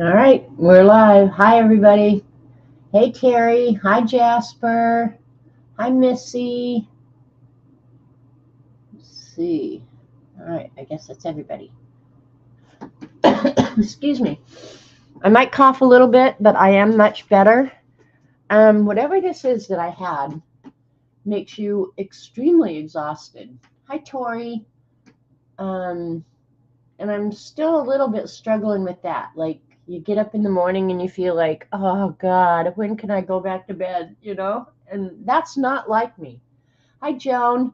All right, we're live. Hi, everybody. Hey, Terry. Hi, Jasper. Hi, Missy. Let's see. All right, I guess that's everybody. Excuse me. I might cough a little bit, but I am much better. Whatever this is that I had makes you extremely exhausted. Hi, Tori. And I'm still a little bit struggling with that. Like, you get up in the morning and you feel like, oh God, when can I go back to bed? And that's not like me. Hi, Joan.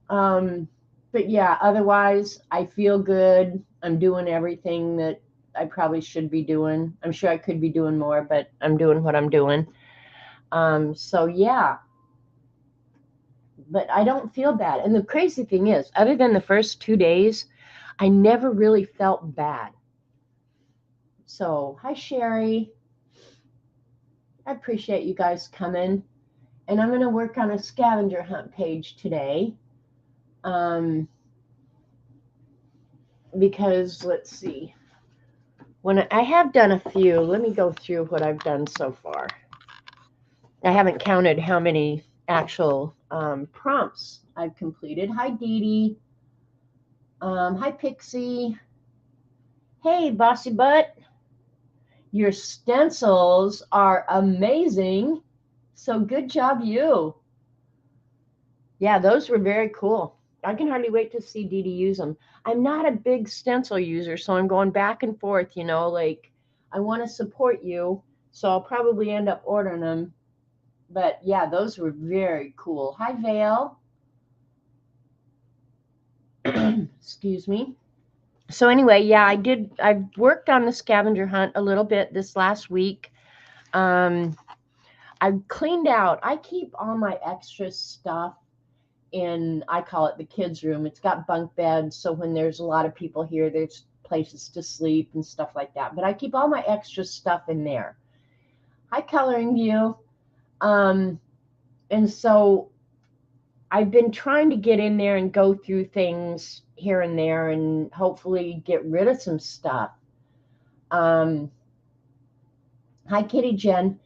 But yeah, otherwise, I feel good. I'm doing everything that I probably should be doing. I'm sure I could be doing more, but I'm doing what I'm doing. So yeah, but I don't feel bad. And the crazy thing is, other than the first 2 days, I never really felt bad. So, hi, Sherry. I appreciate you guys coming. And I'm going to work on a scavenger hunt page today. Because, let's see. When I have done a few, let me go through what I've done so far. I haven't counted how many actual prompts I've completed. Hi, Dee Dee. Hi, Pixie. Hey, Bossy Butt. Your stencils are amazing. So good job, you. Yeah, those were very cool. I can hardly wait to see Dee Dee use them. I'm not a big stencil user, so I'm going back and forth, like I want to support you, so I'll probably end up ordering them. But yeah, those were very cool. Hi, Vale. Excuse me. So anyway, yeah, I've worked on the scavenger hunt a little bit this last week. I've cleaned out. I keep all my extra stuff in, I call it the kids' room. It's got bunk beds, so when there's a lot of people here, there's places to sleep and stuff like that. But I keep all my extra stuff in there. Hi, Coloring View. And so I've been trying to get in there and go through things here and there and hopefully get rid of some stuff. Hi, Kitty Jen.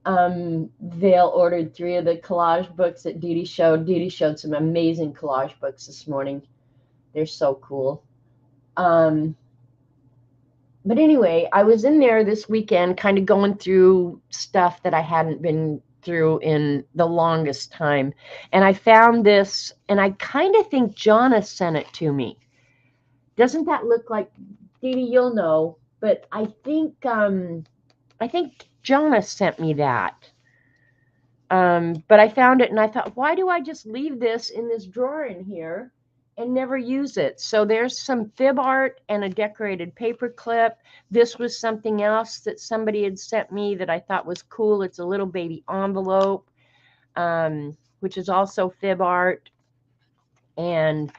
Vale ordered 3 of the collage books that Dee Dee showed. Dee Dee showed some amazing collage books this morning. They're so cool. But anyway, I was in there this weekend kind of going through stuff that I hadn't been through in the longest time. And I found this, and I kind of think Jonna sent it to me. Doesn't that look like, Dee Dee, you'll know, but I think Jonna sent me that. But I found it and I thought, why do I just leave this in this drawer in here and never use it? So there's some fib art and a decorated paper clip. This was something else that somebody had sent me that I thought was cool. It's a little baby envelope, which is also fib art. And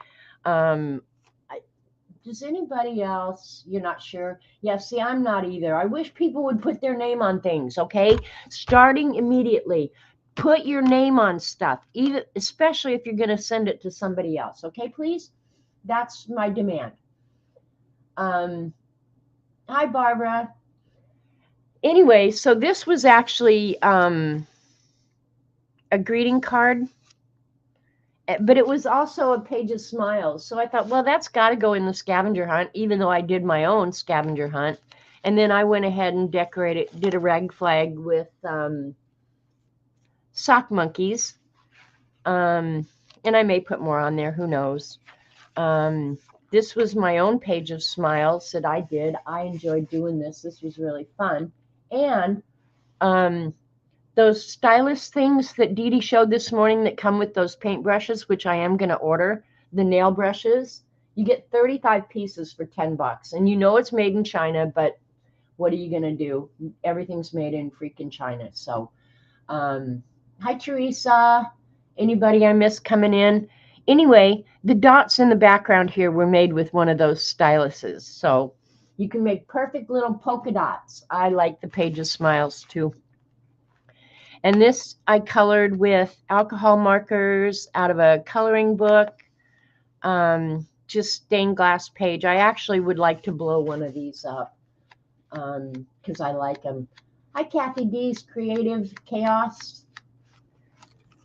does anybody else, you're not sure? Yeah, see, I'm not either. I wish people would put their name on things, okay? Starting immediately. Put your name on stuff, even especially if you're going to send it to somebody else, okay, please? That's my demand. Hi, Barbara. Anyway, so this was actually a greeting card, but it was also a page of smiles. So I thought, well, that's got to go in the scavenger hunt, even though I did my own scavenger hunt. And then I went ahead and did a rag flag with sock monkeys. And I may put more on there, who knows. This was my own page of smiles that I did. I enjoyed doing this. This was really fun. And those stylus things that Dee Dee showed this morning that come with those paintbrushes, which I am going to order, the nail brushes, you get 35 pieces for $10. And you know it's made in China, but what are you going to do? Everything's made in freaking China. So, hi, Teresa. Anybody I missed coming in? Anyway, the dots in the background here were made with one of those styluses. So you can make perfect little polka dots. I like the page of smiles too. And this I colored with alcohol markers out of a coloring book, just stained glass page. I actually would like to blow one of these up. because I like them. Hi, Kathy D's Creative Chaos.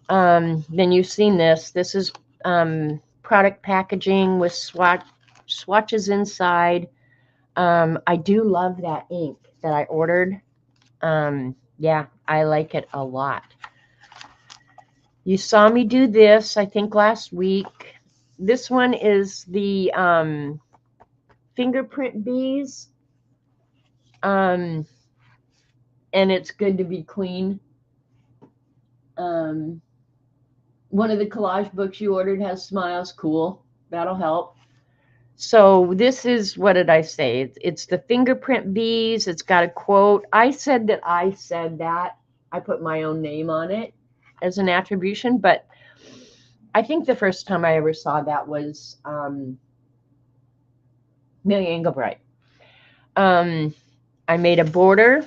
Then you've seen this. This is product packaging with swatches inside. I do love that ink that I ordered. Yeah, I like it a lot. You saw me do this, I think, last week. This one is the fingerprint bees. And it's good to be clean. One of the collage books you ordered has smiles. Cool. That'll help. So this is, what did I say? It's the fingerprint bees. It's got a quote. I said that. I put my own name on it as an attribution, but I think the first time I ever saw that was Millie Engelbright. I made a border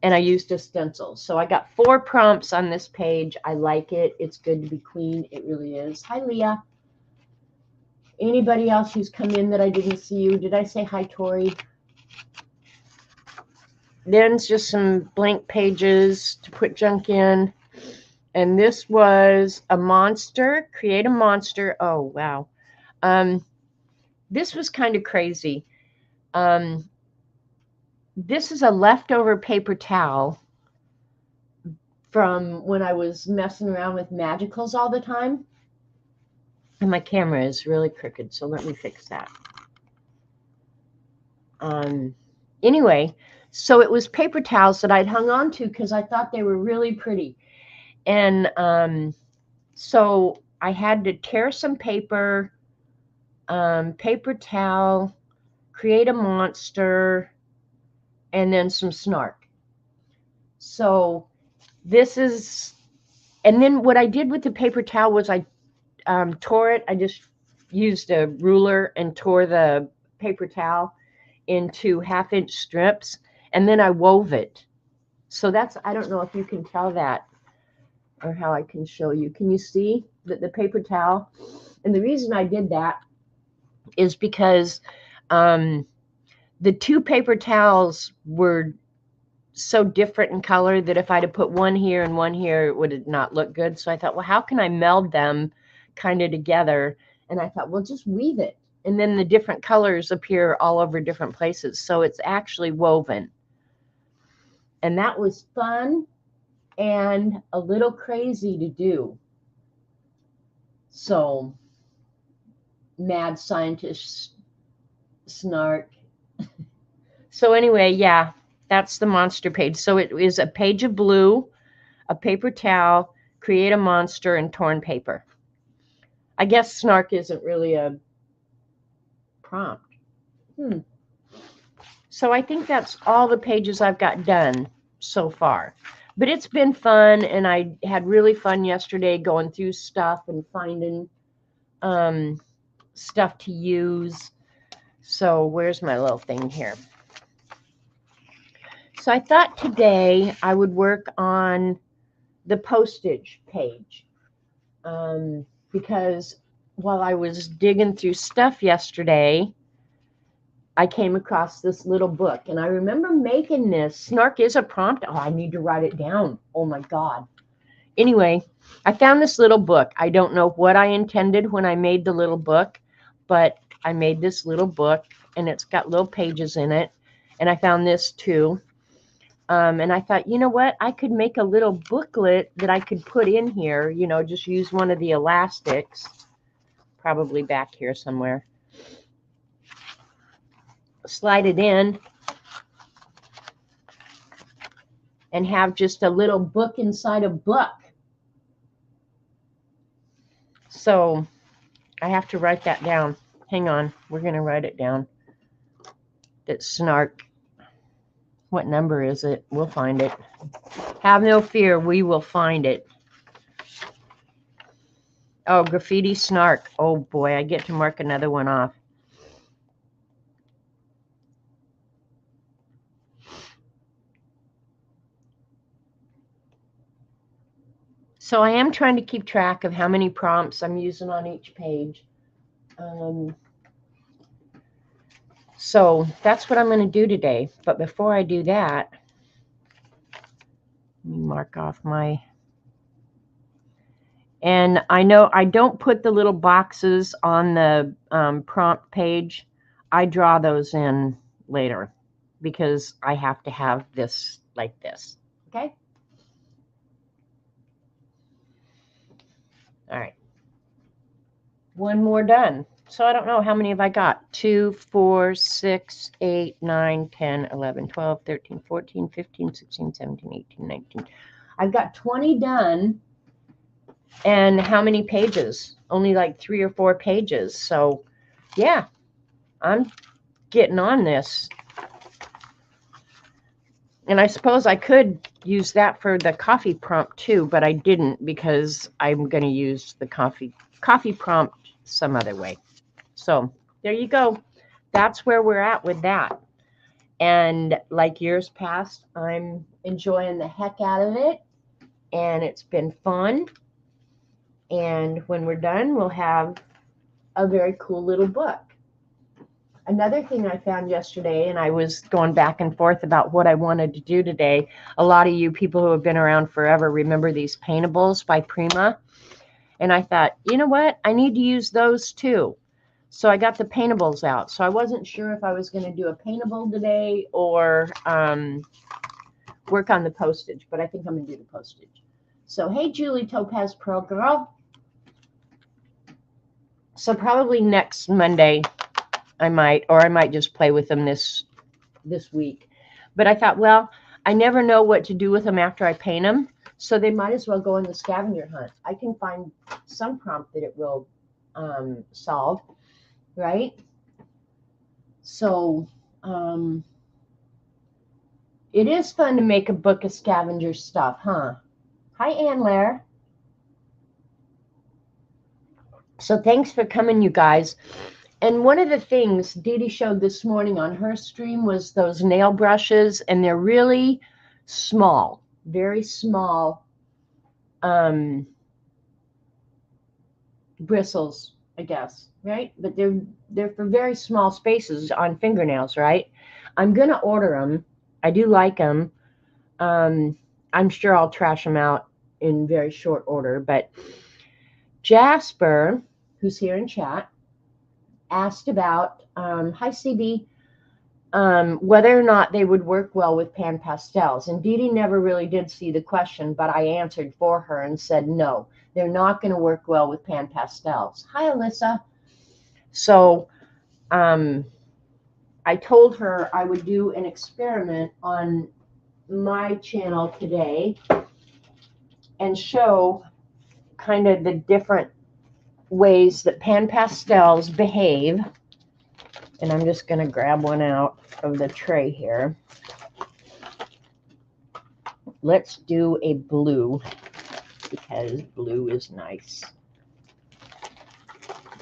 and I used a stencil. So I got 4 prompts on this page. I like it. It's good to be clean. It really is. Hi, Leah. Anybody else who's come in that I didn't see you? Did I say hi, Tori? Then it's just some blank pages to put junk in. And this was a monster. Create a monster. Oh, wow. This was kind of crazy. This is a leftover paper towel from when I was messing around with magicals all the time. And my camera is really crooked, so let me fix that. Anyway, so it was paper towels that I'd hung on to because I thought they were really pretty. And so I had to tear some paper, paper towel, create a monster, and then some snark. So this is, and then what I did with the paper towel was I tore it. I just used a ruler and tore the paper towel into 1/2-inch strips, and then I wove it. So that's, I don't know if you can tell that or how I can show you. Can you see the paper towel? And the reason I did that is because the 2 paper towels were so different in color that if I'd have put one here and one here, it would not look good. So I thought, well, how can I meld them kind of together? And I thought, well, just weave it. And then the different colors appear all over different places. So it's actually woven. And that was fun and a little crazy to do. So, mad scientist snark. So anyway, yeah, that's the monster page. So it is a page of blue, a paper towel, create a monster, and torn paper. I guess snark isn't really a prompt. So I think that's all the pages I've got done so far. But it's been fun, and I had really fun yesterday going through stuff and finding stuff to use. So where's my little thing here? So I thought today I would work on the postage page because while I was digging through stuff yesterday, I came across this little book, and I remember making this. Snark is a prompt. Oh, I need to write it down. Oh my God. Anyway, I found this little book. I don't know what I intended when I made the little book, but I made this little book, and it's got little pages in it. And I found this too. And I thought, you know what? I could make a little booklet that I could put in here, you know, just use one of the elastics, probably back here somewhere. Slide it in and have just a little book inside a book. So I have to write that down. Hang on. We're going to write it down. It's snark. What number is it? We'll find it. Have no fear. We will find it. Oh, graffiti snark. Oh, boy. I get to mark another one off. So I am trying to keep track of how many prompts I'm using on each page. So that's what I'm going to do today. But before I do that, let me mark off my... And I know I don't put the little boxes on the prompt page. I draw those in later because I have to have this like this. Okay? All right. One more done. So I don't know, how many have I got? 2, 4, 6, 8, 9, 10, 11, 12, 13, 14, 15, 16, 17, 18, 19. I've got 20 done. And how many pages? Only like 3 or 4 pages. So yeah, I'm getting on this. And I suppose I could use that for the coffee prompt too, but I didn't because I'm going to use the coffee prompt some other way. So there you go. That's where we're at with that. And like years past, I'm enjoying the heck out of it. And it's been fun. And when we're done, we'll have a very cool little book. Another thing I found yesterday, and I was going back and forth about what I wanted to do today. A lot of you people who have been around forever remember these paintables by Prima. And I thought, you know what? I need to use those too. So I got the paintables out. So I wasn't sure if I was going to do a paintable today or work on the postage, but I think I'm going to do the postage. So, hey, Julie Topaz Pearl Girl. So probably next Monday I might just play with them this week. But I thought, well, I never know what to do with them after I paint them, so they might as well go in the scavenger hunt. I can find some prompt that it will solve, right? So it is fun to make a book of scavenger stuff, huh? Hi, Ann Lair. So thanks for coming, you guys. And one of the things Dee Dee showed this morning on her stream was those nail brushes, and they're really small, very small bristles, I guess, right? But they're for very small spaces on fingernails, right? I'm going to order them. I do like them. I'm sure I'll trash them out in very short order, but Jasper, who's here in chat, asked about, hi CB, whether or not they would work well with pan pastels. And Dee Dee never really did see the question, but I answered for her and said, no, they're not going to work well with pan pastels. Hi, Alyssa. So I told her I would do an experiment on my channel today and show kind of the different ways that pan pastels behave. And I'm just going to grab one out of the tray here. Let's do a blue because blue is nice.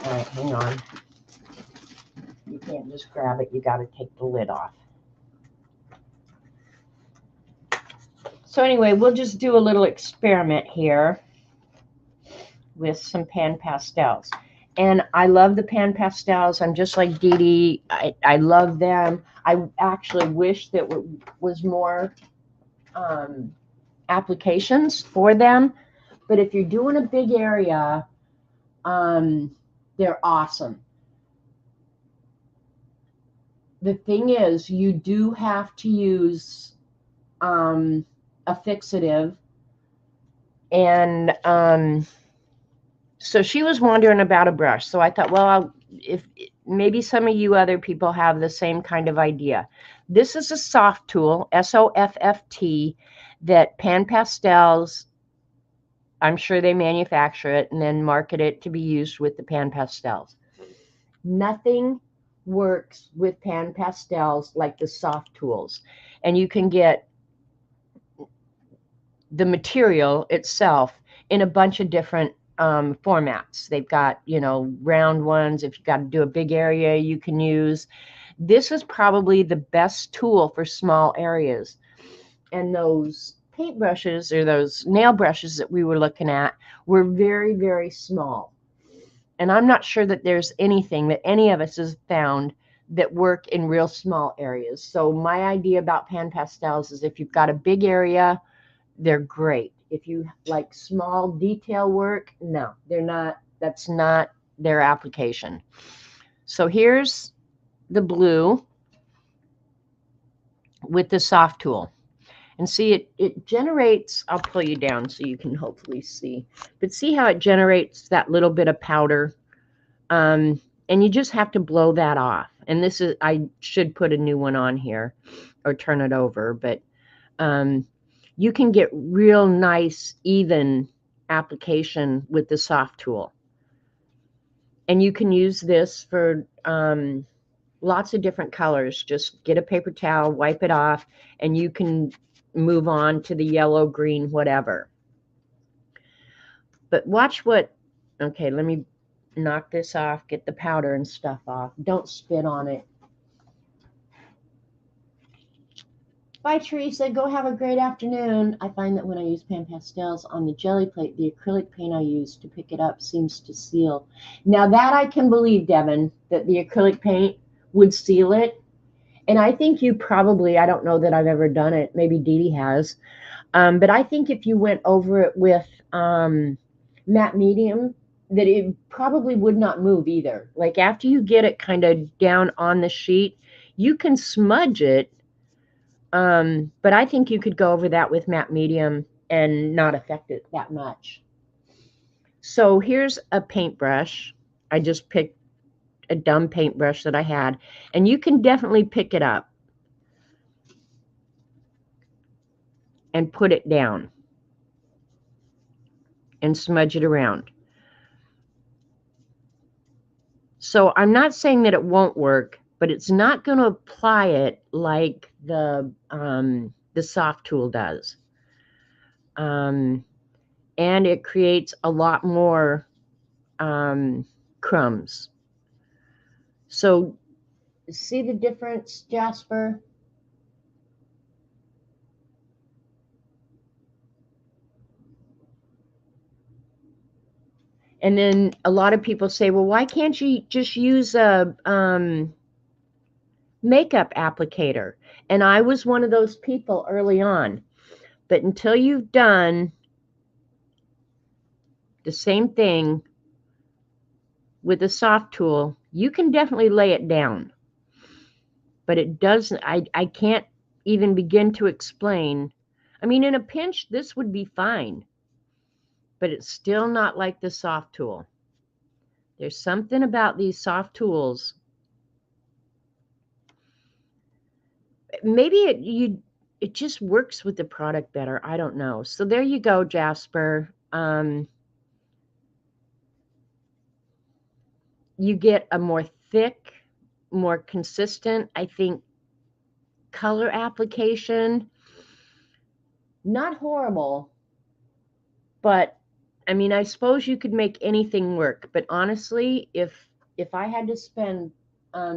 All right, hang on. You can't just grab it. You got to take the lid off. So anyway, we'll just do a little experiment here with some pan pastels. And I love the pan pastels. I'm just like Dee Dee. I love them. I actually wish that was more applications for them. But if you're doing a big area, they're awesome. The thing is, you do have to use a fixative. And so she was wondering about a brush. So I thought, well, if maybe some of you other people have the same kind of idea. This is a soft tool, SOFFT, that Pan Pastels, I'm sure they manufacture it and then market it to be used with the Pan Pastels. Nothing works with Pan Pastels like the soft tools. And you can get the material itself in a bunch of different formats. They've got, round ones. If you've got to do a big area, you can use. This is probably the best tool for small areas. And those paint brushes or those nail brushes that we were looking at were very, very small. And I'm not sure that there's anything that any of us has found that work in real small areas. So my idea about pan pastels is if you've got a big area, they're great. If you like small detail work, no, they're not. That's not their application. So here's the blue with the soft tool. And see, it generates, I'll pull you down so you can hopefully see. But see how it generates that little bit of powder? And you just have to blow that off. And this is, I should put a new one on here or turn it over. But you can get real nice, even application with the soft tool. And you can use this for lots of different colors. Just get a paper towel, wipe it off, and you can move on to the yellow, green, whatever. But watch what, okay, let me knock this off, get the powder and stuff off. Don't spit on it. Bye, Teresa. Go have a great afternoon. I find that when I use pan pastels on the jelly plate, the acrylic paint I use to pick it up seems to seal. Now that I can believe, Devin, that the acrylic paint would seal it. And I think you probably, I don't know that I've ever done it. Maybe Dee Dee has. But I think if you went over it with matte medium, that it probably would not move either. Like after you get it kind of down on the sheet, you can smudge it. But I think you could go over that with matte medium and not affect it that much. So here's a paintbrush. I just picked a dumb paintbrush that I had, and you can definitely pick it up and put it down and smudge it around. So I'm not saying that it won't work, but it's not going to apply it like the soft tool does. And it creates a lot more crumbs. So see the difference, Jasper? And then a lot of people say, well, why can't you just use a makeup applicator? And I was one of those people early on. But until you've done the same thing with a soft tool, you can definitely lay it down. But it doesn't, I can't even begin to explain. I mean, in a pinch, this would be fine. But it's still not like the soft tool. There's something about these soft tools. Maybe it just works with the product better. I don't know. So there you go, Jasper. You get a more thick, more consistent, I think, color application. Not horrible, but I mean, I suppose you could make anything work. But honestly, if I had to spend,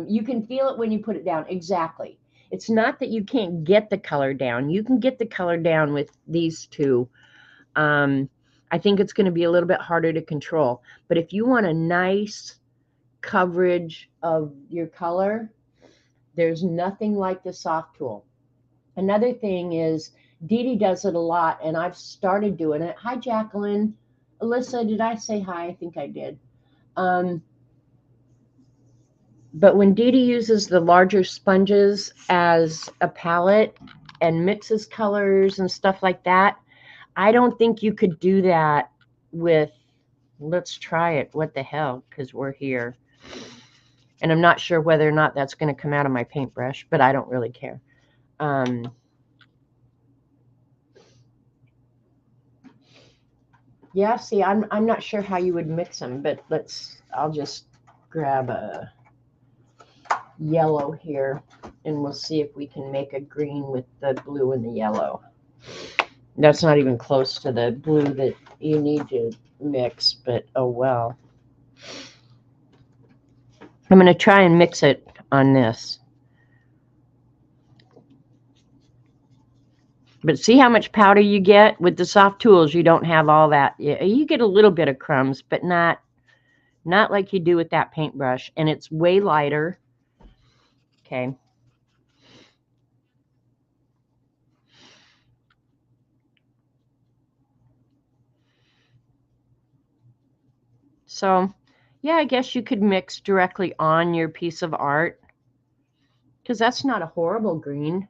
you can feel it when you put it down. Exactly. It's not that you can't get the color down. You can get the color down with these two. I think it's going to be a little bit harder to control. But if you want a nice coverage of your color, there's nothing like the soft tool. Another thing is Dee Dee does it a lot, and I've started doing it. Hi, Jacqueline. Alyssa, did I say hi? I think I did. But when Dee Dee uses the larger sponges as a palette and mixes colors and stuff like that, I don't think you could do that with, let's try it, what the hell, because we're here. And I'm not sure whether or not that's going to come out of my paintbrush, but I don't really care. Yeah, see, I'm not sure how you would mix them, but I'll just grab a yellow here, and we'll see if we can make a green with the blue and the yellow. That's not even close to the blue that you need to mix, but oh well. I'm going to try and mix it on this. But see how much powder you get? With the soft tools, you don't have all that. You get a little bit of crumbs, but not like you do with that paintbrush. And it's way lighter. Okay. So, yeah, I guess you could mix directly on your piece of art, because that's not a horrible green.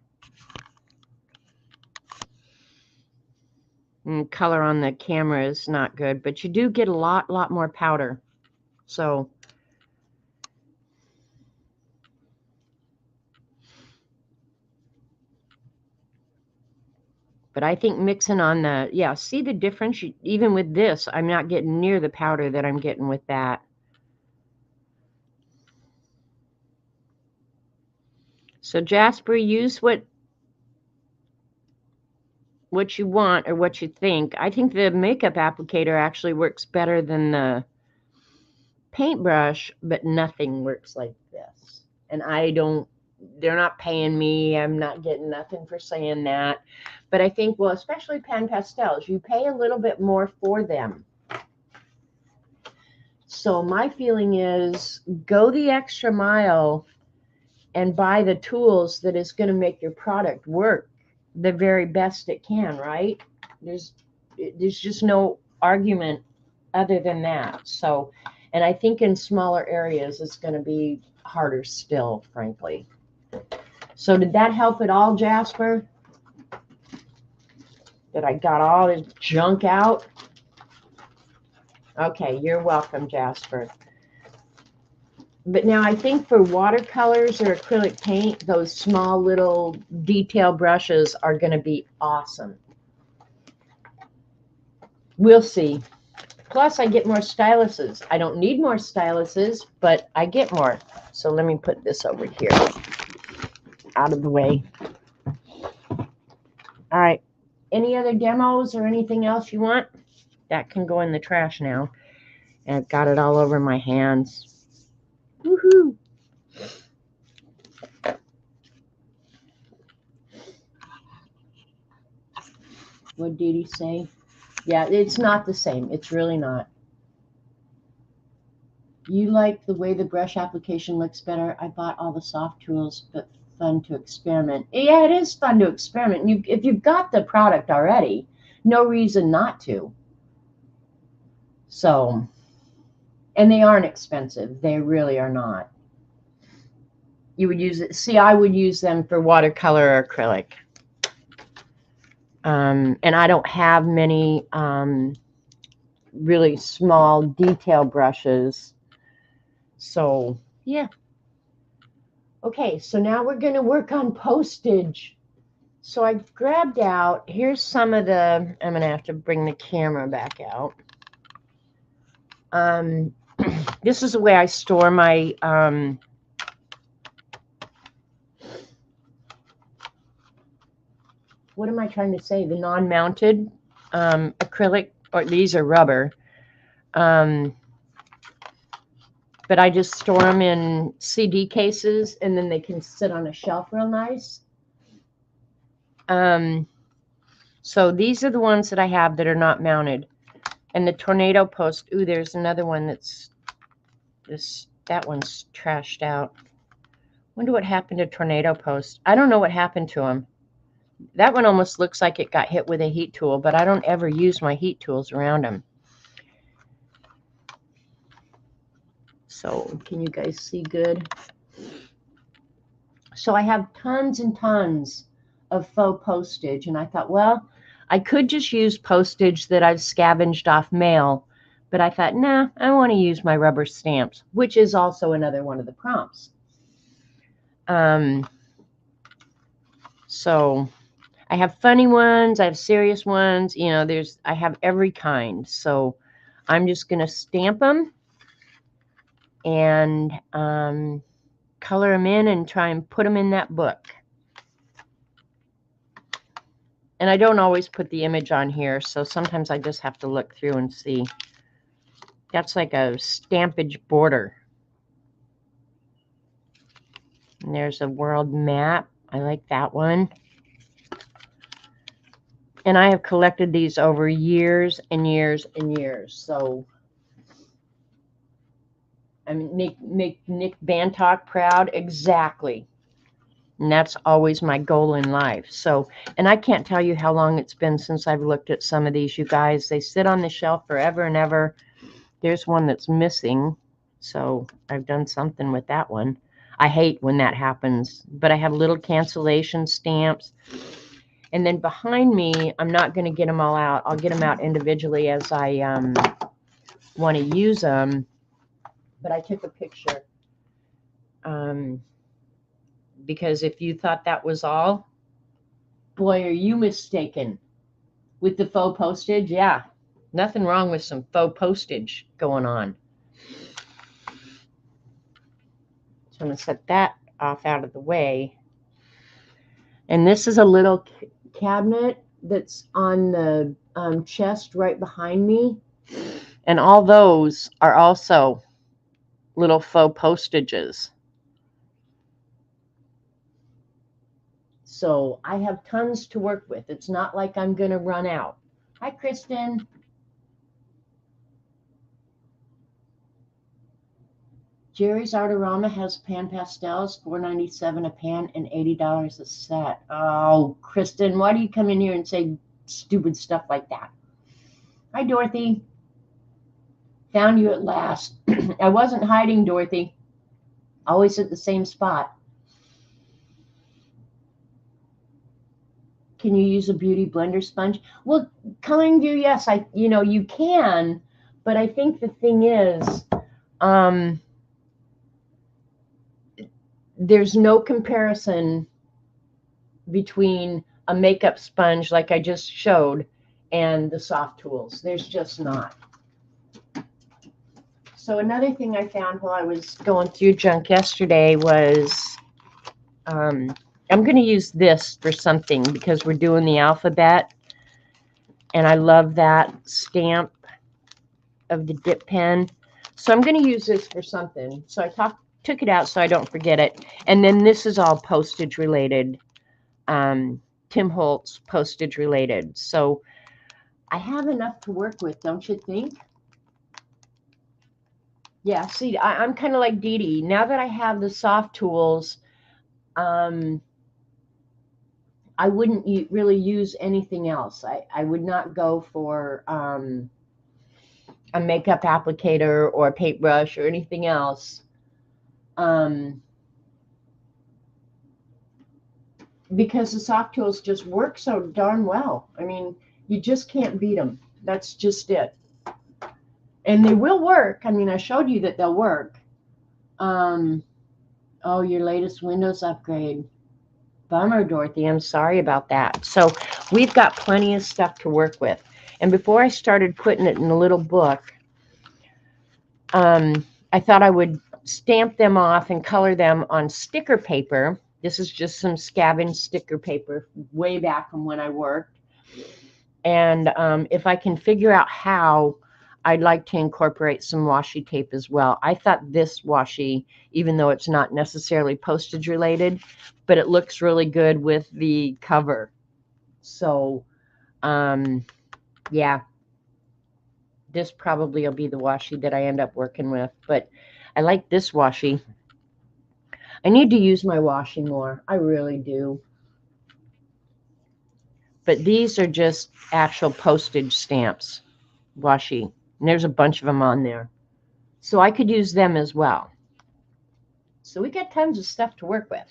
And color on the camera is not good, but you do get a lot more powder. So, but I think mixing on the, yeah, see the difference? Even with this, I'm not getting near the powder that I'm getting with that. So Jasper, use what you want or what you think. I think the makeup applicator actually works better than the paintbrush, but nothing works like this. And they're not paying me. I'm not getting nothing for saying that. But I think, well, especially pan pastels, you pay a little bit more for them. So my feeling is go the extra mile and buy the tools that is going to make your product work the very best it can, right? There's just no argument other than that. So, and I think in smaller areas it's going to be harder still, frankly. So did that help at all, Jasper? That I got all this junk out? Okay, you're welcome, Jasper. But now I think for watercolors or acrylic paint, those small little detail brushes are going to be awesome. We'll see. Plus, I get more styluses. I don't need more styluses, but I get more. So let me put this over here, out of the way. All right. Any other demos or anything else you want? That can go in the trash now. And I've got it all over my hands. Woohoo! What did he say? Yeah, it's not the same. It's really not. You like the way the brush application looks better? I bought all the soft tools, but fun to experiment. Yeah, it is fun to experiment. If you've got the product already, no reason not to. So, and they aren't expensive. They really are not. You would use it. See, I would use them for watercolor or acrylic. And I don't have many really small detail brushes. So, yeah. Okay, so now we're going to work on postage. So I grabbed out, here's some of the, I'm going to have to bring the camera back out. This is the way I store my, what am I trying to say? The non-mounted acrylic, or these are rubber. But I just store them in CD cases, and then they can sit on a shelf real nice. So these are the ones that I have that are not mounted. And the tornado post, ooh, there's another one that one's trashed out. Wonder what happened to tornado post. I don't know what happened to them. That one almost looks like it got hit with a heat tool, but I don't ever use my heat tools around them. So can you guys see good? So I have tons and tons of faux postage, and I thought, well, I could just use postage that I've scavenged off mail, but I thought, nah, I want to use my rubber stamps, which is also another one of the prompts. So I have funny ones, I have serious ones, you know, I have every kind. So I'm just going to stamp them and color them in and try and put them in that book. And I don't always put the image on here, so sometimes I just have to look through and see. That's like a stampage border. And there's a world map. I like that one. And I have collected these over years and years and years. So I mean, make Nick Bantock proud. Exactly. And that's always my goal in life. So, and I can't tell you how long it's been since I've looked at some of these, you guys. They sit on the shelf forever and ever. There's one that's missing. So I've done something with that one. I hate when that happens. But I have little cancellation stamps. And then behind me, I'm not going to get them all out. I'll get them out individually as I want to use them. But I took a picture. Because if you thought that was all, boy, are you mistaken. With the faux postage, yeah. Nothing wrong with some faux postage going on. So I'm going to set that off out of the way. And this is a little cabinet that's on the chest right behind me. And all those are also little faux postages. So I have tons to work with. It's not like I'm going to run out. Hi, Kristen. Jerry's Artorama has pan pastels, $4.97 a pan and $80 a set. Oh, Kristen, why do you come in here and say stupid stuff like that? Hi, Dorothy. Found you at last. I wasn't hiding, Dorothy. Always at the same spot. Can you use a beauty blender sponge? Well, Coloring View, yes, you can, but I think the thing is, there's no comparison between a makeup sponge like I just showed and the soft tools. There's just not. So another thing I found while I was going through junk yesterday was I'm going to use this for something because we're doing the alphabet. And I love that stamp of the dip pen. So I'm going to use this for something. So I took it out so I don't forget it. And then this is all postage related. Tim Holtz postage related. So I have enough to work with, don't you think? Yeah, see, I'm kind of like Dee Dee. Now that I have the soft tools, I wouldn't really use anything else. I would not go for a makeup applicator or a paintbrush or anything else. Because the soft tools just work so darn well. I mean, you just can't beat them. That's just it. And they will work. I mean, I showed you that they'll work. Oh, your latest Windows upgrade. Bummer, Dorothy. I'm sorry about that. So we've got plenty of stuff to work with. And before I started putting it in a little book, I thought I would stamp them off and color them on sticker paper. This is just some Scavenger sticker paper way back from when I worked. And if I can figure out how, I'd like to incorporate some washi tape as well. I thought this washi, even though it's not necessarily postage related, but it looks really good with the cover. So, yeah, this probably will be the washi that I end up working with. But I like this washi. I need to use my washi more. I really do. But these are just actual postage stamps, washi. And there's a bunch of them on there. So I could use them as well. So we got tons of stuff to work with.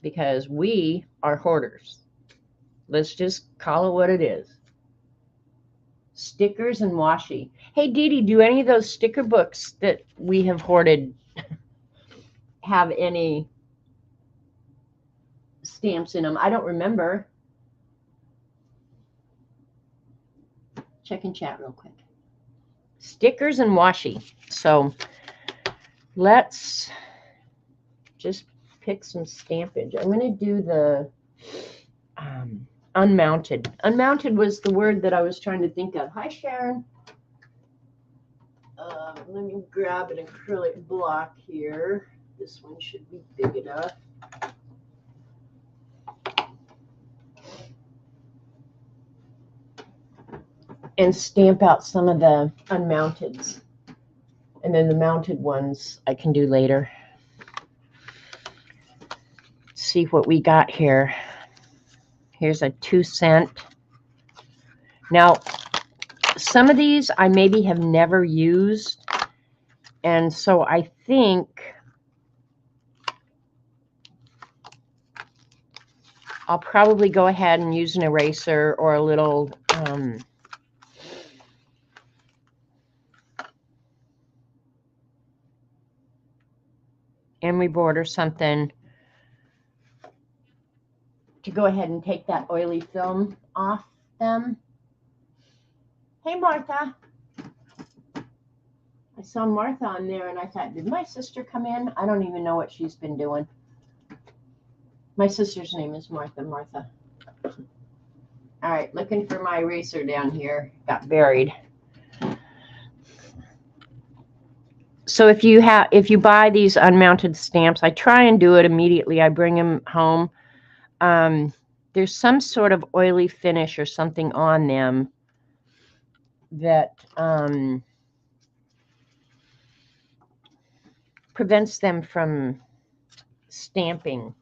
Because we are hoarders. Let's just call it what it is. Stickers and washi. Hey, Dee Dee, do any of those sticker books that we have hoarded have any stamps in them? I don't remember. Check in chat real quick. Stickers and washi. So let's just pick some stampage. I'm going to do the unmounted. Unmounted was the word that I was trying to think of. Hi, Sharon. Let me grab an acrylic block here. This one should be big enough. And stamp out some of the unmounteds. And then the mounted ones I can do later. see what we got here. Here's a 2-cent. Now, some of these I maybe have never used, and so I think I'll probably go ahead and use an eraser or a little emery board or something to go ahead and take that oily film off them. Hey, Martha. I saw Martha on there, and I thought, did my sister come in? I don't even know what she's been doing. My sister's name is Martha. Martha. All right, looking for my eraser down here. Got buried. So if you buy these unmounted stamps, I try and do it immediately. I bring them home. There's some sort of oily finish or something on them that prevents them from stamping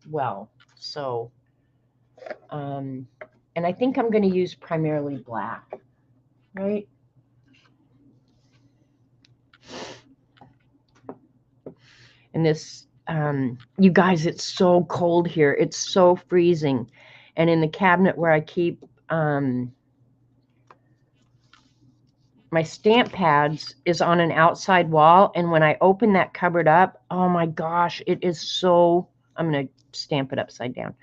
well. So, and I think I'm going to use primarily black, right? And this, you guys, it's so cold here. It's so freezing. And in the cabinet where I keep my stamp pads is on an outside wall. And when I open that cupboard up, oh my gosh, it is so, I'm going to stamp it upside down.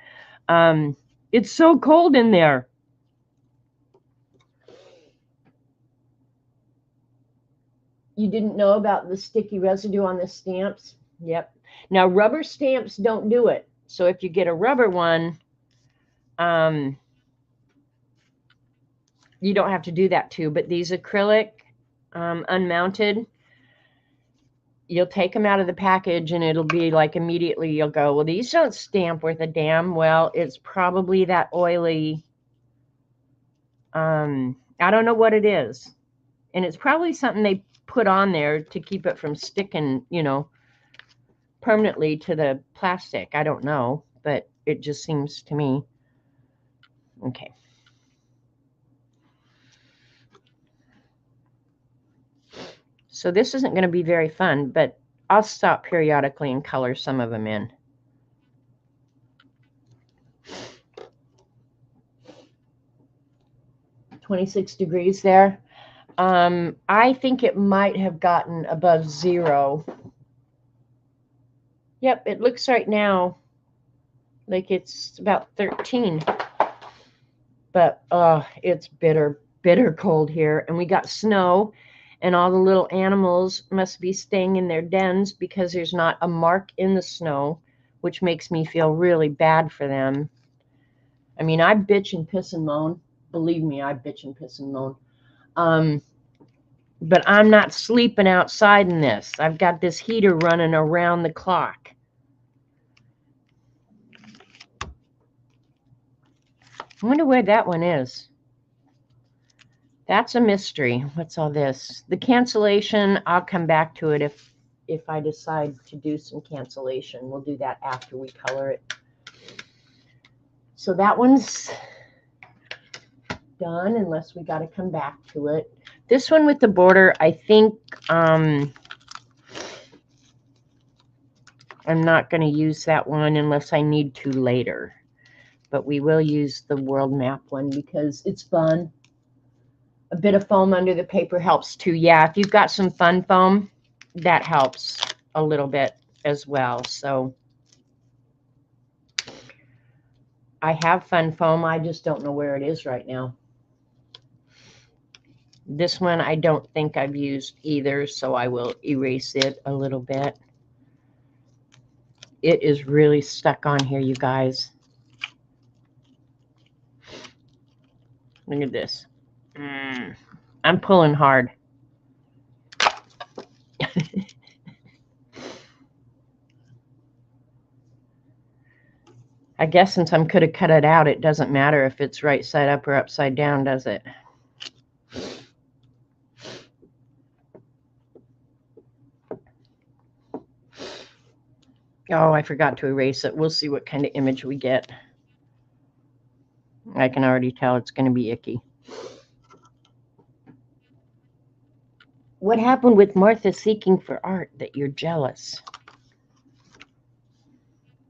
It's so cold in there. You didn't know about the sticky residue on the stamps? Yep. Now, rubber stamps don't do it. So if you get a rubber one, you don't have to do that too. But these acrylic, unmounted, you'll take them out of the package and it'll be like immediately you'll go, well, these don't stamp worth a damn. Well, it's probably that oily, I don't know what it is. And it's probably something they put on there to keep it from sticking, you know, permanently to the plastic. I don't know, but it just seems to me. Okay. So this isn't going to be very fun, but I'll stop periodically and color some of them in. $26 degrees there. I think it might have gotten above 0. Yep, it looks right now like it's about 13. But it's bitter, bitter cold here. And we got snow, and all the little animals must be staying in their dens because there's not a mark in the snow, which makes me feel really bad for them. I mean, I bitch and piss and moan. Believe me, I bitch and piss and moan. But I'm not sleeping outside in this. I've got this heater running around the clock. I wonder where that one is. That's a mystery. What's all this? The cancellation, I'll come back to it if I decide to do some cancellation. We'll do that after we color it. So that one's done unless we got to come back to it. This one with the border, I think I'm not going to use that one unless I need to later. But we will use the world map one because it's fun. A bit of foam under the paper helps too. Yeah, if you've got some fun foam, that helps a little bit as well. So I have fun foam. I just don't know where it is right now. This one I don't think I've used either, so I will erase it a little bit. It is really stuck on here, you guys. Look at this. I'm pulling hard. I guess since I could have cut it out, it doesn't matter if it's right side up or upside down, does it? Oh, I forgot to erase it. We'll see what kind of image we get. I can already tell it's going to be icky. What happened with Martha seeking for art that you're jealous?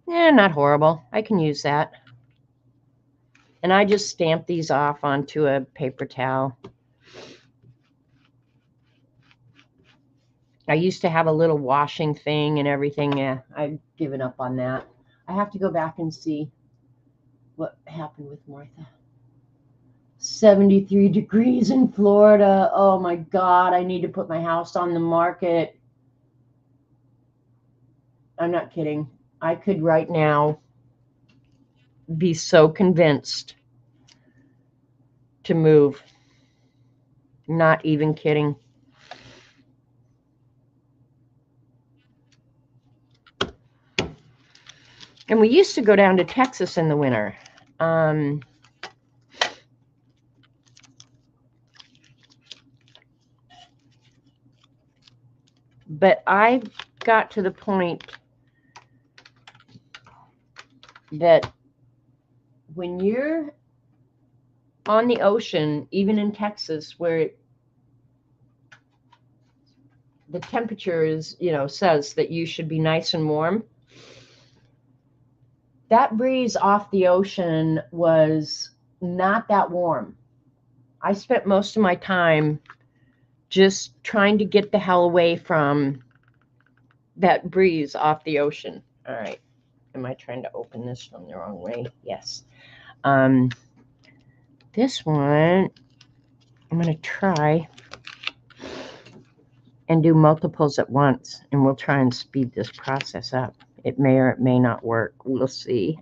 Not horrible. I can use that. And I just stamp these off onto a paper towel. I used to have a little washing thing and everything. Yeah, I've given up on that. I have to go back and see what happened with Martha. 73 degrees in Florida. Oh my God, I need to put my house on the market. I'm not kidding. I could right now be so convinced to move. Not even kidding. And we used to go down to Texas in the winter. But I got to the point that when you're on the ocean, even in Texas, where the temperature is, says that you should be nice and warm, that breeze off the ocean was not that warm. I spent most of my time just trying to get the hell away from that breeze off the ocean. All right. Am I trying to open this from the wrong way? Yes. This one, I'm going to try and do multiples at once, and we'll try and speed this process up. It may or it may not work. We'll see.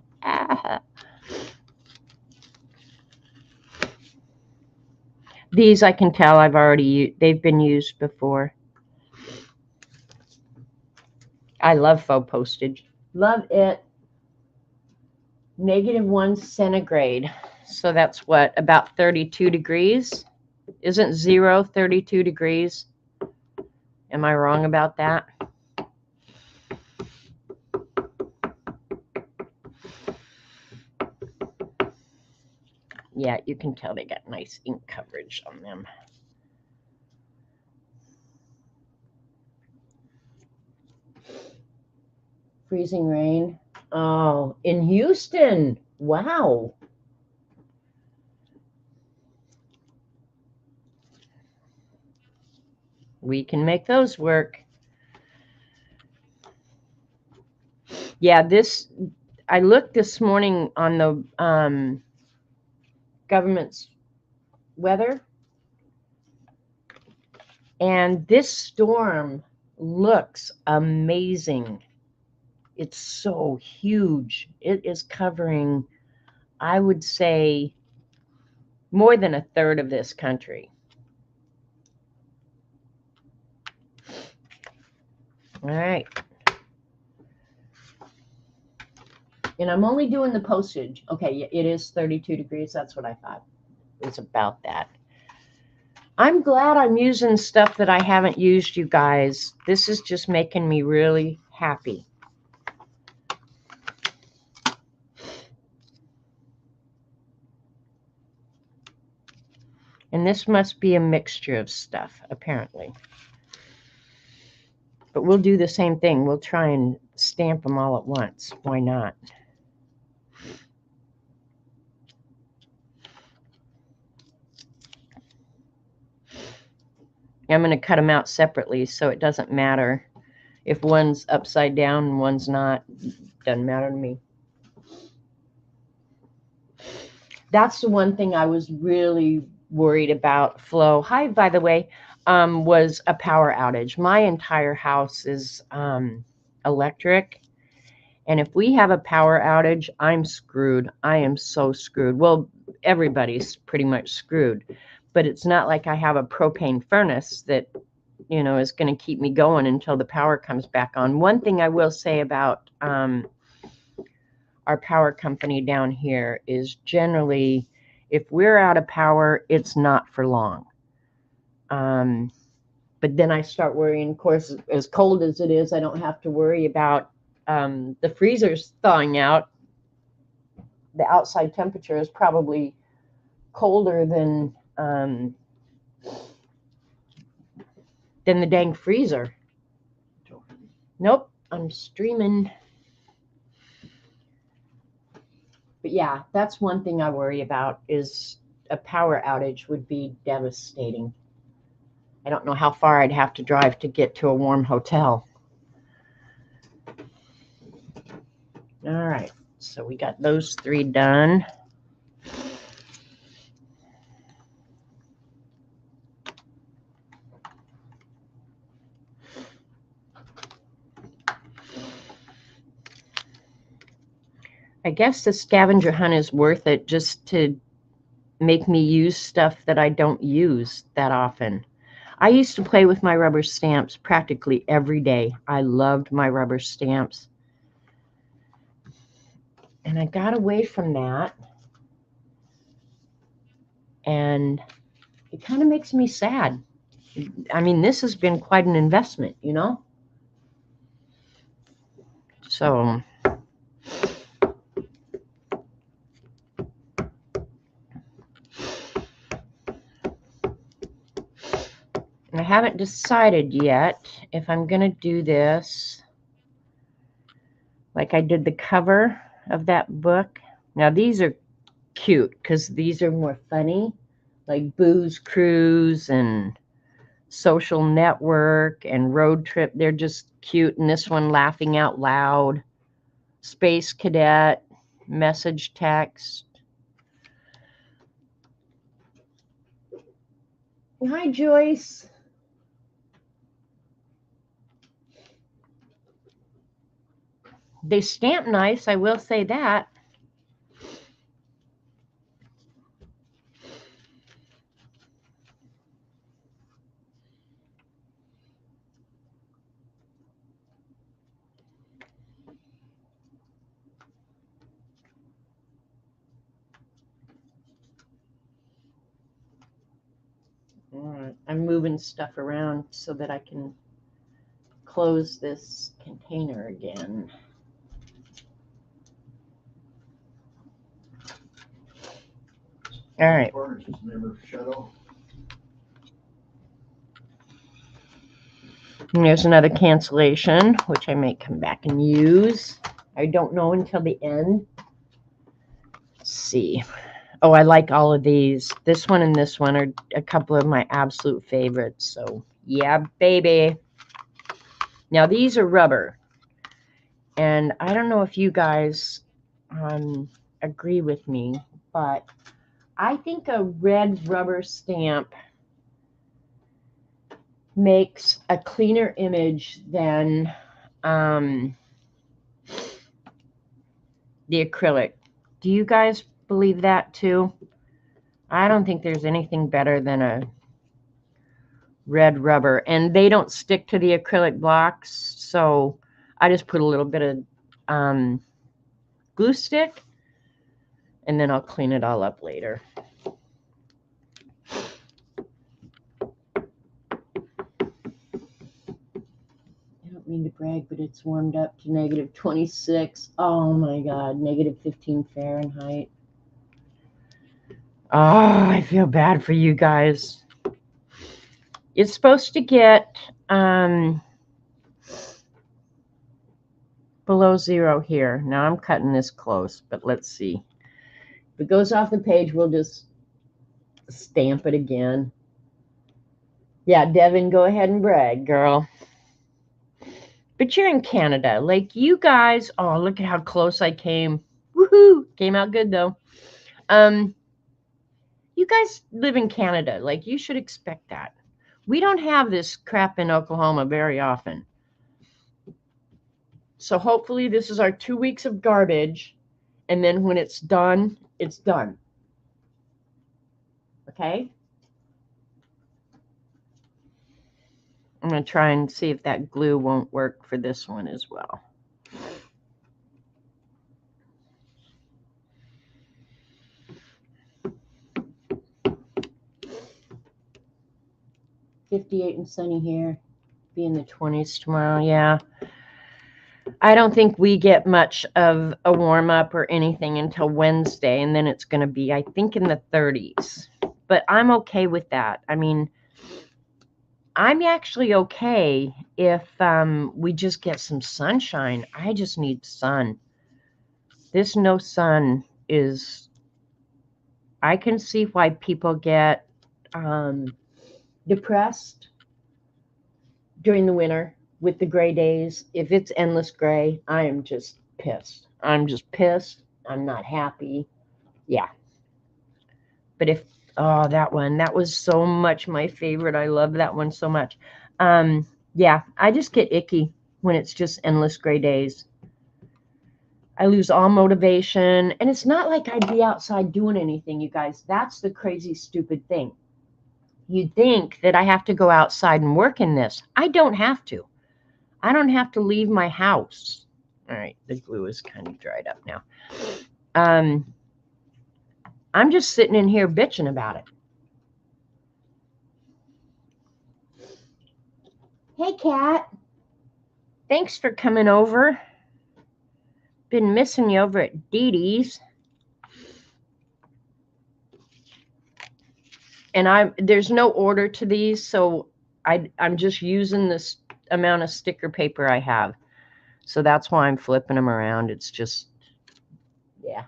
These I can tell they've been used before. I love faux postage. Love it. -1 centigrade. So that's what, about 32 degrees? Isn't 0 32 degrees? Am I wrong about that? Yeah, you can tell they got nice ink coverage on them. Freezing rain. Oh, in Houston. Wow. We can make those work. Yeah, I looked this morning on the government's weather, and this storm looks amazing. It's so huge. It is covering, I would say, more than a third of this country. All right. And I'm only doing the postage. Okay, it is 32 degrees. That's what I thought. It's about that. I'm glad I'm using stuff that I haven't used, you guys. This is just making me really happy. And this must be a mixture of stuff, apparently. But we'll do the same thing. We'll try and stamp them all at once. Why not? I'm going to cut them out separately so it doesn't matter if one's upside down and one's not. Doesn't matter to me. That's the one thing I was really worried about, Flo. Hi, by the way, was a power outage. My entire house is electric. And if we have a power outage, I'm screwed. I am so screwed. Well, everybody's pretty much screwed. But it's not like I have a propane furnace that, is going to keep me going until the power comes back on. One thing I will say about our power company down here is generally, if we're out of power, it's not for long. But then I start worrying, of course, as cold as it is, I don't have to worry about the freezer's thawing out. The outside temperature is probably colder than the dang freezer. Nope, I'm streaming. But yeah, that's one thing I worry about, is a power outage would be devastating. I don't know how far I'd have to drive to get to a warm hotel. All right, so we got those 3 done. I guess the scavenger hunt is worth it just to make me use stuff that I don't use that often. I used to play with my rubber stamps practically every day. I loved my rubber stamps. And I got away from that. And it kind of makes me sad. I mean, this has been quite an investment, you know? So I haven't decided yet if I'm going to do this like I did the cover of that book. Now, these are cute because these are more funny, like Booze Cruise and Social Network and Road Trip. They're just cute. And this one, Laughing Out Loud, Space Cadet, Message Text. Hi, Joyce. They stamp nice, I will say that. All right, I'm moving stuff around so that I can close this container again. All right. And there's another cancellation, which I may come back and use. I don't know until the end. Let's see. Oh, I like all of these. This one and this one are a couple of my absolute favorites. So, yeah, baby. Now, these are rubber. And I don't know if you guys agree with me, but I think a red rubber stamp makes a cleaner image than the acrylic. Do you guys believe that too? I don't think there's anything better than a red rubber, and they don't stick to the acrylic blocks, so I just put a little bit of glue stick, and then I'll clean it all up later. I don't mean to brag, but it's warmed up to negative 26. Oh my God, negative 15 Fahrenheit. Oh, I feel bad for you guys. It's supposed to get below 0 here. Now I'm cutting this close, but let's see. If it goes off the page, we'll just stamp it again. Yeah, Devin, go ahead and brag, girl. But you're in Canada. Like, you guys, oh, look at how close I came. Woohoo! Came out good, though. You guys live in Canada. Like, you should expect that. We don't have this crap in Oklahoma very often. So hopefully this is our 2 weeks of garbage. And then when it's done, it's done. Okay? I'm going to try and see if that glue won't work for this one as well. $58 and sunny here. Be in the 20s tomorrow. Yeah. I don't think we get much of a warm up or anything until Wednesday, and then it's going to be, I think, in the 30s. But I'm okay with that. I mean, I'm actually okay if we just get some sunshine. I just need sun. This no sun is, I can see why people get depressed during the winter with the gray days. If it's endless gray, I am just pissed. I'm just pissed. I'm not happy. Yeah. But if, oh, that one, that was so much my favorite. I love that one so much. Yeah, I just get icky when it's just endless gray days. I lose all motivation. And it's not like I'd be outside doing anything, you guys. That's the crazy, stupid thing. You'd think that I have to go outside and work in this. I don't have to. I don't have to leave my house. All right, the glue is kind of dried up now. I'm just sitting in here bitching about it. Hey, Kat. Thanks for coming over. Been missing you over at Dee Dee's. And there's no order to these, so I'm just using this amount of sticker paper I have. So that's why I'm flipping them around. It's just, yeah.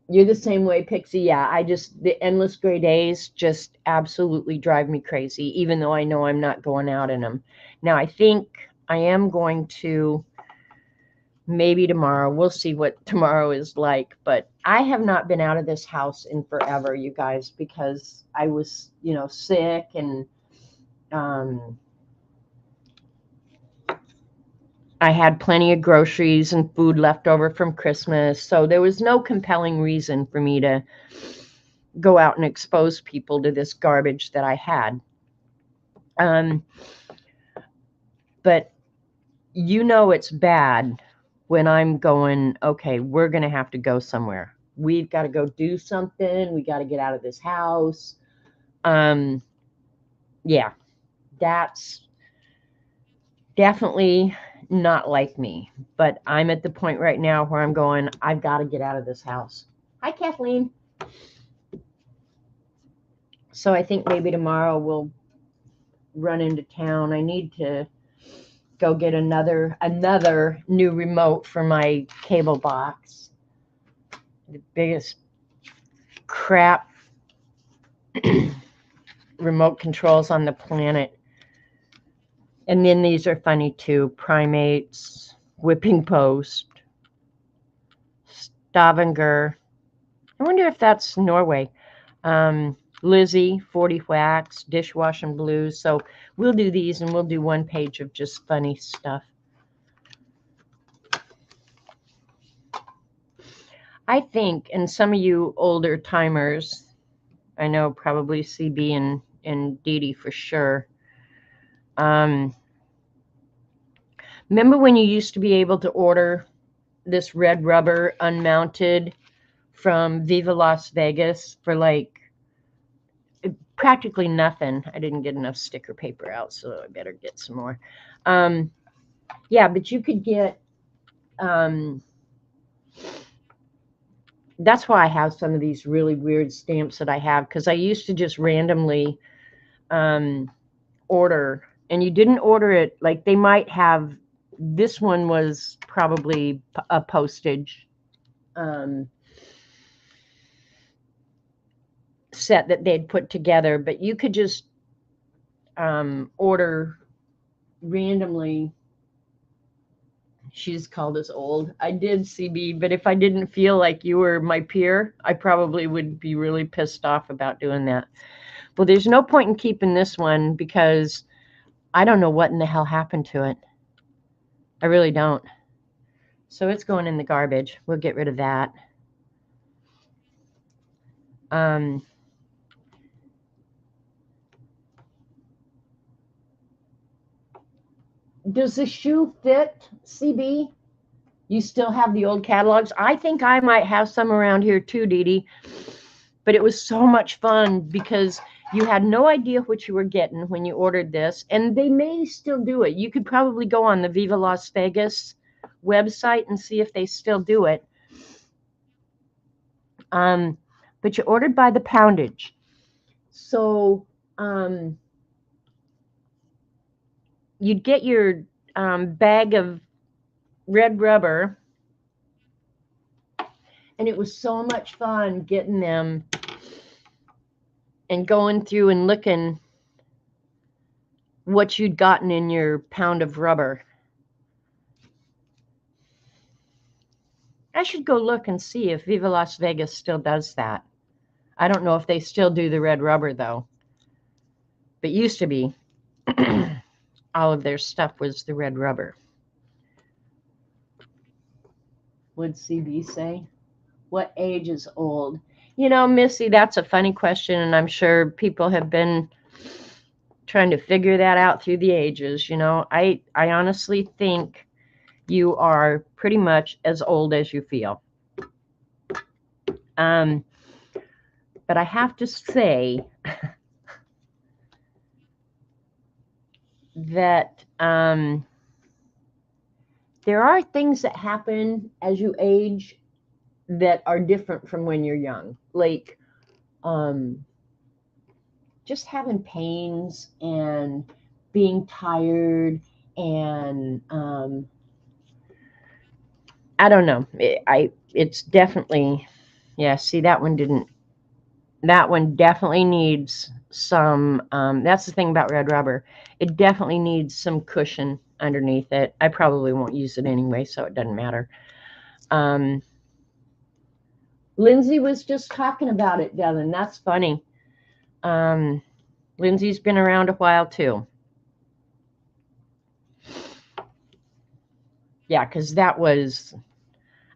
You're the same way, Pixie. Yeah, the endless gray days just absolutely drive me crazy, even though I know I'm not going out in them. Now, I think I am going to, maybe tomorrow. We'll see what tomorrow is like. But I have not been out of this house in forever, you guys, because I was, sick and I had plenty of groceries and food left over from Christmas. So there was no compelling reason for me to go out and expose people to this garbage that I had. But it's bad when I'm going, okay, we're going to have to go somewhere. We've got to go do something. We got to get out of this house. Yeah, that's definitely not like me. But I'm at the point right now where I'm going, I've got to get out of this house. Hi, Kathleen. So I think maybe tomorrow we'll run into town. I need to go get another new remote for my cable box. The biggest crap remote controls on the planet. And then these are funny too. Primates, Whipping Post, Scavenger. I wonder if that's Norway. Lizzie, 40 Wax, Dishwashing Blues. So we'll do these and we'll do one page of just funny stuff. I think, and some of you older timers, I know probably CB and Dee Dee for sure. Remember when you used to be able to order this red rubber unmounted from Viva Las Vegas for like practically nothing? I didn't get enough sticker paper out, so I better get some more. Yeah, but you could get, that's why I have some of these really weird stamps that I have, because I used to just randomly order, and you didn't order it, like they might have, this one was probably a Postage set that they'd put together, but you could just order randomly. She's called us old. I did, CB, but if I didn't feel like you were my peer, I probably would be really pissed off about doing that. Well, there's no point in keeping this one because I don't know what in the hell happened to it. I really don't. So it's going in the garbage. We'll get rid of that. Does the shoe fit, CB? You still have the old catalogs? I think I might have some around here too, Dee Dee. But it was so much fun because You had no idea what you were getting when you ordered this, and they may still do it. You could probably go on the Viva Las Vegas website and see if they still do it. But you ordered by the poundage. So you'd get your bag of red rubber, and it was so much fun getting them and going through and looking what you'd gotten in your pound of rubber. I should go look and see if Viva Las Vegas still does that. I don't know if they still do the red rubber, though. But used to be. All of their stuff was the red rubber. Would CB say? What age is old? You know, Missy, that's a funny question, and I'm sure people have been trying to figure that out through the ages. You know, I honestly think you are pretty much as old as you feel. But I have to say that there are things that happen as you age that are different from when you're young. Like just having pains and being tired and I don't know. It's definitely, yeah, see, that one definitely needs some, that's the thing about red rubber. It definitely needs some cushion underneath it. I probably won't use it anyway, so it doesn't matter. Lindsay was just talking about it, Devin. That's funny. Lindsay's been around a while, too. Yeah, because that was,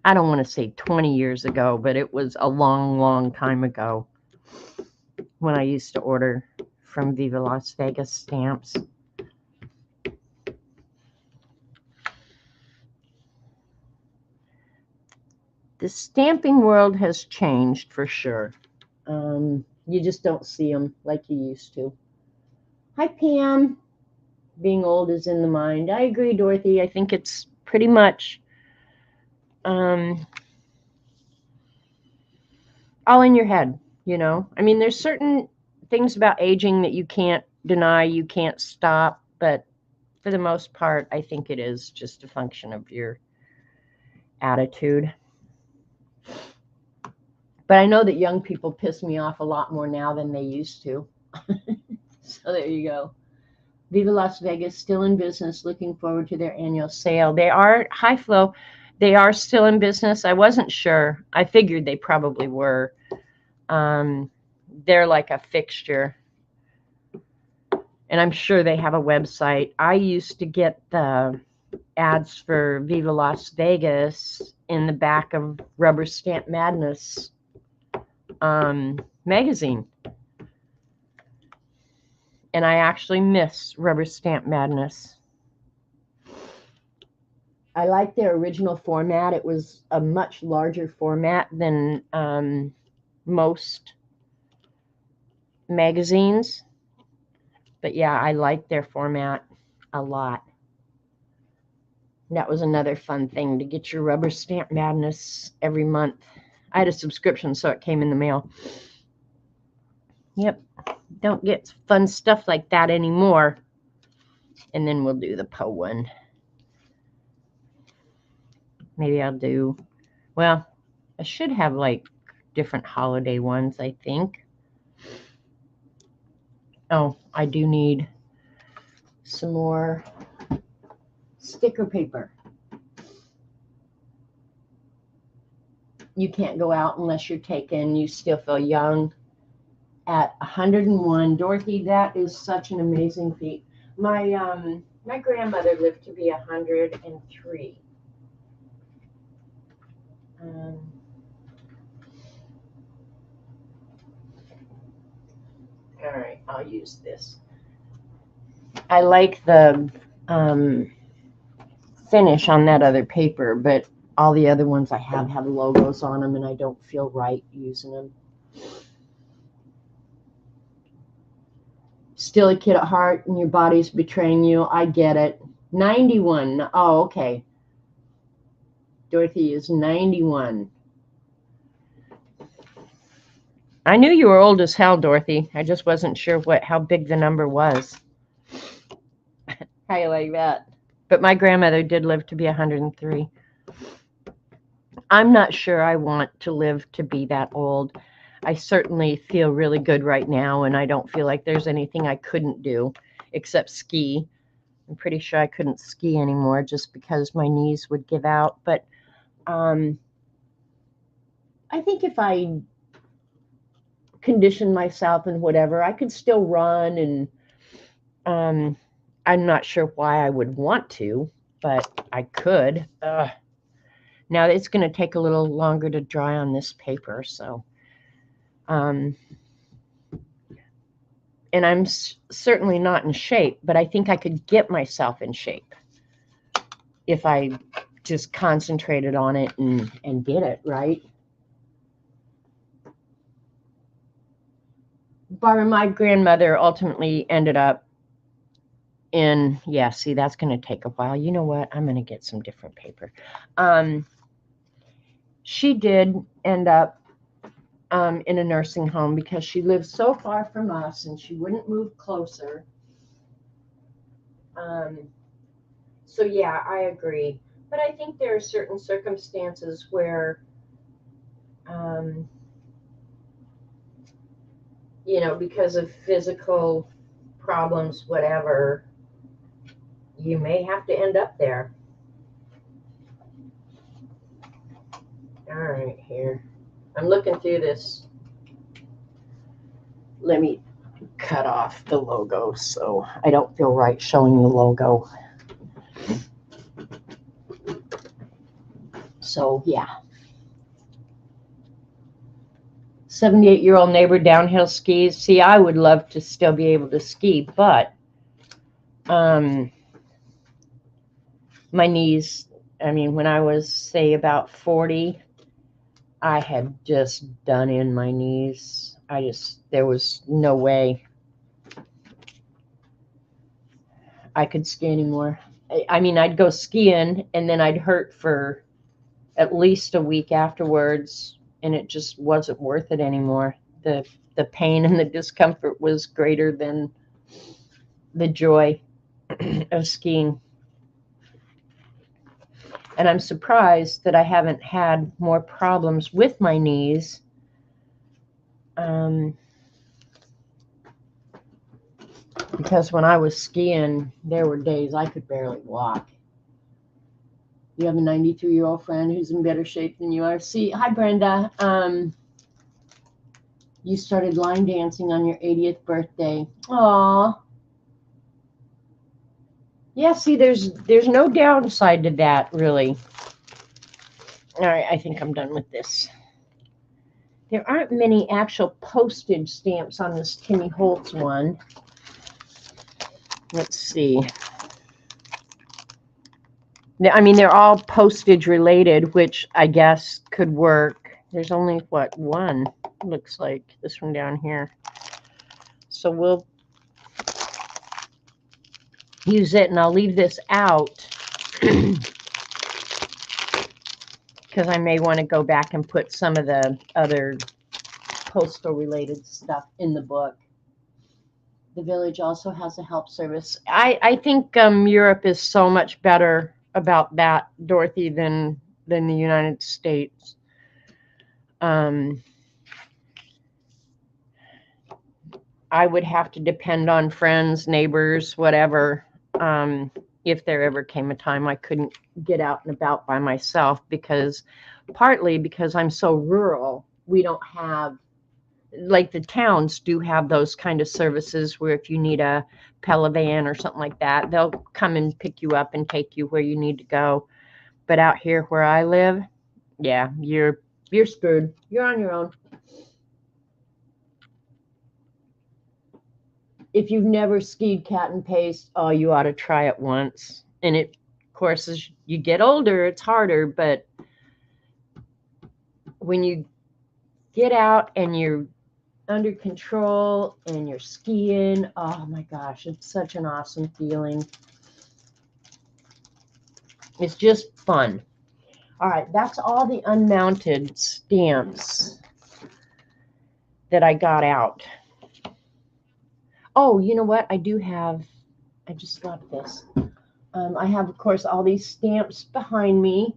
I don't want to say 20 years ago, but it was a long, long time ago when I used to order from Viva Las Vegas stamps. The stamping world has changed for sure. You just don't see them like you used to. Hi, Pam. Being old is in the mind. I agree, Dorothy. I think it's pretty much all in your head, you know. I mean, there's certain things about aging that you can't deny, you can't stop, but for the most part, I think it is just a function of your attitude. But I know that young people piss me off a lot more now than they used to. So there you go. Viva Las Vegas, still in business, looking forward to their annual sale. They are, High Flow, they are still in business. I wasn't sure. I figured they probably were. They're like a fixture. And I'm sure they have a website. I used to get the ads for Viva Las Vegas in the back of Rubber Stamp Madness magazine. And I actually miss Rubber Stamp Madness. I like their original format. It was a much larger format than most magazines. But yeah, I like their format a lot. That was another fun thing, to get your Rubber Stamp Madness every month. I had a subscription, so it came in the mail. Yep. Don't get fun stuff like that anymore. And then we'll do the Poe one. Maybe I'll do, well, I should have like different holiday ones, I think. Oh, I do need some more sticker paper. You can't go out unless you're taken. You still feel young at 101. Dorothy, that is such an amazing feat. My grandmother lived to be 103. All right, I'll use this. I like the finish on that other paper, but all the other ones I have logos on them, and I don't feel right using them. still a kid at heart and your body's betraying you. I get it. 91. Oh, okay. Dorothy is 91. I knew you were old as hell, Dorothy. I just wasn't sure how big the number was. How you like that? But my grandmother did live to be 103. I'm not sure I want to live to be that old. I certainly feel really good right now, and I don't feel like there's anything I couldn't do except ski. I'm pretty sure I couldn't ski anymore just because my knees would give out. But I think if I conditioned myself and whatever, I could still run, and I'm not sure why I would want to, but I could. Now it's going to take a little longer to dry on this paper, so and I'm certainly not in shape, but I think I could get myself in shape if I just concentrated on it and did it right. Barbara, my grandmother ultimately ended up in, yeah, see, that's going to take a while. You know what? I'm going to get some different paper. She did end up in a nursing home because she lived so far from us and she wouldn't move closer. So yeah, I agree. But I think there are certain circumstances where, because of physical problems, whatever, you may have to end up there. All right, here. I'm looking through this. Let me cut off the logo so I don't feel right showing the logo. So, yeah. 78-year-old neighbor downhill skis. See, I would love to still be able to ski, but my knees, when I was, say, about 40, I had just done in my knees. There was no way I could ski anymore. I'd go skiing and then I'd hurt for at least a week afterwards, and it just wasn't worth it anymore. The pain and the discomfort was greater than the joy of skiing. And I'm surprised that I haven't had more problems with my knees. Because when I was skiing, there were days I could barely walk. You have a 92-year-old friend who's in better shape than you are. See, hi, Brenda. You started line dancing on your 80th birthday. Aw. Yeah, see, there's no downside to that, really. All right, I think I'm done with this. There aren't many actual postage stamps on this Timmy Holtz one. Let's see. They're all postage related, which I guess could work. There's only, one? Looks like this one down here. So we'll use it, and I'll leave this out because I may want to go back and put some of the other postal related stuff in the book. The village also has a help service. I think Europe is so much better about that, Dorothy, than the United States. I would have to depend on friends, neighbors, whatever, if there ever came a time I couldn't get out and about by myself, partly because I'm so rural. We don't have, like, the towns do have those kind of services where if you need a Pelivan or something like that, they'll come and pick you up and take you where you need to go. But out here where I live, yeah, you're screwed. You're on your own. If you've never skied cat and paste, oh, you ought to try it once. And it, of course, as you get older, it's harder, but when you get out and you're under control and you're skiing. Oh my gosh, it's such an awesome feeling. It's just fun. All right, that's all the unmounted stamps that I got out. Oh, you know what? I just got this. I have, of course, all these stamps behind me.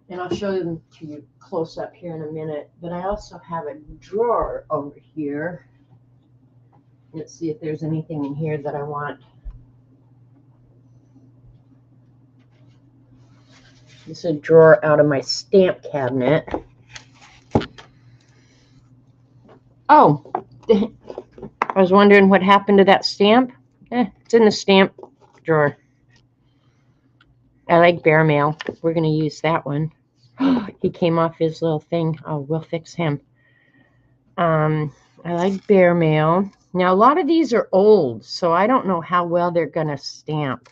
And I'll show them to you close up here in a minute. But I also have a drawer over here. Let's see if there's anything in here that I want. This is a drawer out of my stamp cabinet. Oh, I was wondering what happened to that stamp. It's in the stamp drawer. I like bear mail. We're going to use that one. He came off his little thing. Oh, we'll fix him. I like bear mail. Now, a lot of these are old, so I don't know how well they're going to stamp.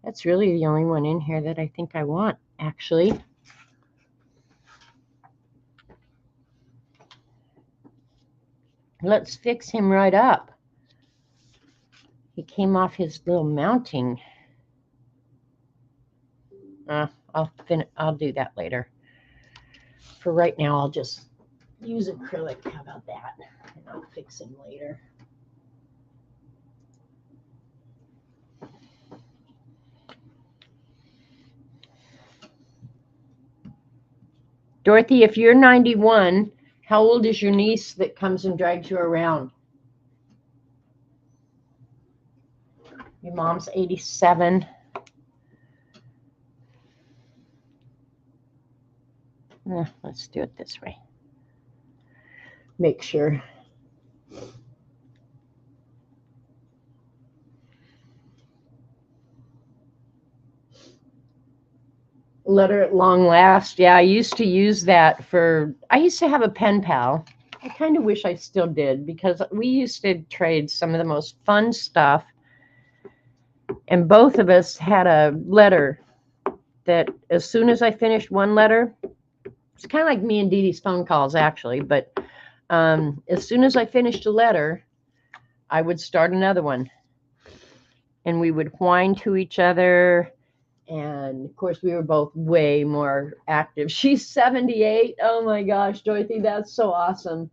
That's really the only one in here that I think I want, actually. Let's fix him right up. He came off his little mounting. I'll do that later. For right now, I'll just use acrylic. How about that? And I'll fix him later. Dorothy, if you're 91, how old is your niece that comes and drags you around? Your mom's 87. Let's do it this way. Make sure. Letter at long last. Yeah, I used to use that I used to have a pen pal. I kind of wish I still did because we used to trade some of the most fun stuff. And both of us had a letter that as soon as I finished one letter, it's kind of like me and Dee Dee's phone calls, actually. But as soon as I finished a letter, I would start another one. And we would whine to each other. And, of course, we were both way more active. She's 78. Oh, my gosh, Dorothy, that's so awesome.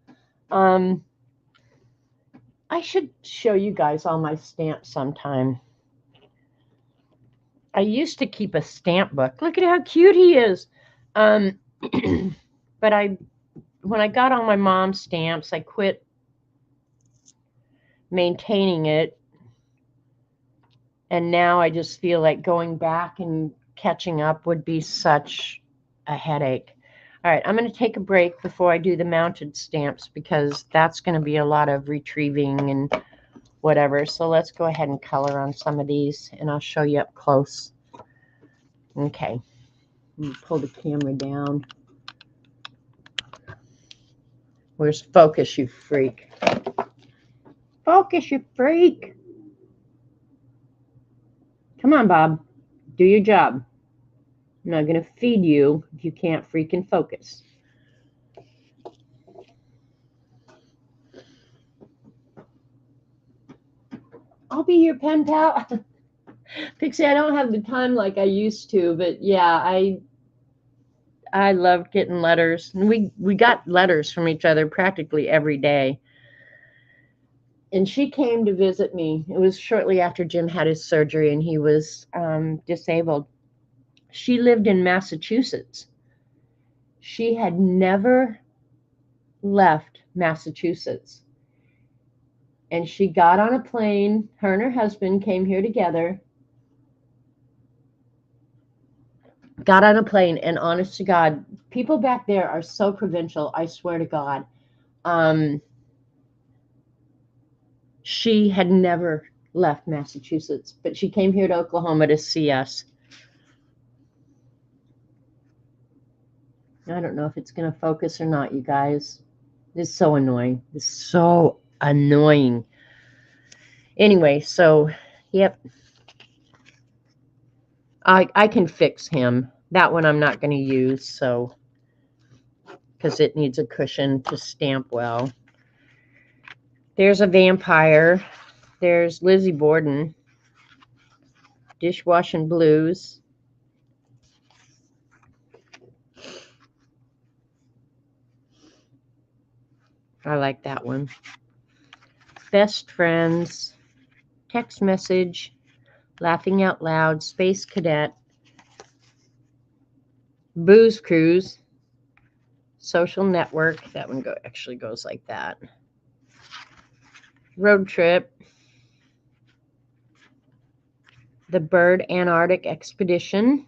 I should show you guys all my stamps sometime. I used to keep a stamp book. Look at how cute he is. But when I got all my mom's stamps, I quit maintaining it. And now I just feel like going back and catching up would be such a headache. All right, I'm going to take a break before I do the mounted stamps because that's going to be a lot of retrieving and whatever. So let's go ahead and color on some of these, and I'll show you up close. Okay, pull the camera down. Where's focus, you freak? Focus, you freak. Come on, Bob. Do your job. I'm not going to feed you if you can't freaking focus. I'll be your pen pal. Pixie, I don't have the time like I used to, but yeah, I love getting letters. And we got letters from each other practically every day. And she came to visit me. It was shortly after Jim had his surgery and he was disabled. She lived in Massachusetts. She had never left Massachusetts. And she got on a plane. Her and her husband came here together. Got on a plane, and honest to God, people back there are so provincial, I swear to God. She had never left Massachusetts, but she came here to Oklahoma to see us. I don't know if it's going to focus or not, you guys. It's so annoying. It's so annoying. Anyway, so, yep. I can fix him. That one I'm not going to use, so. because it needs a cushion to stamp well. There's a vampire. There's Lizzie Borden. Dishwashing Blues. I like that one. Best Friends. Text Message. Laughing Out Loud. Space Cadet. Booze Cruise. Social Network. That one actually goes like that. Road Trip. The Bird Antarctic Expedition.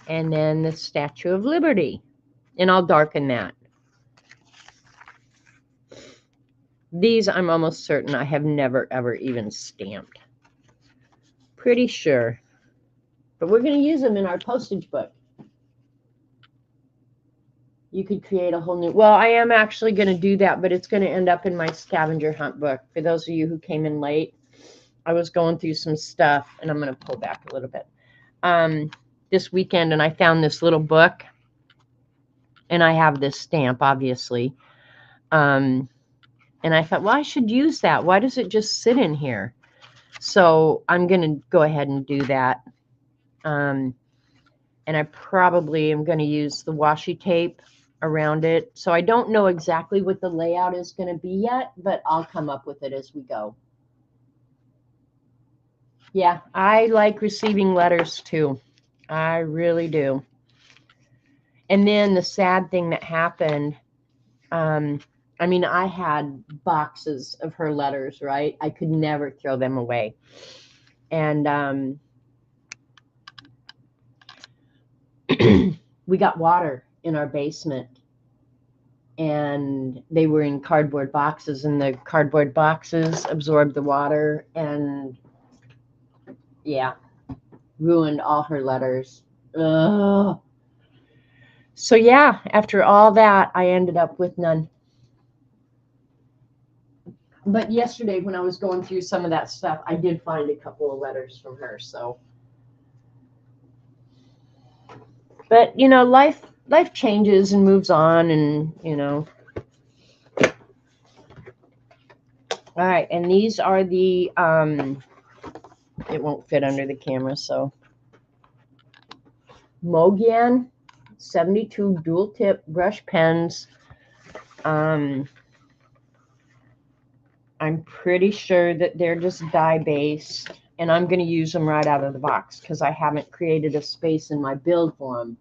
And then the Statue of Liberty. And I'll darken that. These I'm almost certain I have never, ever even stamped. Pretty sure. But we're going to use them in our postage book. You could create a whole new... Well, I am actually going to do that, but it's going to end up in my scavenger hunt book. For those of you who came in late, I was going through some stuff, and I'm going to pull back a little bit. This weekend, and I found this little book, and I have this stamp, obviously. And I thought, well, I should use that. Why does it just sit in here? So I'm going to go ahead and do that. And I probably am going to use the washi tape around it. So I don't know exactly what the layout is going to be yet, but I'll come up with it as we go. Yeah, I like receiving letters too. I really do. And then the sad thing that happened, I mean, I had boxes of her letters, right? I could never throw them away. And we got water in our basement, and they were in cardboard boxes, and the cardboard boxes absorbed the water, and yeah, ruined all her letters. Ugh. So yeah, after all that, I ended up with none. But yesterday, when I was going through some of that stuff, I did find a couple of letters from her. So, but you know, life changes and moves on, and you know. All right, and these are the it won't fit under the camera, so Mogian 72 dual tip brush pens. I'm pretty sure that they're just dye based, and I'm going to use them right out of the box because I haven't created a space in my build for them.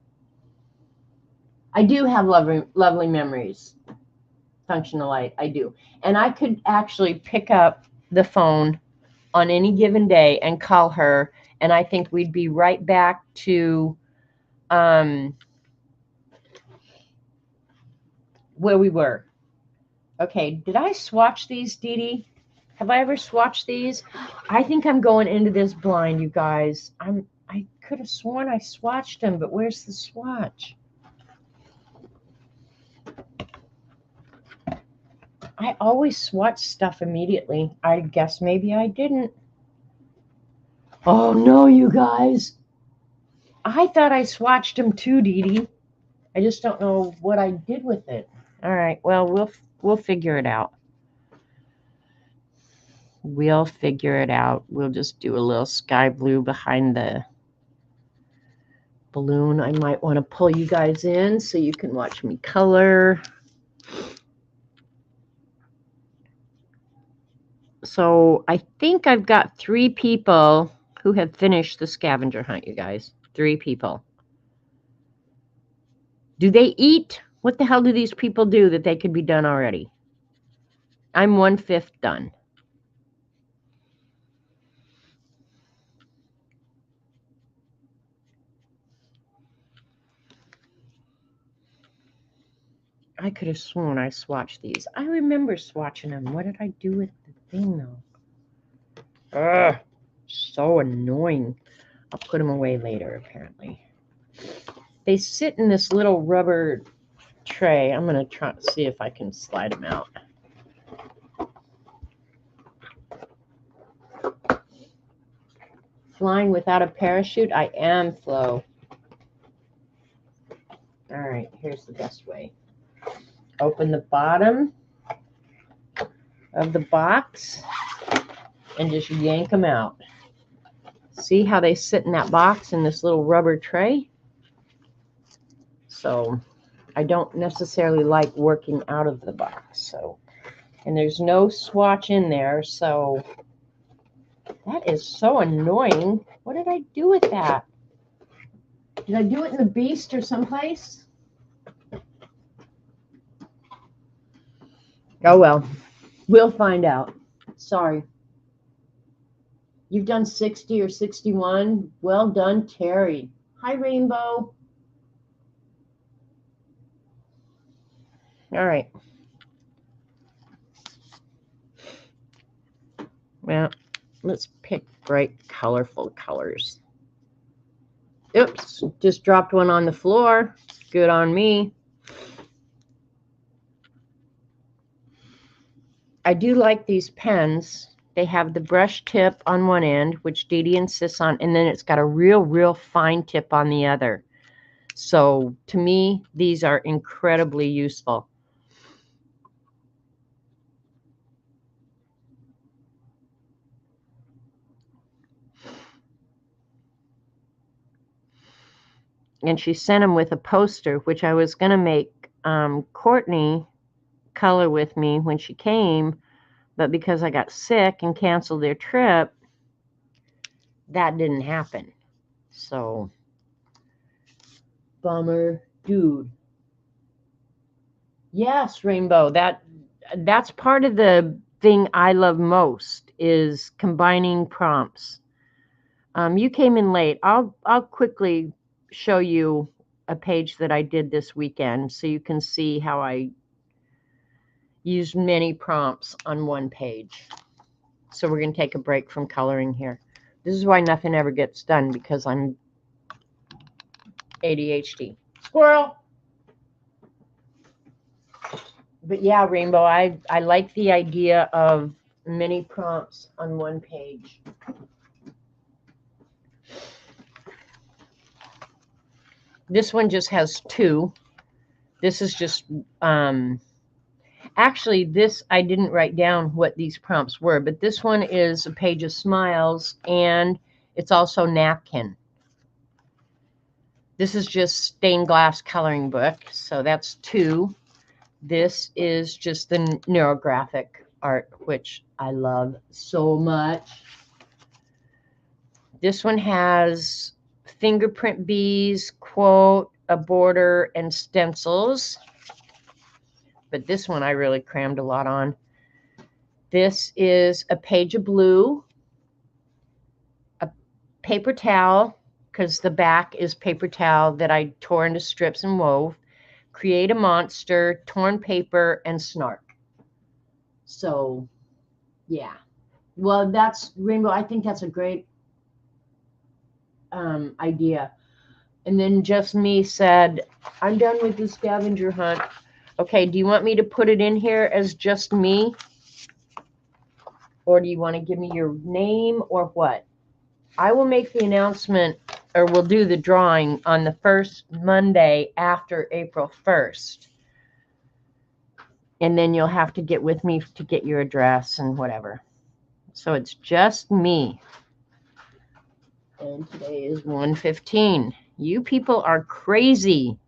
I do have lovely memories. Functional light, I do. And I could actually pick up the phone on any given day and call her, and I think we'd be right back to where we were. Okay, did I swatch these, Dee Dee? Have I ever swatched these? I think I'm going into this blind, you guys. I could have sworn I swatched them, but where's the swatch? I always swatch stuff immediately. I guess maybe I didn't. Oh no, you guys. I thought I swatched them too, Dee Dee. I just don't know what I did with it. All right, well, we'll figure it out. We'll figure it out. We'll just do a little sky blue behind the balloon. I might want to pull you guys in so you can watch me color. So I think I've got 3 people who have finished the scavenger hunt, you guys. 3 people. Do they eat? What the hell do these people do that they could be done already? I'm 1/5 done. I could have sworn I swatched these. I remember swatching them. What did I do with the thing, though? Ugh, so annoying. I'll put them away later, apparently. They sit in this little rubber tray. I'm going to try to see if I can slide them out. Flying without a parachute? I am, Flo. All right, here's the best way. Open the bottom of the box and just yank them out. See how they sit in that box in this little rubber tray? So I don't necessarily like working out of the box. So, and there's no swatch in there, so that is so annoying. What did I do with that? Did I do it in the Beast or someplace? Oh well, we'll find out. Sorry. You've done 60 or 61. Well done, Terry. Hi, Rainbow. All right. Well, let's pick bright, colorful colors. Oops, just dropped one on the floor. Good on me. I do like these pens. They have the brush tip on one end, which Dee Dee insists on, and then it's got a real fine tip on the other. So to me, these are incredibly useful. And she sent them with a poster, which I was going to make Courtney color with me when she came, but because I got sick and canceled their trip, that didn't happen. So, bummer, dude. Yes, Rainbow. That's part of the thing I love most is combining prompts. You came in late. I'll quickly show you a page that I did this weekend so you can see how I used many prompts on one page. So we're going to take a break from coloring here. This is why nothing ever gets done, because I'm ADHD. Squirrel! But yeah, Rainbow, I like the idea of many prompts on one page. This one just has two. This is just, actually, this, I didn't write down what these prompts were, but this one is a page of smiles, and it's also napkin. This is just stained glass coloring book, so that's two. This is just the neurographic art, which I love so much. This one has fingerprint bees, quote, a border, and stencils. But this one I really crammed a lot on. This is a page of blue, a paper towel, because the back is paper towel that I tore into strips and wove, create a monster, torn paper, and snark. So, yeah. Well, that's Rainbow. I think that's a great idea. And then Just Me said, I'm done with the scavenger hunt. Okay, do you want me to put it in here as Just Me? Or do you want to give me your name or what? I will make the announcement, or we'll do the drawing on the first Monday after April 1st. And then you'll have to get with me to get your address and whatever. So it's Just Me. And today is 1:15. You people are crazy.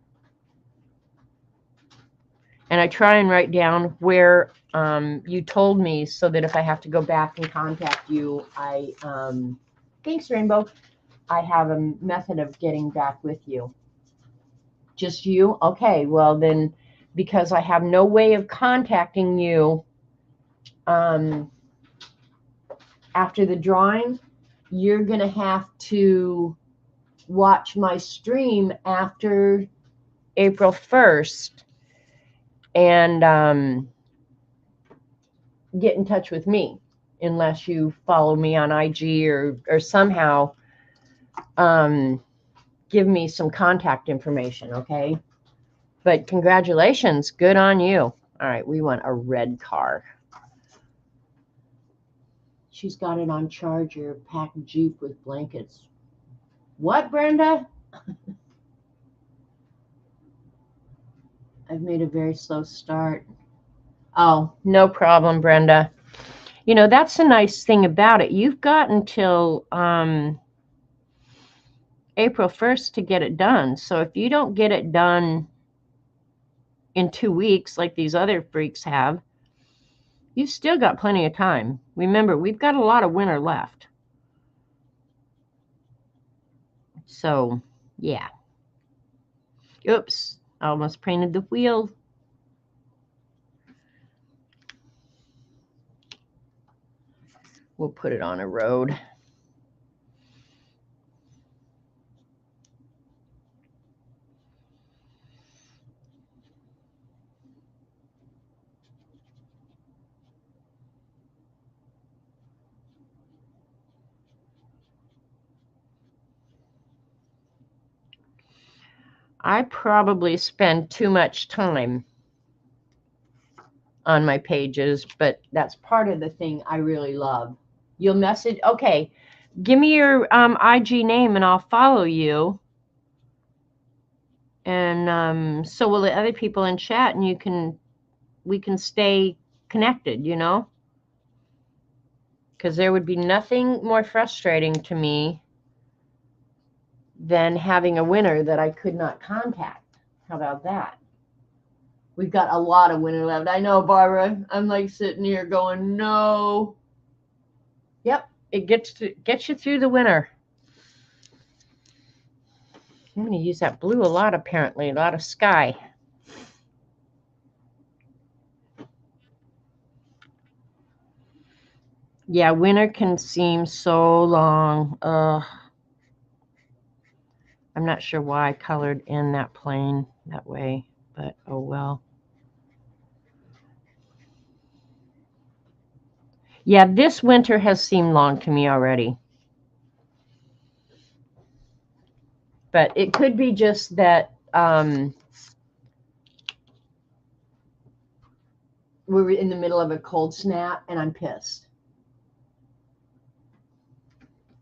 And I try and write down where you told me so that if I have to go back and contact you, thanks, Rainbow. I have a method of getting back with you. Just you? Okay, well then, because I have no way of contacting you after the drawing, you're going to have to watch my stream after April 1st and get in touch with me, unless you follow me on IG or somehow give me some contact information, okay? But congratulations, good on you. All right, we want a red car. She's got it on charger, packed Jeep with blankets. What, Brenda? I've made a very slow start. Oh, no problem, Brenda. You know, that's the nice thing about it. You've got until April 1st to get it done. So if you don't get it done in 2 weeks like these other freaks have, you've still got plenty of time. Remember, we've got a lot of winter left. So, yeah. Oops, I almost painted the wheel. We'll put it on a road. I probably spend too much time on my pages, but that's part of the thing I really love. You'll message, okay, give me your IG name and I'll follow you. And so will the other people in chat, and we can stay connected, you know? Because there would be nothing more frustrating to me than having a winner that I could not contact. How about that? We've got a lot of winter left. I know, Barbara. I'm like sitting here going, no. Yep, it gets you through the winter. I'm going to use that blue a lot, apparently. A lot of sky. Yeah, winter can seem so long. I'm not sure why I colored in that plane that way, but oh well. Yeah, this winter has seemed long to me already. But it could be just that we were in the middle of a cold snap and I'm pissed.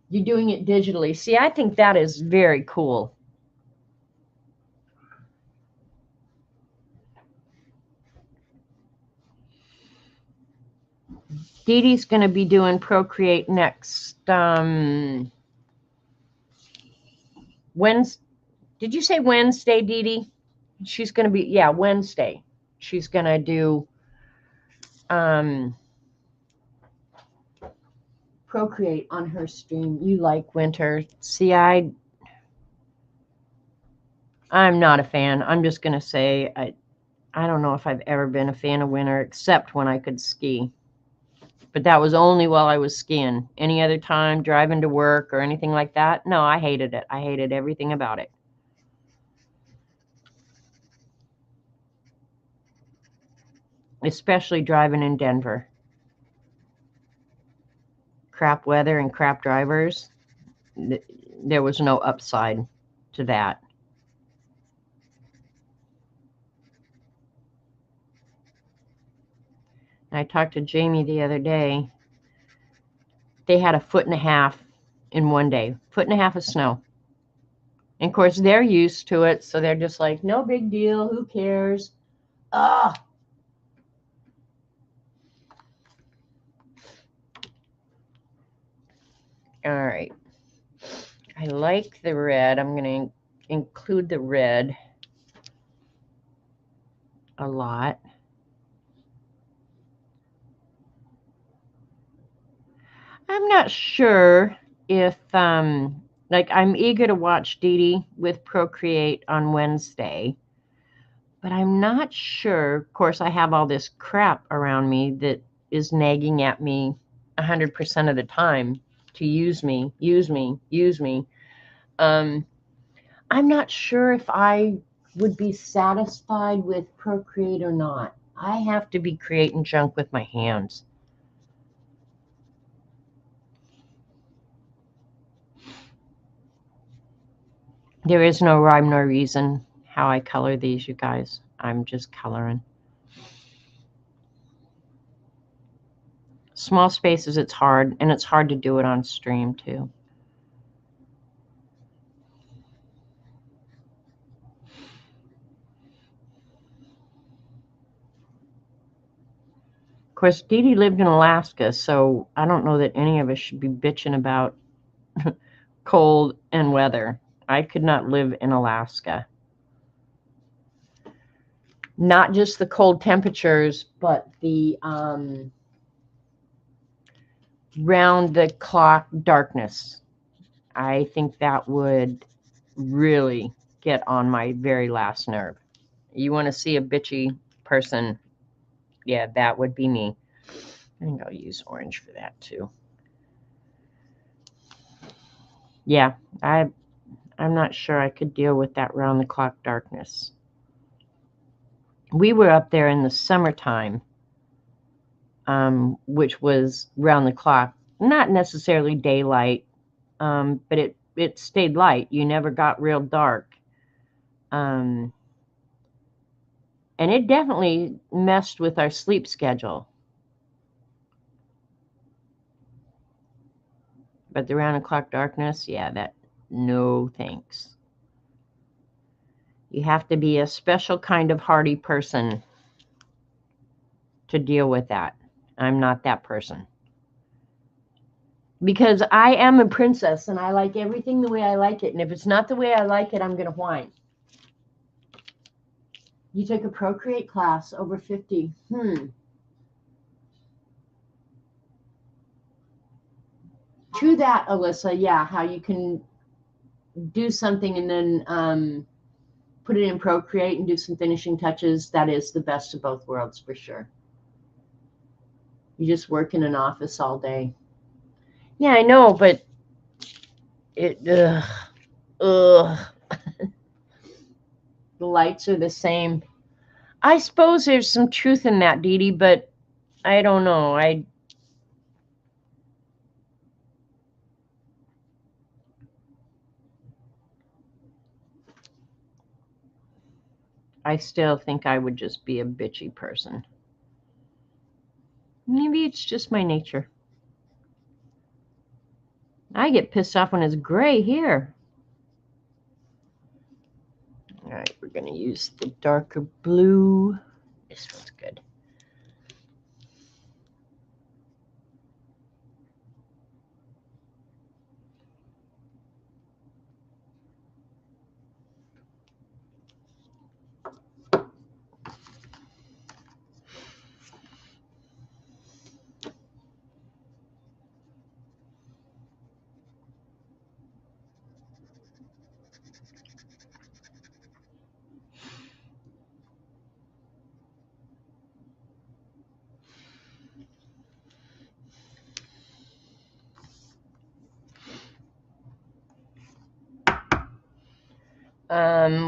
You're doing it digitally. See, I think that is very cool. Dee Dee's going to be doing Procreate next Wednesday. Did you say Wednesday, Dee Dee? She's going to be, yeah, Wednesday. She's going to do Procreate on her stream. You like winter. See, I'm not a fan. I'm just going to say I don't know if I've ever been a fan of winter except when I could ski. But that was only while I was skiing. Any other time, driving to work or anything like that, no, I hated it. I hated everything about it. Especially driving in Denver. Crap weather and crap drivers. There was no upside to that. I talked to Jamie the other day. They had 1.5 feet in one day. 1.5 feet of snow. And of course, they're used to it, so they're just like, no big deal. Who cares? Ugh. All right. I like the red. I'm going to include the red a lot. I'm not sure if, like, I'm eager to watch Dee Dee with Procreate on Wednesday, but I'm not sure. Of course, I have all this crap around me that is nagging at me 100% of the time to use me. I'm not sure if I would be satisfied with Procreate or not. I have to be creating junk with my hands. There is no rhyme nor reason how I color these, you guys. I'm just coloring. Small spaces, it's hard, and it's hard to do it on stream too. course, Dee Dee lived in Alaska, so I don't know that any of us should be bitching about cold and weather. I could not live in Alaska. Not just the cold temperatures, but the round the clock darkness. I think that would really get on my very last nerve. You want to see a bitchy person? Yeah, that would be me. I think I'll use orange for that too. Yeah, I'm not sure I could deal with that round the clock darkness. We were up there in the summertime, which was round the clock, not necessarily daylight, but it stayed light. You never got real dark. And it definitely messed with our sleep schedule. But the round the clock darkness, yeah, that, no thanks. You have to be a special kind of hardy person to deal with that. I'm not that person. Because I am a princess and I like everything the way I like it. And if it's not the way I like it, I'm going to whine. You took a Procreate class over 50. To that, Alyssa, yeah, how you can do something and then put it in Procreate and do some finishing touches. That is the best of both worlds for sure. You just work in an office all day. Yeah, I know, but it, the lights are the same. I suppose there's some truth in that, Dee Dee, but I don't know. I still think I would just be a bitchy person. Maybe it's just my nature. I get pissed off when it's gray here. All right, we're going to use the darker blue. This one's good.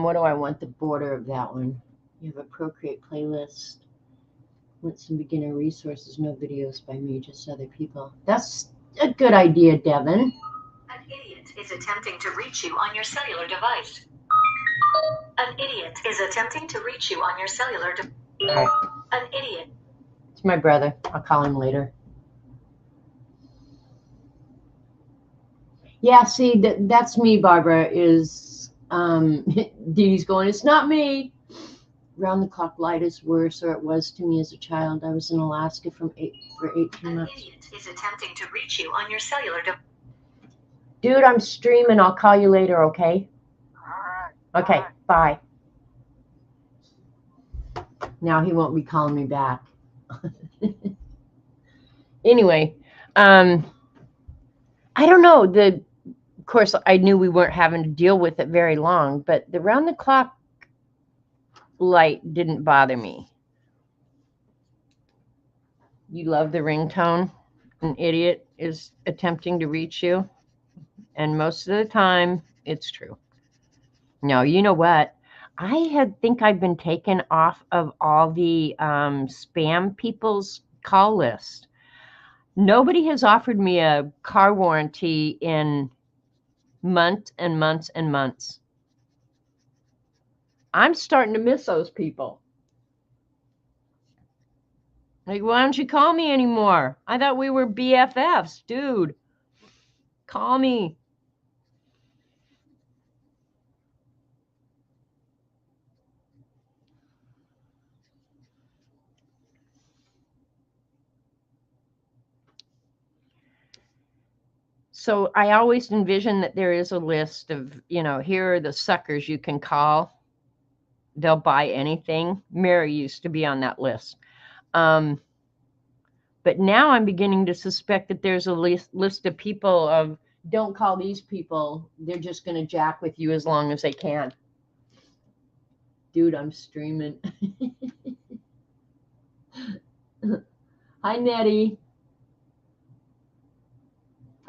What do I want the border of that one? You have a Procreate playlist. Want some beginner resources, no videos by me, just other people. That's a good idea, Devin. An idiot is attempting to reach you on your cellular device. An idiot is attempting to reach you on your cellular device. Right. An idiot. It's my brother. I'll call him later. Yeah, see, that's me, Barbara, is Dee Dee's going, it's not me. Round the clock light is worse, or it was to me as a child. I was in Alaska for 18 months. An idiot is attempting to reach you on your cellular device. Dude, I'm streaming. I'll call you later, okay? Okay, bye. Now he won't be calling me back. Anyway, I don't know. Of course, I knew we weren't having to deal with it very long, but the round the clock light didn't bother me. You love the ringtone. An idiot is attempting to reach you, and most of the time, it's true. No, you know what? I think I've been taken off of all the spam people's call list. Nobody has offered me a car warranty in months and months and months. I'm starting to miss those people. Like, why don't you call me anymore? I thought we were BFFs, dude. Call me. So I always envision that there is a list of, here are the suckers you can call. They'll buy anything. Mary used to be on that list. But now I'm beginning to suspect that there's a list of people of, don't call these people. They're just going to jack with you as long as they can. Dude, I'm streaming. Hi, Nettie.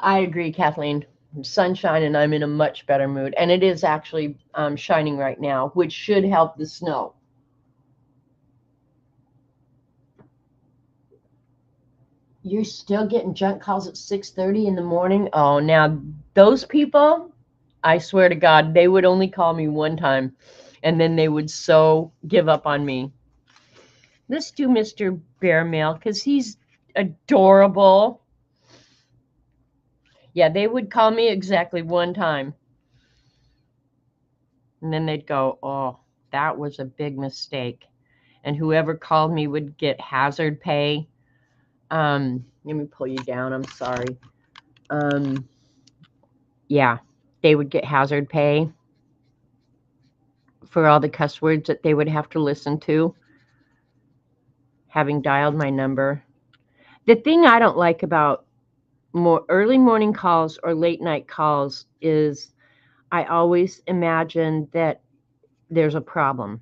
I agree, Kathleen. Sunshine, and I'm in a much better mood. And it is actually shining right now, which should help the snow. You're still getting junk calls at 6:30 in the morning? Oh, now those people, I swear to God, they would only call me one time, and then they would so give up on me. Let's do Mr. Bear Mail because he's adorable. Yeah, they would call me exactly one time. And then they'd go, oh, that was a big mistake. And whoever called me would get hazard pay. Let me pull you down. I'm sorry. Yeah, they would get hazard pay for all the cuss words that they would have to listen to, having dialed my number. The thing I don't like about more early morning calls or late night calls is I always imagine that there's a problem.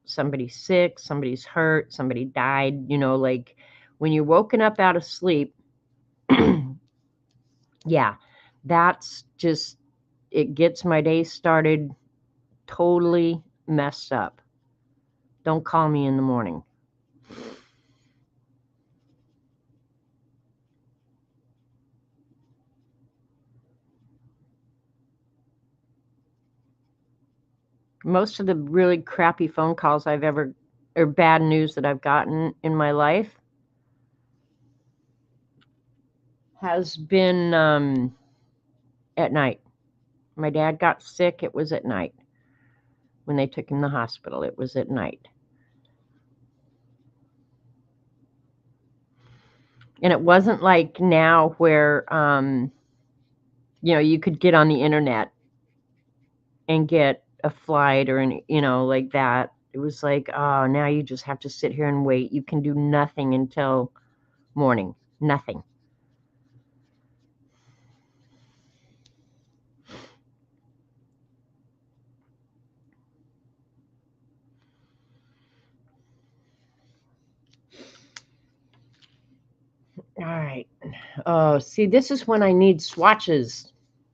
Somebody's sick, somebody's hurt, somebody died, like when you're woken up out of sleep. Yeah, that's just, it gets my day started totally messed up. Don't call me in the morning. Most of the really crappy phone calls I've ever, or bad news that I've gotten in my life has been at night. My dad got sick. It was at night. When they took him to the hospital, it was at night. And it wasn't like now where, you could get on the internet and get a flight or like that. It was like, oh, now you just have to sit here and wait. You can do nothing until morning. Nothing. All right. Oh, see, this is when I need swatches.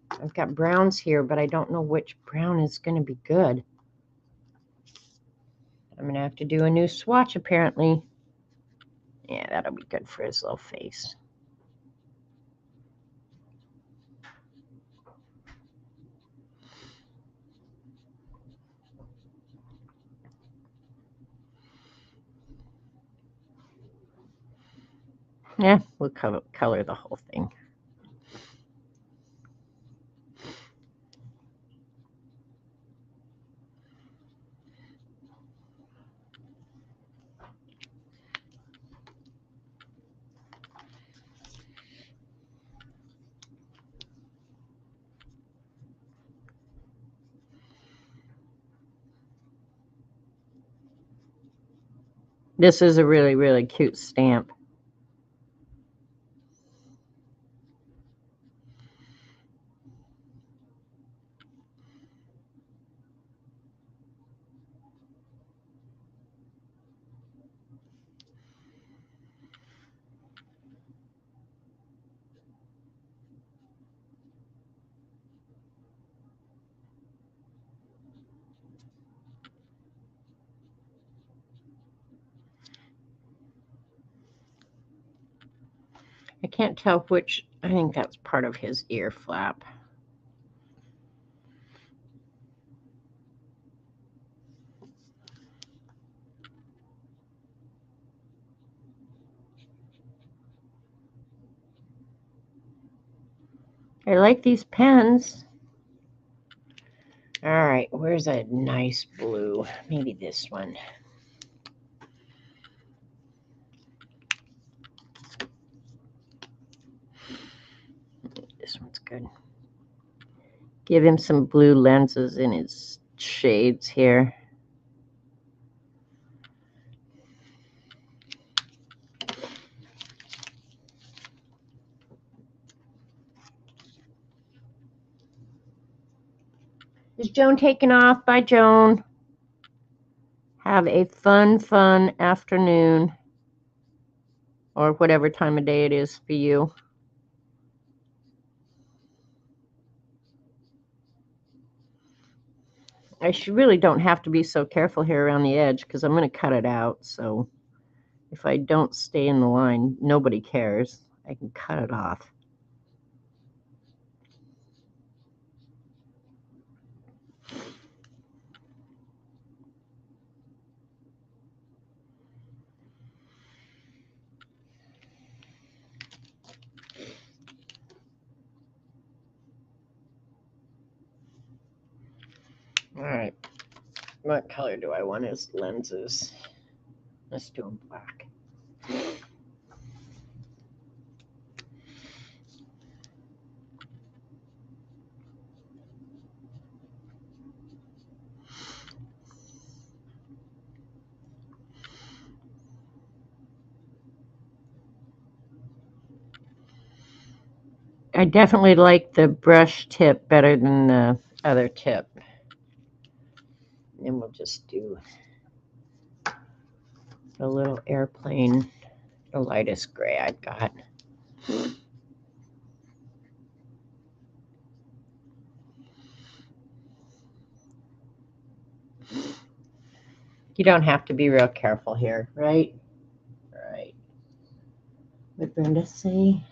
I've got browns here, but I don't know which brown is going to be good. I'm going to have to do a new swatch, apparently. Yeah, that'll be good for his little face. Yeah, we'll color the whole thing. This is a really, really cute stamp. I can't tell which, I think that's part of his ear flap. I like these pens. All right, where's a nice blue? Maybe this one. This one's good. Give him some blue lenses in his shades here. Is Joan taking off? Bye, Joan. Have a fun afternoon. Or whatever time of day it is for you. I really don't have to be so careful here around the edge because I'm going to cut it out. So if I don't stay in the line, nobody cares. I can cut it off. All right. What color do I want as lenses? Let's do them black. I definitely like the brush tip better than the other tip. And we'll just do a little airplane, the lightest gray I've got. You don't have to be real careful here, right? Right. What did Brenda say?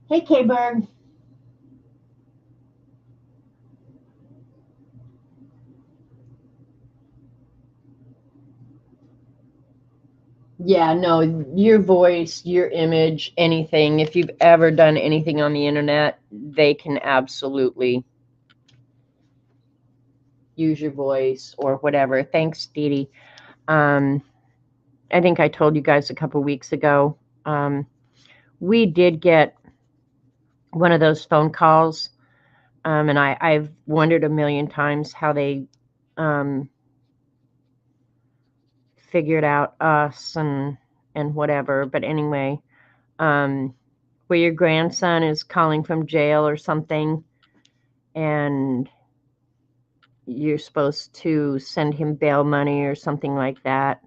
Hey, K-Bird. Yeah, no, your voice, your image, anything. If you've ever done anything on the internet, they can absolutely use your voice or whatever. Thanks, Dee Dee. I think I told you guys a couple weeks ago, we did get one of those phone calls, and I've wondered a million times how they figured out us and whatever. But anyway, where your grandson is calling from jail or something, and you're supposed to send him bail money or something like that.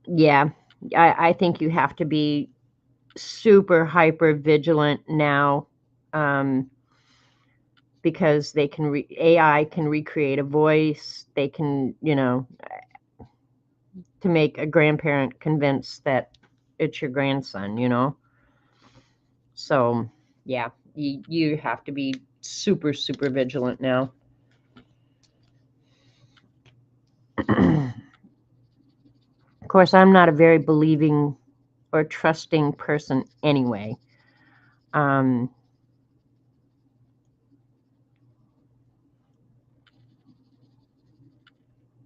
Yeah, I think you have to be super hyper vigilant now, because they can AI can recreate a voice. They can, to make a grandparent convinced that it's your grandson. So yeah, you have to be super vigilant now. Of course, I'm not a very believing or trusting person anyway.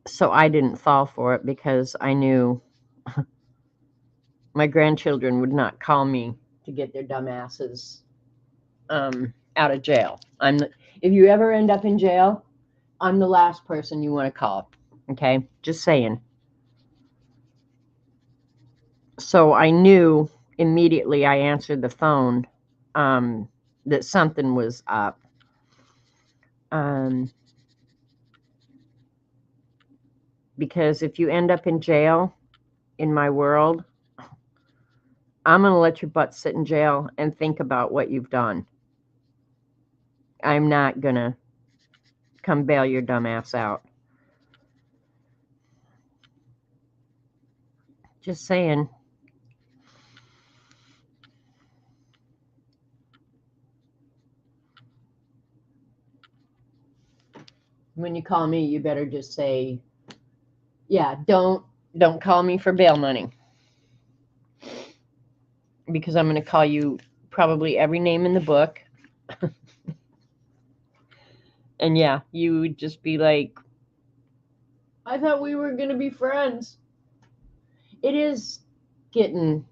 So I didn't fall for it because I knew my grandchildren would not call me to get their dumbasses out of jail. If you ever end up in jail, I'm the last person you want to call. Okay, just saying. So I knew immediately I answered the phone that something was up. Because if you end up in jail, in my world, I'm going to let your butt sit in jail and think about what you've done. I'm not going to come bail your dumb ass out. Just saying. When you call me, you better just say, yeah, don't call me for bail money. Because I'm going to call you probably every name in the book. And yeah, you would just be like, I thought we were going to be friends. It is getting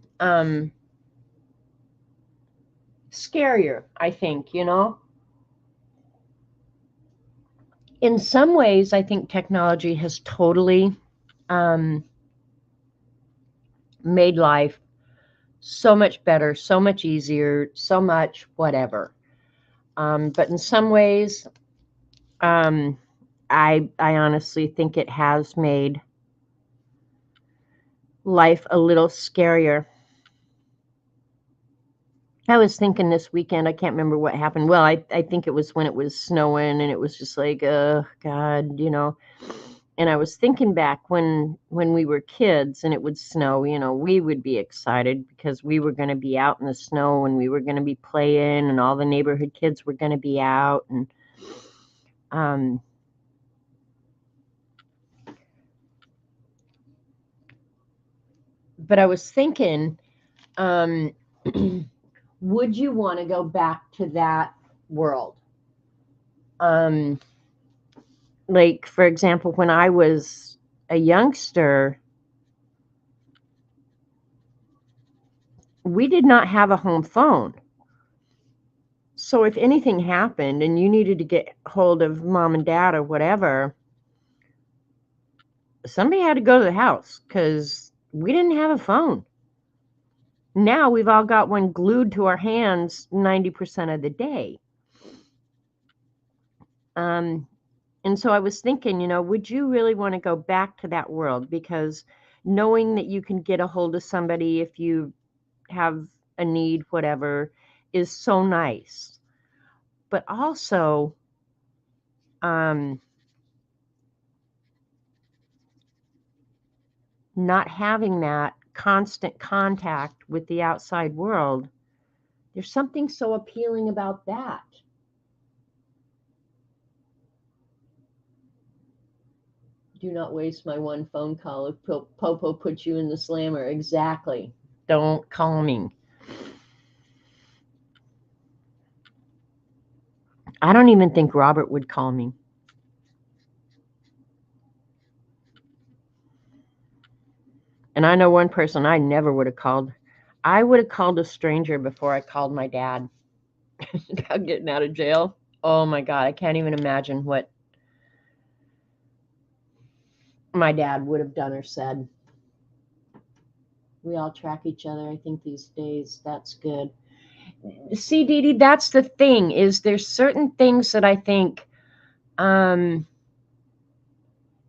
scarier, I think, you know. In some ways, I think technology has totally um, made life so much better, so much easier, so much whatever. But in some ways, um, I honestly think it has made life a little scarier. I was thinking this weekend, I can't remember what happened. Well, I think it was when it was snowing and it was just like, God, you know. And I was thinking back when we were kids and it would snow, you know, we would be excited because we were going to be out in the snow and we were going to be playing and all the neighborhood kids were going to be out. And um, but I was thinking, um, would you want to go back to that world? Um, like, for example, when I was a youngster, we did not have a home phone. So if anything happened and you needed to get hold of mom and dad or whatever, somebody had to go to the house because we didn't have a phone. Now we've all got one glued to our hands 90% of the day. Um, and so I was thinking, you know, would you really want to go back to that world? Because knowing that you can get a hold of somebody if you have a need, whatever, is so nice. But also, um, not having that constant contact with the outside world, there's something so appealing about that. Do not waste my one phone call if Popo puts you in the slammer. Exactly. Don't call me. I don't even think Robert would call me. And I know one person I never would have called. I would have called a stranger before I called my dad about getting out of jail. Oh my God, I can't even imagine what my dad would have done or said. We all track each other, I think, these days. That's good. See, Dee Dee, that's the thing, is there's certain things that I think um,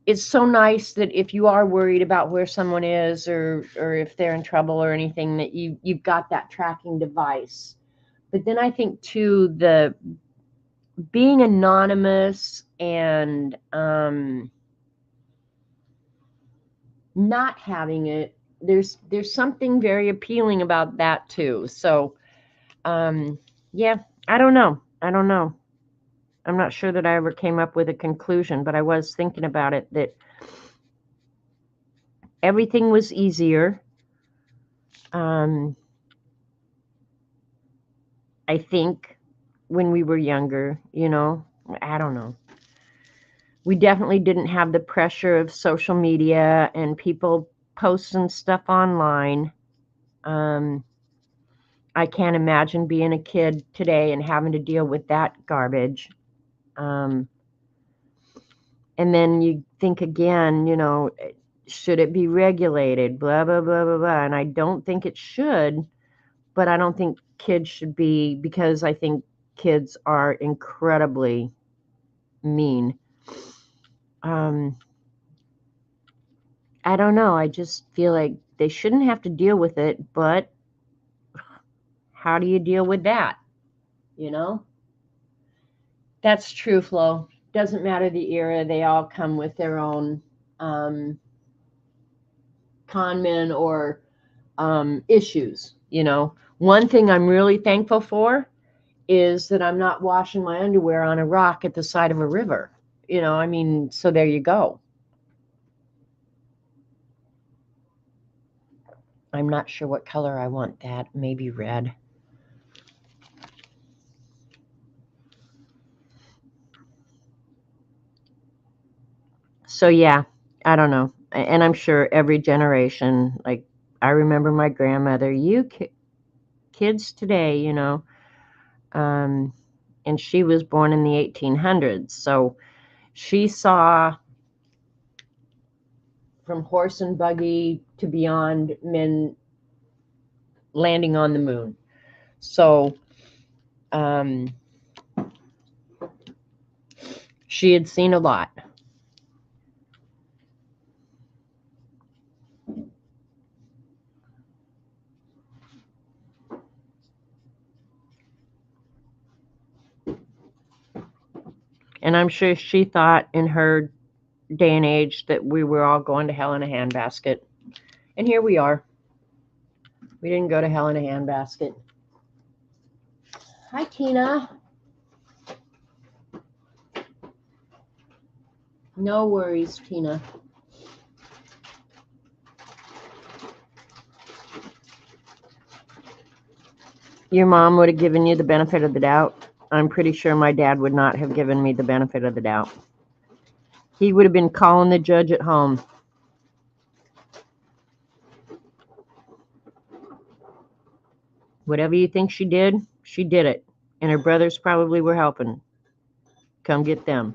it's so nice that if you are worried about where someone is or if they're in trouble or anything, that you've got that tracking device. But then I think too, the being anonymous and not having it, there's something very appealing about that too. So yeah, I don't know. I don't know. I'm not sure that I ever came up with a conclusion, but I was thinking about it that everything was easier. Um, I think when we were younger, you know, I don't know. We definitely didn't have the pressure of social media and people posting stuff online. Um, I can't imagine being a kid today and having to deal with that garbage. Um, and then you think again, you know, should it be regulated? Blah, blah, blah, blah, blah. And I don't think it should, but I don't think kids should be, because I think kids are incredibly mean. Um, I don't know. I just feel like they shouldn't have to deal with it, but how do you deal with that? You know? That's true, Flo. Doesn't matter the era, they all come with their own um, con men or issues. You know, one thing I'm really thankful for is that I'm not washing my underwear on a rock at the side of a river. You know, I mean, so there you go. I'm not sure what color I want that. Maybe red. So yeah, I don't know. And I'm sure every generation, like I remember my grandmother, kids today, and she was born in the 1800s. So she saw from horse and buggy to beyond men landing on the moon. So she had seen a lot. And I'm sure she thought in her day and age that we were all going to hell in a handbasket. And here we are. We didn't go to hell in a handbasket. Hi, Tina. No worries, Tina. Your mom would have given you the benefit of the doubt. I'm pretty sure my dad would not have given me the benefit of the doubt. He would have been calling the judge at home. Whatever you think she did it. And her brothers probably were helping. Come get them.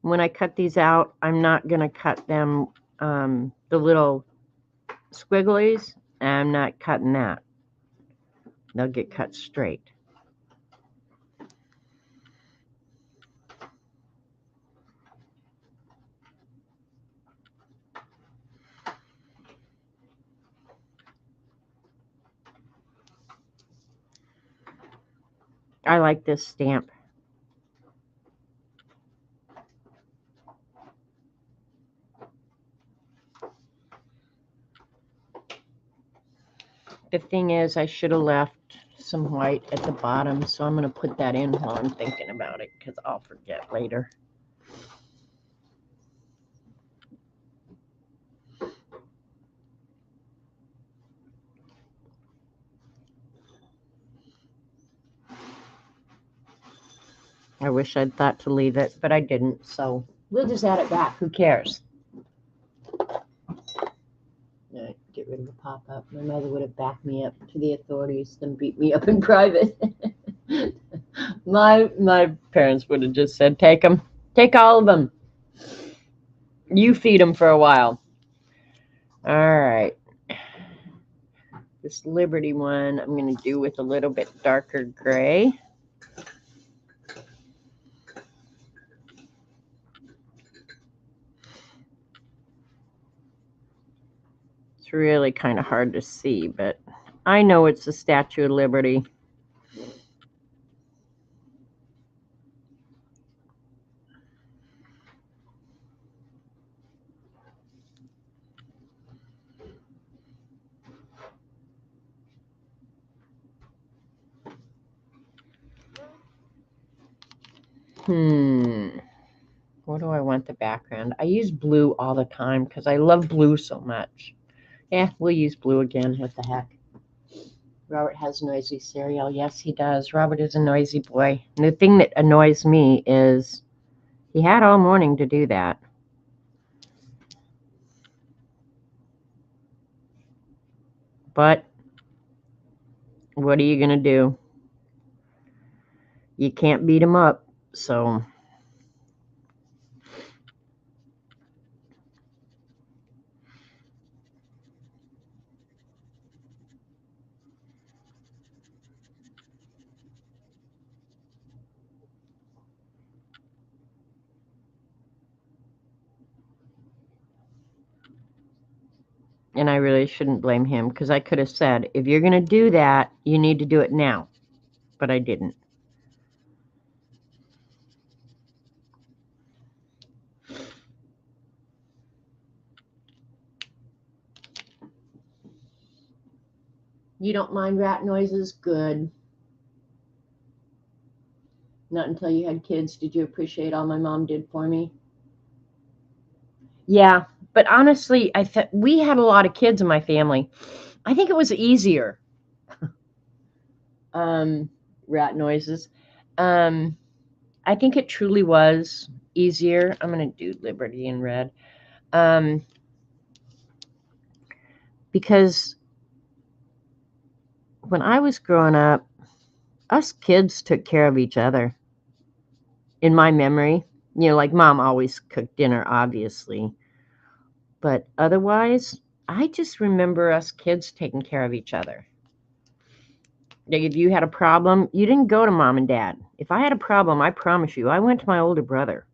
When I cut these out, I'm not going to cut them, the little squigglies. I'm not cutting that. They'll get cut straight. I like this stamp. The thing is, I should have left some white at the bottom, so I'm going to put that in while I'm thinking about it, because I'll forget later. I wish I'd thought to leave it, but I didn't, so we'll just add it back. Who cares? Right, get rid of the pop-up. My mother would have backed me up to the authorities than beat me up in private. My parents would have just said, take them. Take all of them. You feed them for a while. All right. This Liberty one I'm going to do with a little bit darker gray. It's really kind of hard to see, but I know it's the Statue of Liberty. What do I want the background? I use blue all the time because I love blue so much. Yeah, we'll use blue again. What the heck? Robert has noisy cereal. Yes, he does. Robert is a noisy boy. And the thing that annoys me is he had all morning to do that. But what are you going to do? You can't beat him up, so... And I really shouldn't blame him because I could have said, if you're going to do that, you need to do it now. But I didn't. You don't mind rat noises? Good. Not until you had kids did you appreciate all my mom did for me. Yeah, but honestly, we had a lot of kids in my family. I think it was easier. Rat noises. Um, I think it truly was easier. I'm going to do Liberty in red. Because when I was growing up, us kids took care of each other. In my memory, like mom always cooked dinner, obviously. But otherwise, I just remember us kids taking care of each other. Like if you had a problem, you didn't go to mom and dad. If I had a problem, I promise you, I went to my older brother.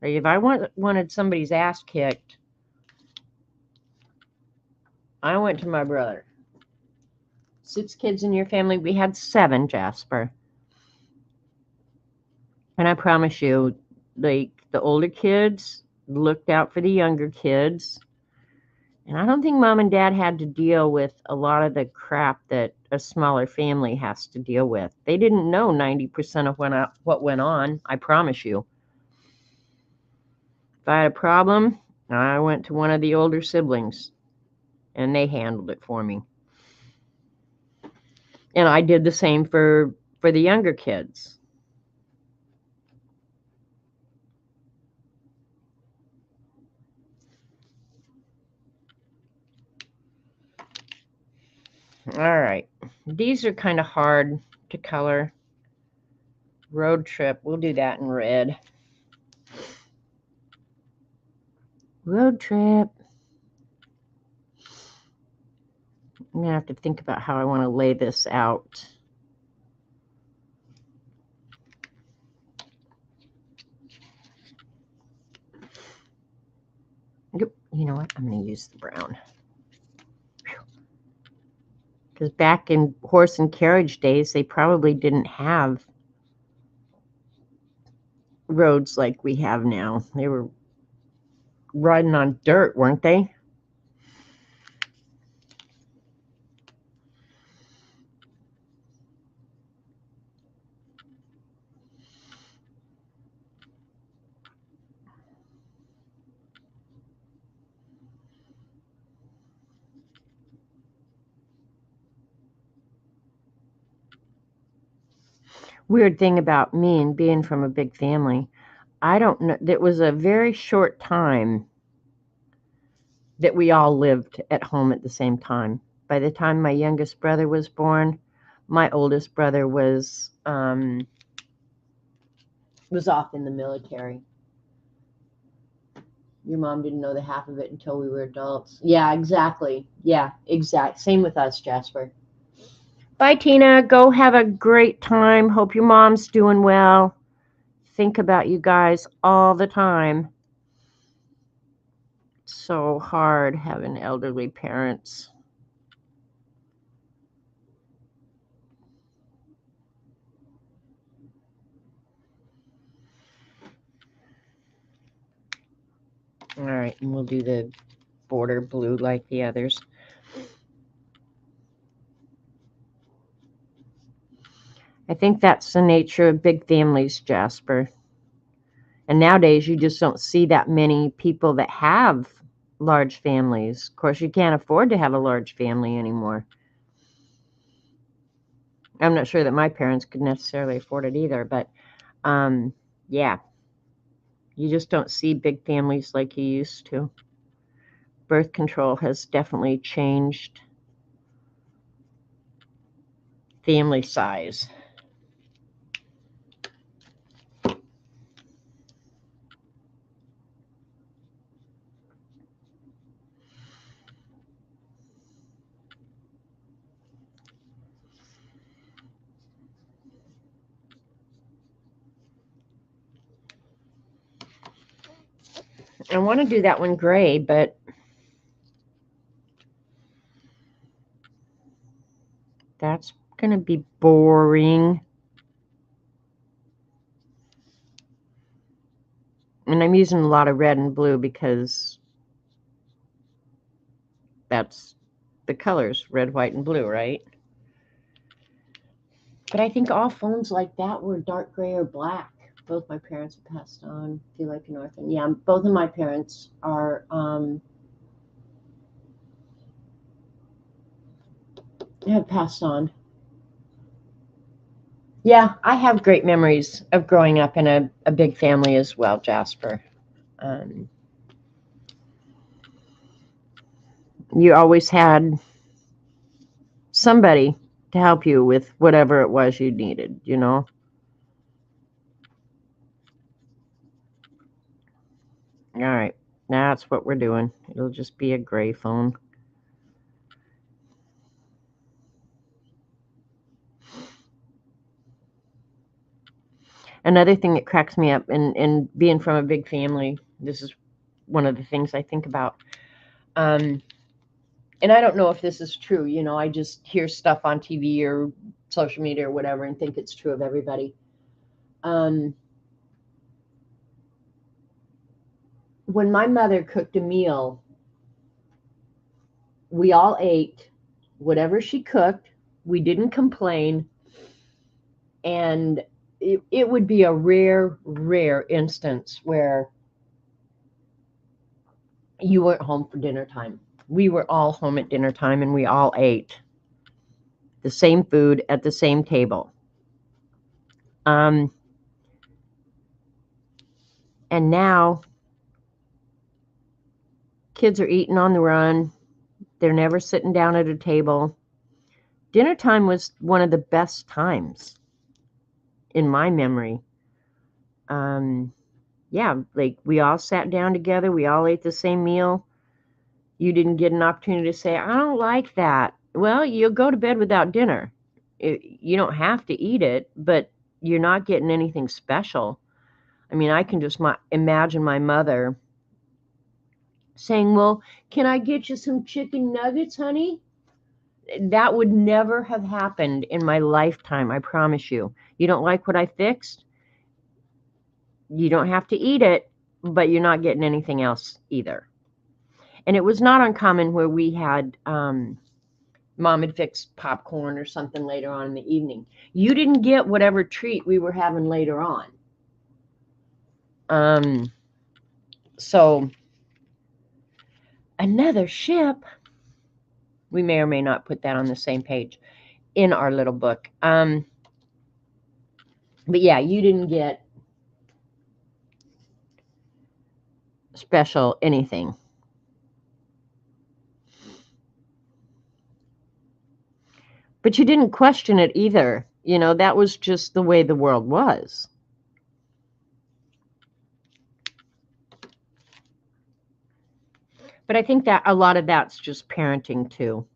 Like if I wanted somebody's ass kicked, I went to my brother. 6 kids in your family? We had 7, Jasper. And I promise you, like the older kids looked out for the younger kids. And I don't think mom and dad had to deal with a lot of the crap that a smaller family has to deal with. They didn't know 90% of what went on, I promise you. If I had a problem, I went to one of the older siblings, and they handled it for me. And I did the same for the younger kids. All right. These are kind of hard to color. Road trip, we'll do that in red. Road trip. I'm going to have to think about how I want to lay this out. You know what? I'm going to use the brown. Because back in horse and carriage days, they probably didn't have roads like we have now. They were riding on dirt, weren't they? Weird thing about me and being from a big family, I don't know. It was a very short time that we all lived at home at the same time. By the time my youngest brother was born, my oldest brother was off in the military. Your mom didn't know the half of it until we were adults. Yeah, exactly. Yeah, exact. Same with us, Jasper. Bye, Tina. Go have a great time. Hope your mom's doing well. Think about you guys all the time. It's so hard having elderly parents. All right, and we'll do the border blue like the others. I think that's the nature of big families, Jasper. And nowadays, you just don't see that many people that have large families. Of course, you can't afford to have a large family anymore. I'm not sure that my parents could necessarily afford it either, but yeah, you just don't see big families like you used to. Birth control has definitely changed family size. I want to do that one gray, but that's going to be boring. And I'm using a lot of red and blue because that's the colors, red, white, and blue, right? But I think all phones like that were dark gray or black. Both my parents have passed on. Feel like an orphan. Yeah, both of my parents are have passed on. Yeah, I have great memories of growing up in a big family as well, Jasper. Um, you always had somebody to help you with whatever it was you needed, you know? All right, that's what we're doing. It'll just be a gray phone. Another thing that cracks me up, and being from a big family, this is one of the things I think about. And I don't know if this is true. You know, I just hear stuff on TV or social media or whatever and think it's true of everybody. When my mother cooked a meal, we all ate whatever she cooked. We didn't complain. And it would be a rare instance where you weren't home for dinner time. We were all home at dinner time and we all ate the same food at the same table. Um, and now kids are eating on the run. They're never sitting down at a table. Dinner time was one of the best times in my memory. Yeah, like we all sat down together. We all ate the same meal. You didn't get an opportunity to say, I don't like that. Well, you'll go to bed without dinner. You don't have to eat it, but you're not getting anything special. I mean, I can just imagine my mother saying, well, can I get you some chicken nuggets, honey? That would never have happened in my lifetime, I promise you. You don't like what I fixed? You don't have to eat it, but you're not getting anything else either. And it was not uncommon where we had mom had fixed popcorn or something later on in the evening. You didn't get whatever treat we were having later on. So another ship, we may or may not put that on the same page in our little book. But yeah, you didn't get special anything. But you didn't question it either. You know, that was just the way the world was. But I think that a lot of that's just parenting too.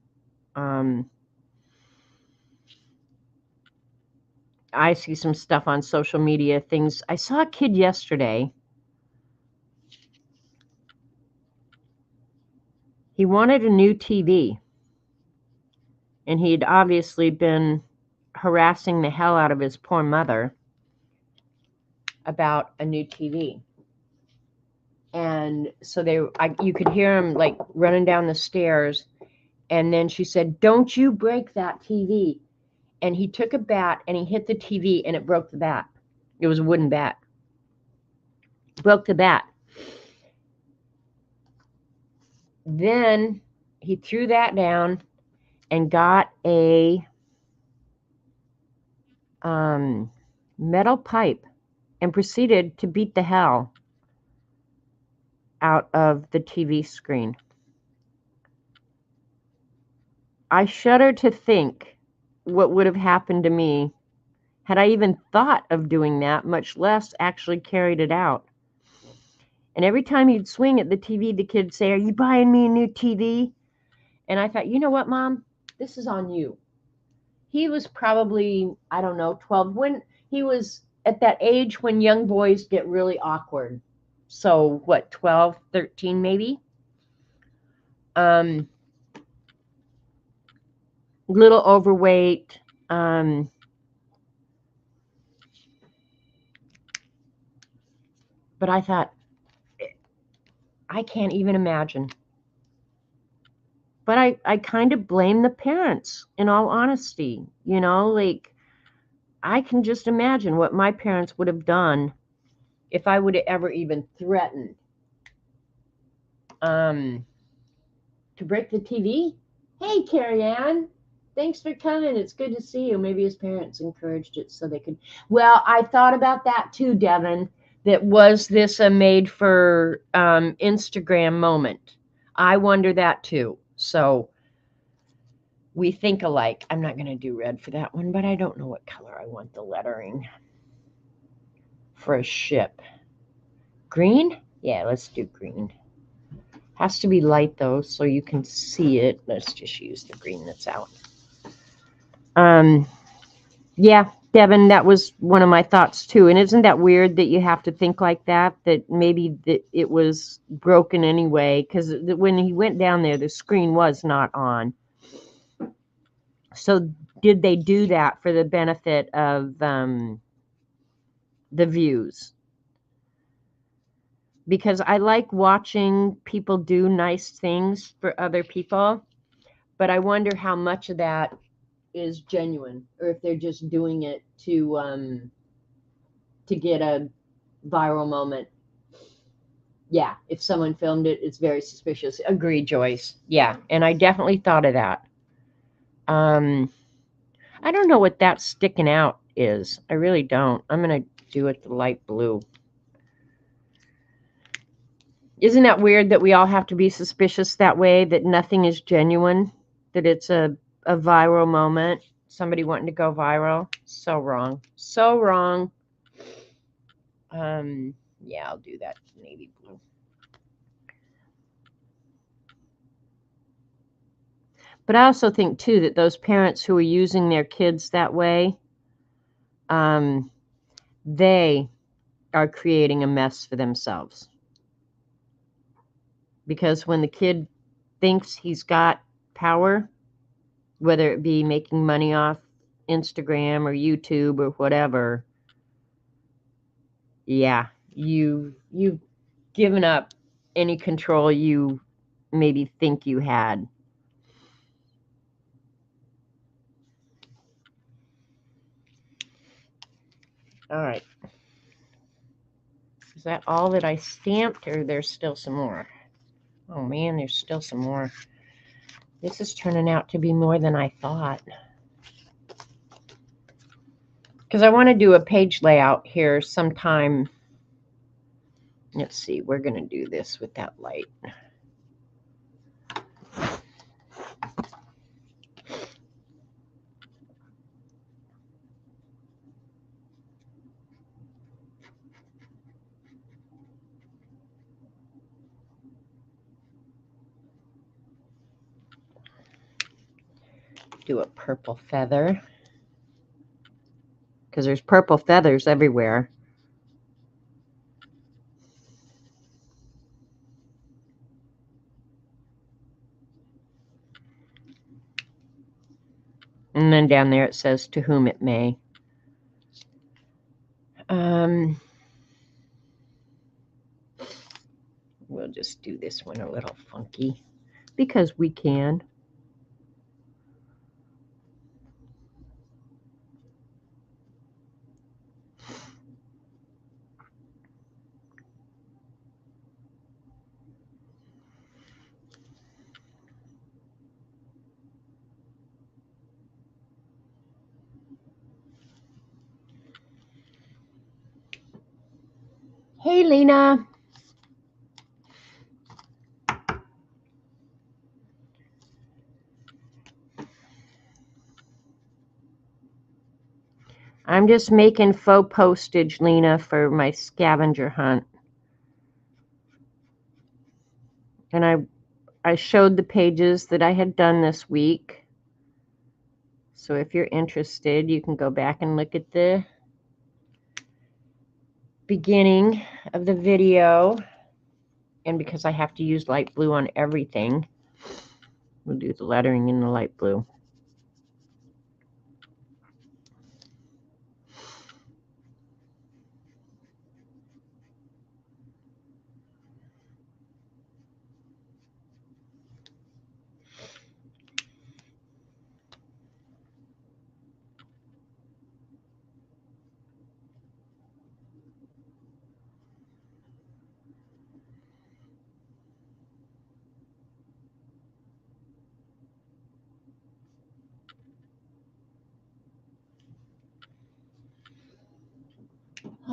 I see some stuff on social media, things. I saw a kid yesterday. He wanted a new TV. And he'd obviously been harassing the hell out of his poor mother about a new TV. And so you could hear him like running down the stairs. And then she said, don't you break that TV. And he took a bat and he hit the TV and it broke the bat. It was a wooden bat. Broke the bat. Then he threw that down and got a metal pipe and proceeded to beat the hell out of the TV screen. I shudder to think what would have happened to me had I even thought of doing that, much less actually carried it out. And every time he'd swing at the TV, the kid'd say, are you buying me a new TV? And I thought, you know what, Mom? This is on you. He was probably, I don't know, 12. When he was at that age when young boys get really awkward. So what, 12, 13 maybe? Little overweight. But I thought, I can't even imagine. But I kind of blame the parents, in all honesty. You know, like I can just imagine what my parents would have done if I would have ever even threatened to break the TV. Hey, Carrie Ann, thanks for coming. It's good to see you. Maybe his parents encouraged it so they could. Well, I thought about that too, Devin. That was this a made for Instagram moment? I wonder that too. So we think alike. I'm not going to do red for that one, but I don't know what color I want the lettering for a ship. Green? Yeah, let's do green. Has to be light though, so you can see it. Let's just use the green that's out. Yeah, Devin, that was one of my thoughts too. And isn't that weird that you have to think like that? That maybe that it was broken anyway? Because when he went down there, the screen was not on. So did they do that for the benefit of the views? Because I like watching people do nice things for other people, but I wonder how much of that is genuine, or if they're just doing it to get a viral moment. Yeah, if someone filmed it, it's very suspicious. Agree, Joyce. Yeah, and I definitely thought of that. I don't know what that sticking out is. I really don't. I'm gonna do it the light blue. Isn't that weird that we all have to be suspicious that way, that nothing is genuine, that it's a viral moment, somebody wanting to go viral? So wrong. So wrong. Yeah, I'll do that navy blue. But I also think too that those parents who are using their kids that way, they are creating a mess for themselves. Because when the kid thinks he's got power, whether it be making money off Instagram or YouTube or whatever, yeah, you've given up any control you maybe think you had. All right. Is that all that I stamped, or there's still some more? Oh man, there's still some more. This is turning out to be more than I thought. Because I want to do a page layout here sometime. Let's see, we're going to do this with that light. Do a purple feather. Because there's purple feathers everywhere. And then down there it says, to whom it may. We'll just do this one a little funky, because we can. Hey, Lena. I'm just making faux postage, Lena, for my scavenger hunt. And I showed the pages that I had done this week. So if you're interested, you can go back and look at the beginning of the video. And because I have to use light blue on everything, we'll do the lettering in the light blue.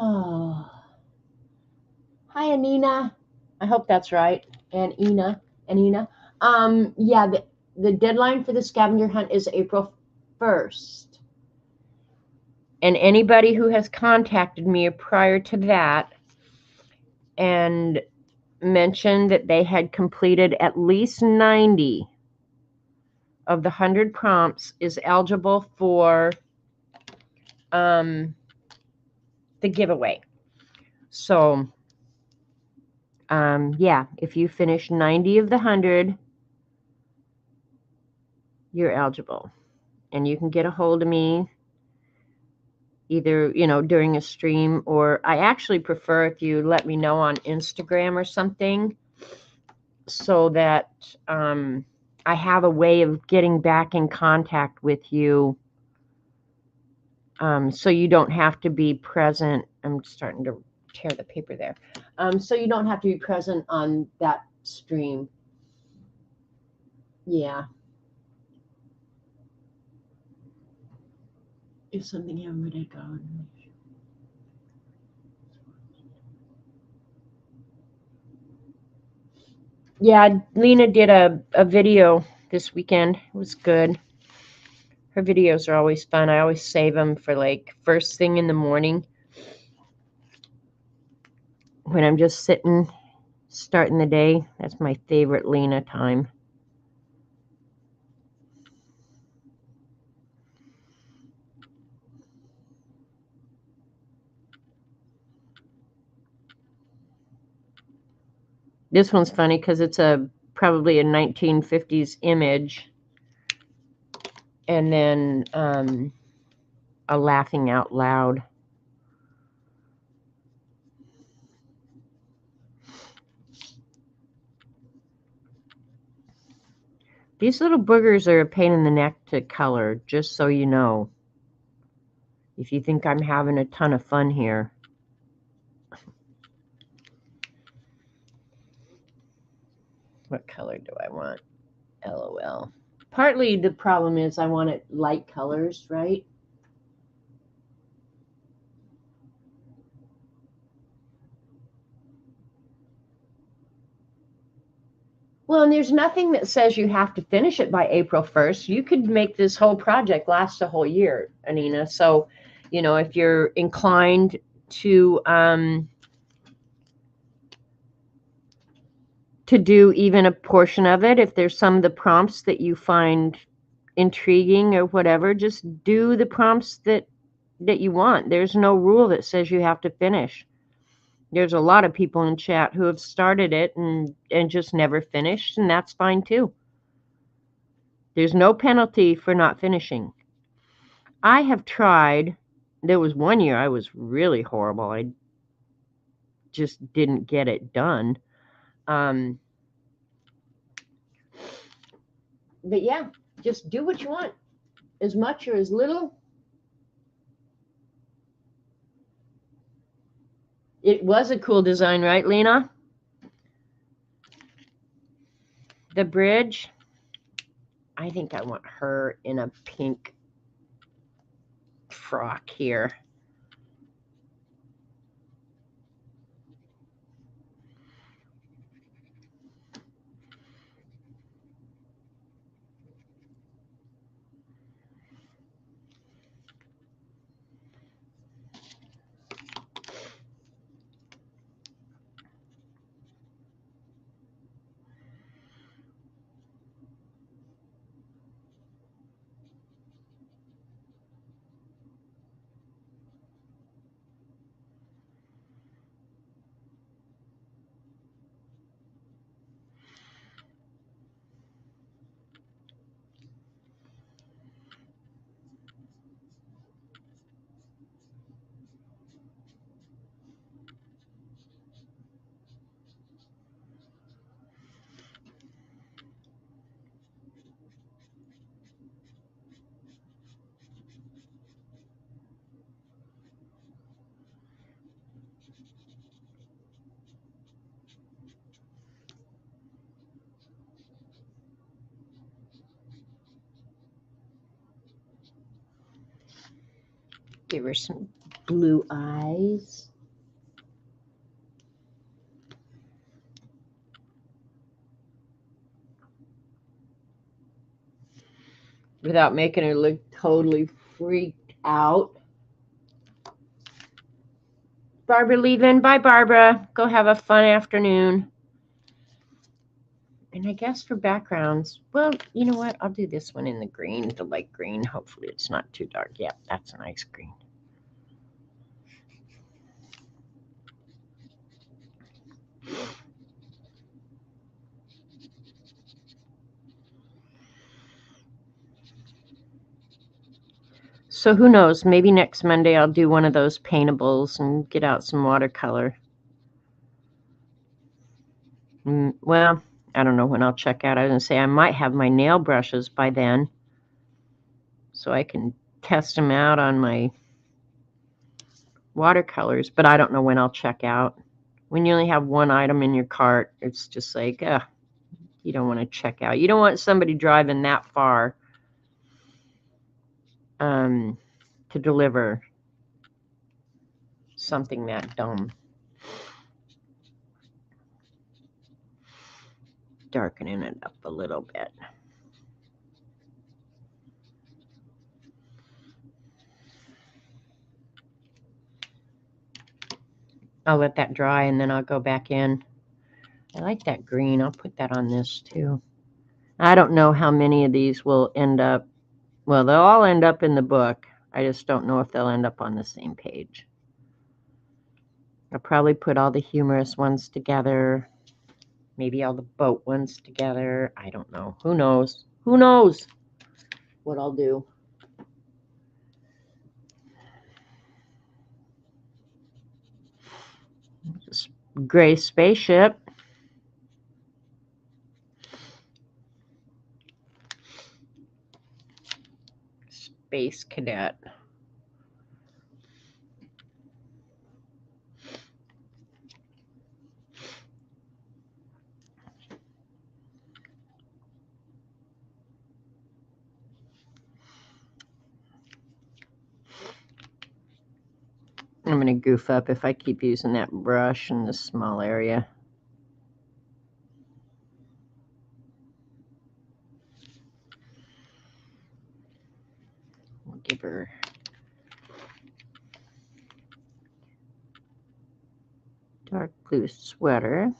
Oh. Hi, Anina. I hope that's right. And Anina. Yeah, the deadline for the scavenger hunt is April 1st. And anybody who has contacted me prior to that and mentioned that they had completed at least 90 of the 100 prompts is eligible for the giveaway. So, yeah, if you finish 90 of the 100, you're eligible. And you can get a hold of me either, during a stream, or I actually prefer if you let me know on Instagram or something so that I have a way of getting back in contact with you, so you don't have to be present. I'm starting to tear the paper there. So you don't have to be present on that stream. Yeah. If something happened, would I go? Yeah, Lena did a video this weekend. It was good. Her videos are always fun. I always save them for like first thing in the morning when I'm just sitting, starting the day. That's my favorite Lena time. This one's funny because it's probably a 1950s image, and then a laughing out loud. These little boogers are a pain in the neck to color, just so you know. If you think I'm having a ton of fun here. What color do I want? LOL. Partly the problem is I want it light colors, right? Well, and there's nothing that says you have to finish it by April 1st. You could make this whole project last a whole year, Anina. So, if you're inclined to do even a portion of it, if there's some of the prompts that you find intriguing or whatever, just do the prompts that you want. There's no rule that says you have to finish. There's a lot of people in chat who have started it and just never finished, and that's fine too. There's no penalty for not finishing. I have tried. There was one year I was really horrible. I just didn't get it done. But yeah, just do what you want, as much or as little. It was a cool design, right, Lena? The bridge. I think I want her in a pink frock here. Give her some blue eyes. Without making her look totally freaked out. Barbara leaving. Bye, Barbara. Go have a fun afternoon. And I guess for backgrounds, well, you know what? I'll do this one in the green, the light green. Hopefully it's not too dark. Yeah, that's a nice green. So who knows? Maybe next Monday I'll do one of those paintables and get out some watercolor. Well, I don't know when I'll check out. I was going to say I might have my nail brushes by then, so I can test them out on my watercolors, but I don't know when I'll check out. When you only have one item in your cart, it's just like, you don't want to check out. You don't want somebody driving that far to deliver something that dumb. Darkening it up a little bit. I'll let that dry and then I'll go back in. I like that green. I'll put that on this too. I don't know how many of these will end up. Well, they'll all end up in the book. I just don't know if they'll end up on the same page. I'll probably put all the humorous ones together. Maybe all the boat ones together. I don't know. Who knows? Who knows what I'll do? This gray spaceship. Space Cadet. I'm going to goof up if I keep using that brush in this small area. We'll give her dark blue sweater.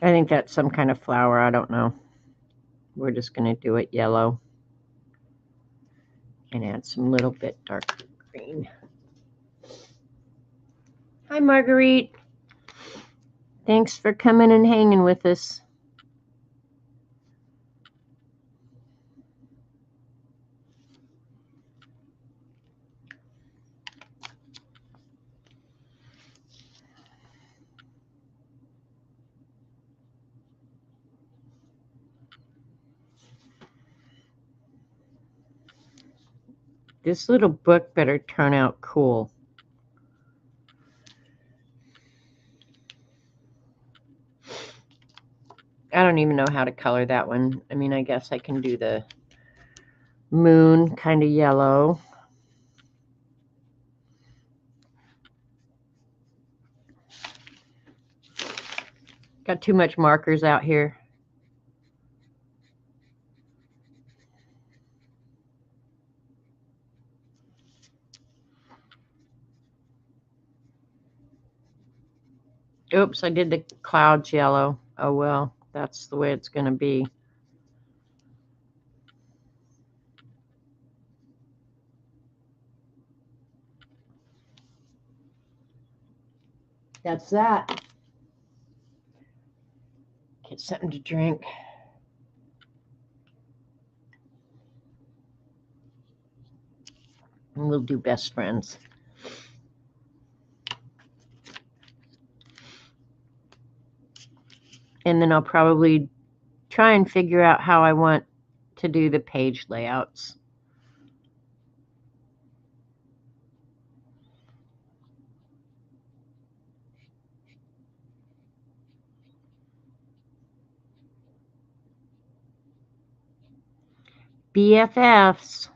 I think that's some kind of flower. I don't know. We're just going to do it yellow and add some little bit darker green. Hi, Marguerite. Thanks for coming and hanging with us. This little book better turn out cool. I don't even know how to color that one. I mean, I guess I can do the moon kind of yellow. Got too much markers out here. Oops, I did the clouds yellow. Oh well, that's the way it's going to be. That's that. Get something to drink. And we'll do best friends. And then I'll probably try and figure out how I want to do the page layouts. BFFs.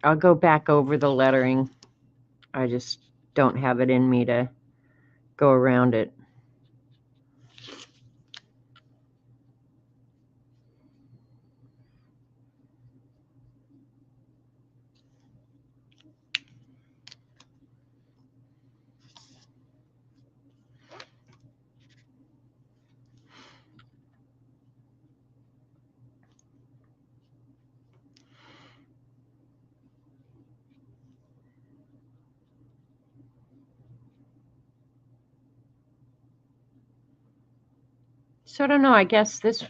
I'll go back over the lettering. I just don't have it in me to go around it. So I don't know, I guess this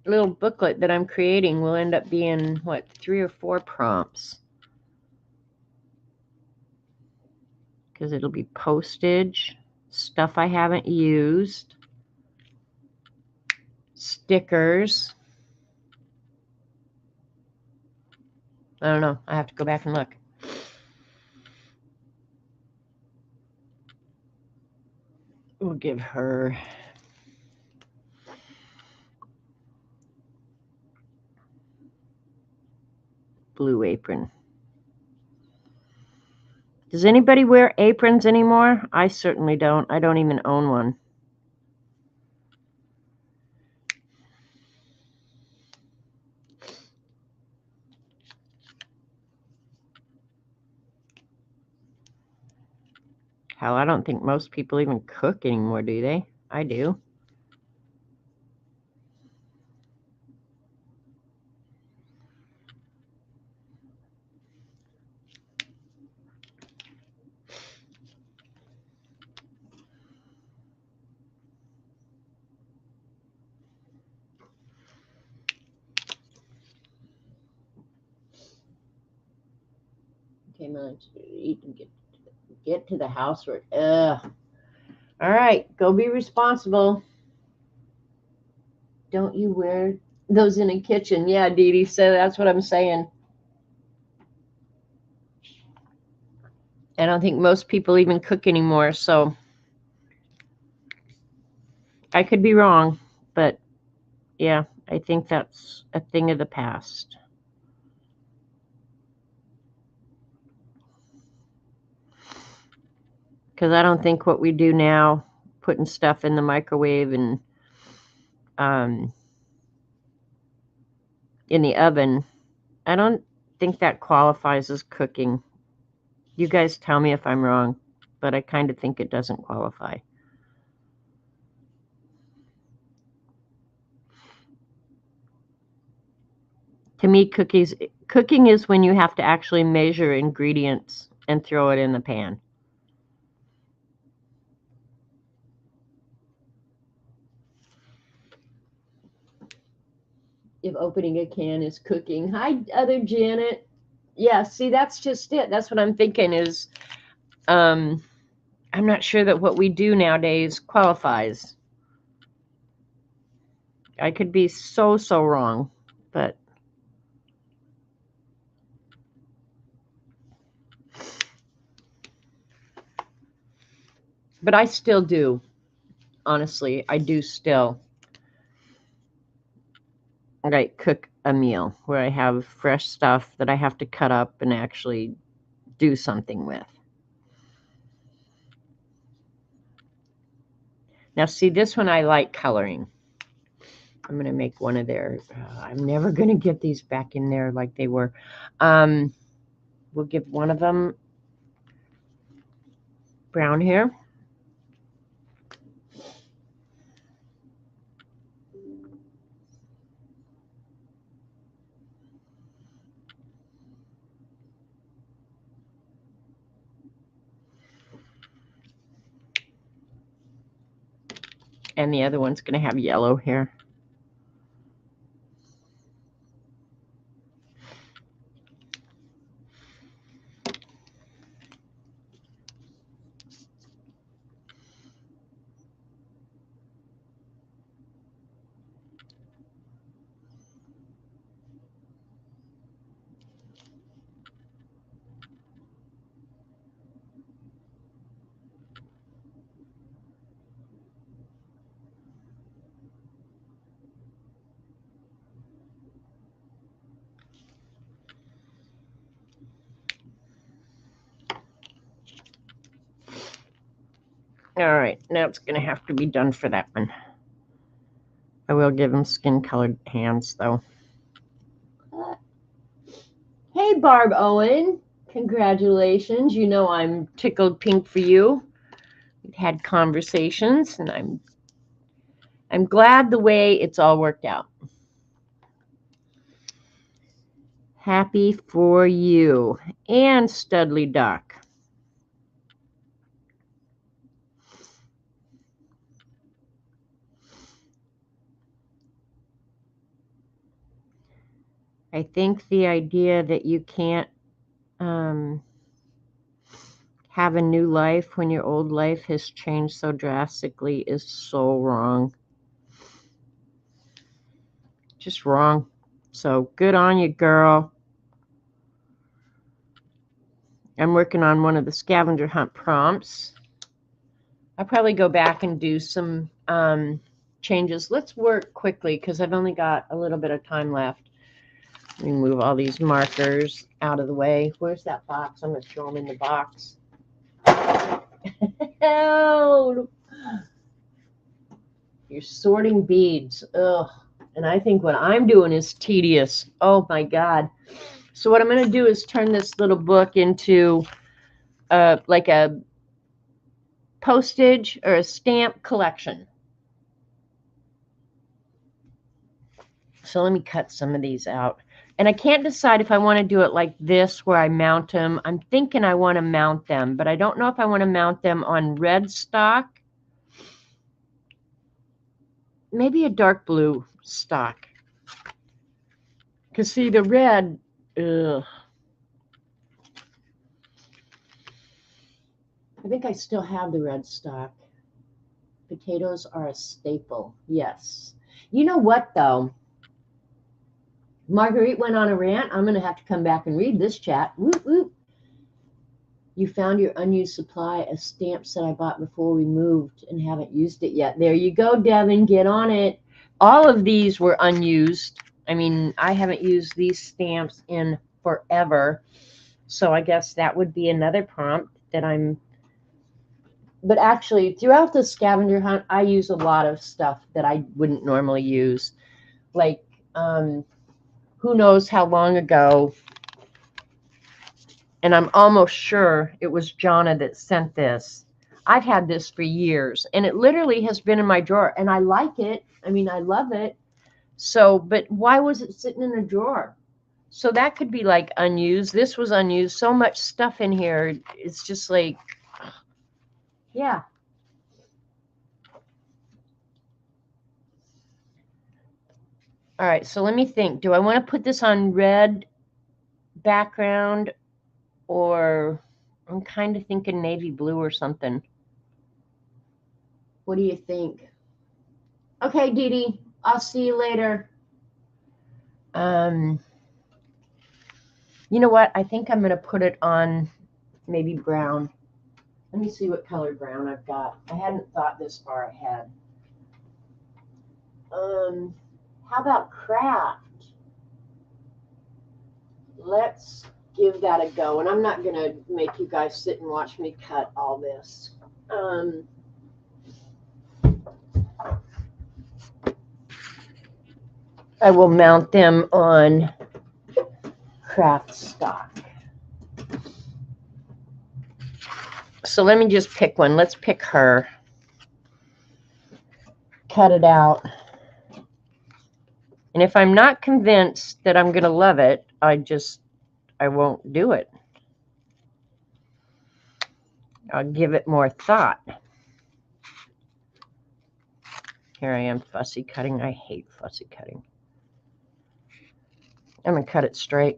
little booklet that I'm creating will end up being, what, 3 or 4 prompts. Because it'll be postage, stuff I haven't used, stickers. I don't know, I have to go back and look. We'll give her blue apron. Does anybody wear aprons anymore? I certainly don't. I don't even own one. Hell, I don't think most people even cook anymore, do they? I do. Okay, let's eat and get to the housework. Ugh. All right, go be responsible. Don't you wear those in a kitchen? Yeah, Dee Dee, so that's what I'm saying. I don't think most people even cook anymore, so I could be wrong, but yeah, I think that's a thing of the past. Because I don't think what we do now, putting stuff in the microwave and in the oven, I don't think that qualifies as cooking. You guys tell me if I'm wrong, but I kind of think it doesn't qualify. To me, cooking is when you have to actually measure ingredients and throw it in the pan. If opening a can is cooking. Hi, other Janet. Yeah, see, that's just it. That's what I'm thinking is I'm not sure that what we do nowadays qualifies. I could be so wrong, but I still do. Honestly, I do still cook a meal where I have fresh stuff that I have to cut up and actually do something with. Now, see, this one I like coloring. I'm going to make one of their, I'm never going to get these back in there like they were. We'll give one of them brown hair. And the other one's going to have yellow here. All right, now it's going to have to be done for that one. I will give him skin-colored hands, though. Hey, Barb Owen. Congratulations. You know I'm tickled pink for you. We've had conversations, and I'm glad the way it's all worked out. Happy for you. And Studley Duck. I think the idea that you can't have a new life when your old life has changed so drastically is so wrong. Just wrong. So good on you, girl. I'm working on one of the scavenger hunt prompts. I'll probably go back and do some changes. Let's work quickly because I've only got a little bit of time left. Let me move all these markers out of the way. Where's that box? I'm going to throw them in the box. Oh, you're sorting beads. Ugh. And I think what I'm doing is tedious. Oh, my God. So what I'm going to do is turn this little book into like a postage or a stamp collection. So let me cut some of these out. And I can't decide if I want to do it like this where I mount them. I'm thinking I want to mount them, but I don't know if I want to mount them on red stock. Maybe a dark blue stock. Because see, the red, ugh. I think I still have the red stock. Potatoes are a staple. Yes. You know what, though? Marguerite went on a rant. I'm going to have to come back and read this chat. Whoop, whoop. You found your unused supply of stamps that I bought before we moved and haven't used it yet. There you go, Devin. Get on it. All of these were unused. I mean, I haven't used these stamps in forever. So I guess that would be another prompt that I'm... But actually, throughout the scavenger hunt, I use a lot of stuff that I wouldn't normally use. Like, who knows how long ago, and I'm almost sure it was Jonna that sent this. I've had this for years, and it literally has been in my drawer, and I like it. I mean, I love it. So, but why was it sitting in a drawer? So that could be like unused. This was unused. So much stuff in here. It's just like, yeah. All right, so let me think. Do I want to put this on red background, or I'm kind of thinking navy blue or something? What do you think? Okay, Dee Dee, I'll see you later. You know what? I think I'm going to put it on maybe brown. Let me see what color brown I've got. I hadn't thought this far ahead. How about craft? Let's give that a go. And I'm not going to make you guys sit and watch me cut all this. I will mount them on craft stock. So let me just pick one. Let's pick her. Cut it out. And if I'm not convinced that I'm going to love it, I won't do it. I'll give it more thought. Here I am fussy cutting. I hate fussy cutting. I'm going to cut it straight.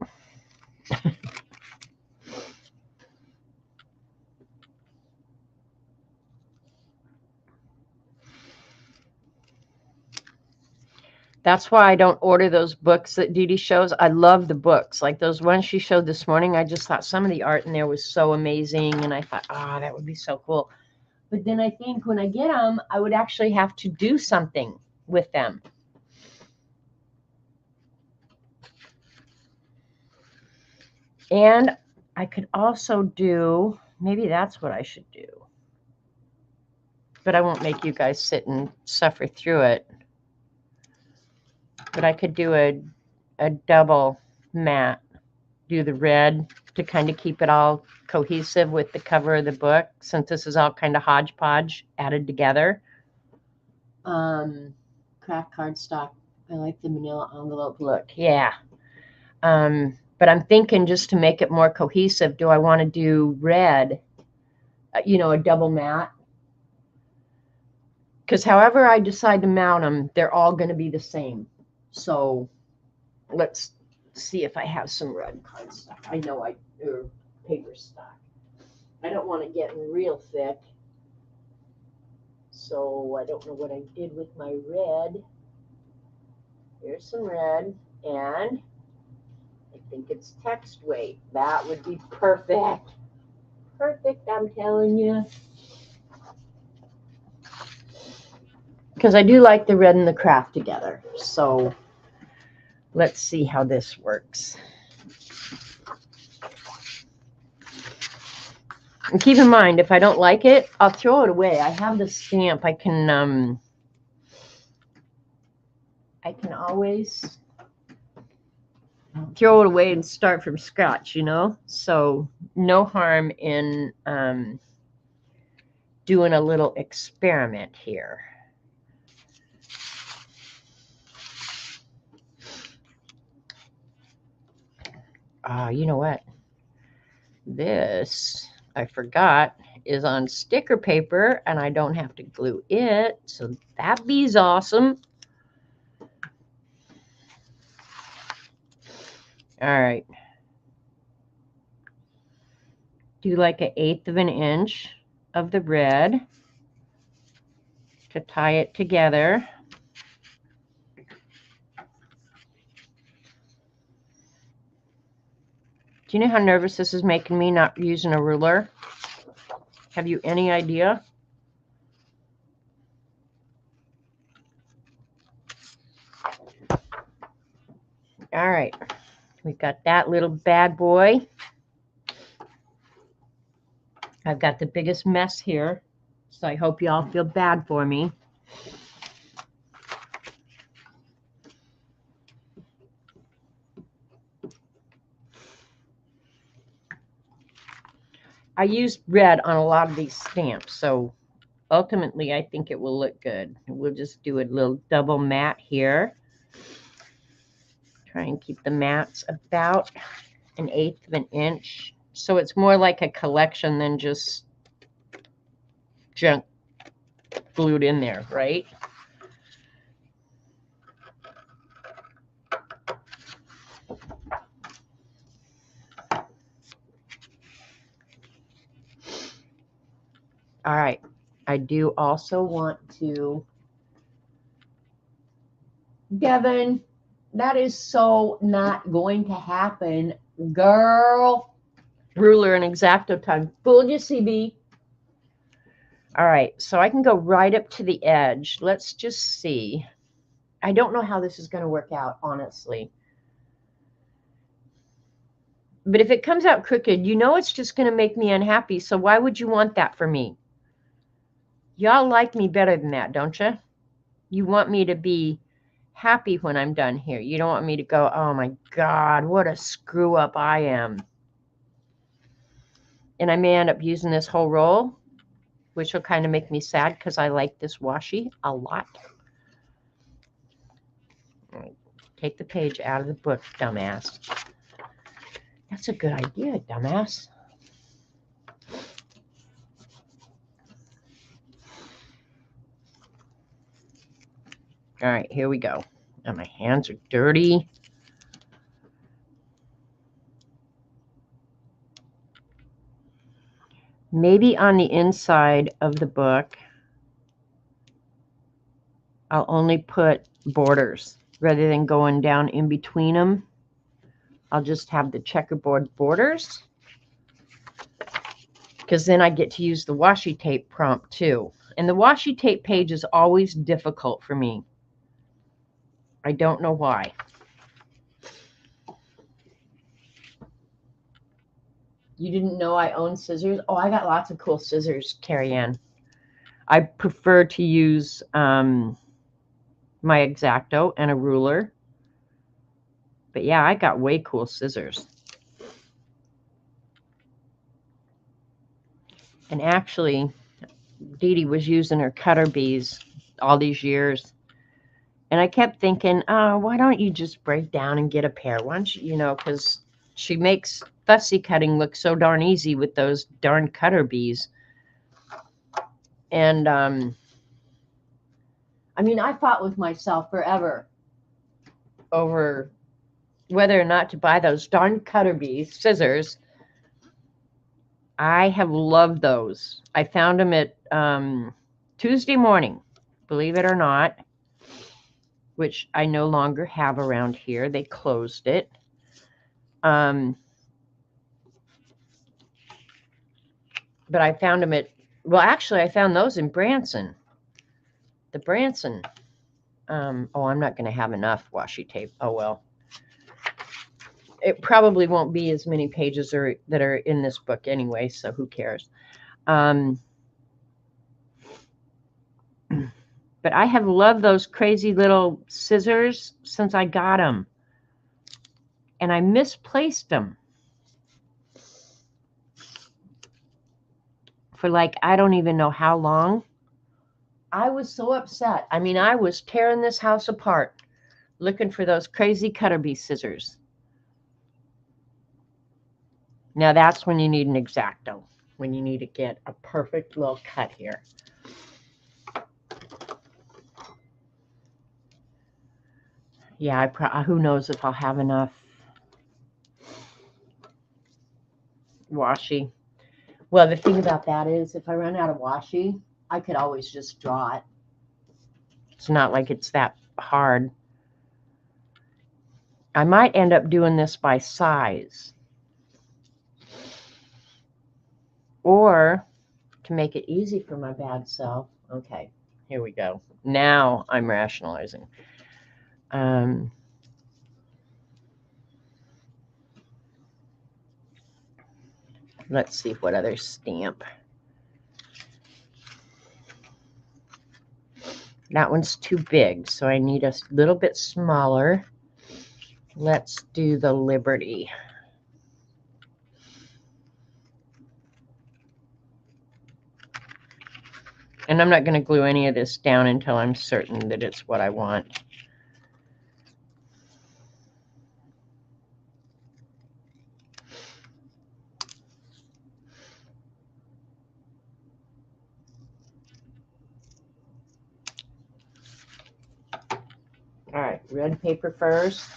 That's why I don't order those books that Dee Dee shows. I love the books. Like those ones she showed this morning, I just thought some of the art in there was so amazing. And I thought, that would be so cool. But then I think when I get them, I would actually have to do something with them. And I could also do, maybe that's what I should do. But I won't make you guys sit and suffer through it. But I could do a double matte. Do the red to kind of keep it all cohesive with the cover of the book, since this is all kind of hodgepodge added together. Craft cardstock. I like the manila envelope look. Yeah. But I'm thinking, just to make it more cohesive, do I want to do red, a double matte? Because however I decide to mount them, they're all going to be the same. So let's see if I have some red cardstock. I know or paper stock. I don't want to get real thick. So I don't know what I did with my red. Here's some red, and I think it's text weight. That would be perfect. Perfect, I'm telling you. Because I do like the red and the craft together. So let's see how this works. And keep in mind, if I don't like it, I'll throw it away. I have the stamp. I can always throw it away and start from scratch, So no harm in doing a little experiment here. You know what? This, I forgot, is on sticker paper, and I don't have to glue it. So that be's awesome. All right. Do like 1/8 of an inch of the red to tie it together. Do you know how nervous this is making me, not using a ruler? Have you any idea? All right. We've got that little bad boy. I've got the biggest mess here, so I hope you all feel bad for me. I used red on a lot of these stamps, so ultimately I think it will look good. We'll just do a little double matte here. Try and keep the mats about 1/8 of an inch. So it's more like a collection than just junk glued in there, right? All right. I do also want to, Devin, that is so not going to happen, girl. Ruler and X-Acto time. Fooled you, CB. All right, so I can go right up to the edge. Let's just see. I don't know how this is going to work out, honestly. But if it comes out crooked, it's just going to make me unhappy. So why would you want that for me? Y'all like me better than that, don't you? You want me to be happy when I'm done here. You don't want me to go, oh my God, what a screw up I am. And I may end up using this whole roll, which will kind of make me sad because I like this washi a lot. All right, take the page out of the book, dumbass. That's a good idea, dumbass. All right, here we go. And my hands are dirty. Maybe on the inside of the book, I'll only put borders rather than going down in between them. I'll just have the checkerboard borders, because then I get to use the washi tape prompt too. And the washi tape page is always difficult for me. I don't know why. You didn't know I own scissors? Oh, I got lots of cool scissors, Carrie Ann. I prefer to use my X-Acto and a ruler. But yeah, I got way cool scissors. And actually, Dee Dee was using her cutter bees all these years. And I kept thinking, oh, why don't you just break down and get a pair? Why don't you, because she makes fussy cutting look so darn easy with those darn cutter bees. And, I mean, I fought with myself forever over whether or not to buy those darn cutter bees scissors. I have loved those. I found them at Tuesday morning, believe it or not, which I no longer have around here. They closed it. But I found them at, well, actually, I found those in Branson. The Branson. Oh, I'm not going to have enough washi tape. Oh, well. It probably won't be as many pages that are in this book anyway, so who cares? But I have loved those crazy little scissors since I got them. And I misplaced them for like, I don't even know how long. I was so upset. I mean, I was tearing this house apart looking for those crazy cutter bee scissors. Now that's when you need an X-Acto, when you need to get a perfect little cut here. Yeah, who knows if I'll have enough washi. Well, the thing about that is if I run out of washi, I could always just draw it. It's not like it's that hard. I might end up doing this by size. Or to make it easy for my bad self. Okay, here we go. Now I'm rationalizing. Let's see what other stamp. That one's too big, so I need a little bit smaller. Let's do the Liberty. And I'm not going to glue any of this down until I'm certain that it's what I want. All right, red paper first.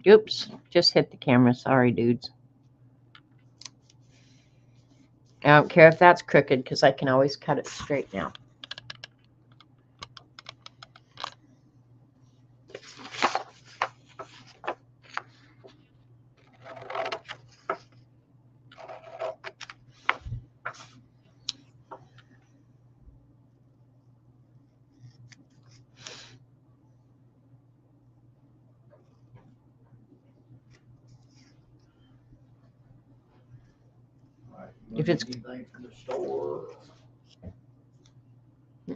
Oops, just hit the camera. Sorry, dudes. I don't care if that's crooked because I can always cut it straight now. If it's anything from the store. I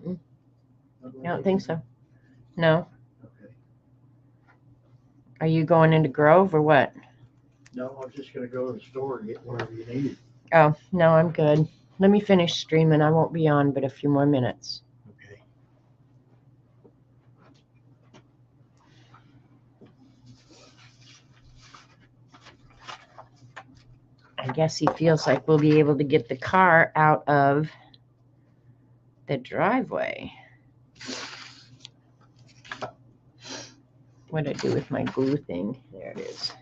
don't think so. No. Okay. Are you going into Grove or what? No, I was just gonna go to the store and get whatever you need. Oh, no, I'm good. Let me finish streaming. I won't be on but a few more minutes. Okay. I guess he feels like we'll be able to get the car out of the driveway. What did I do with my glue thing? There it is.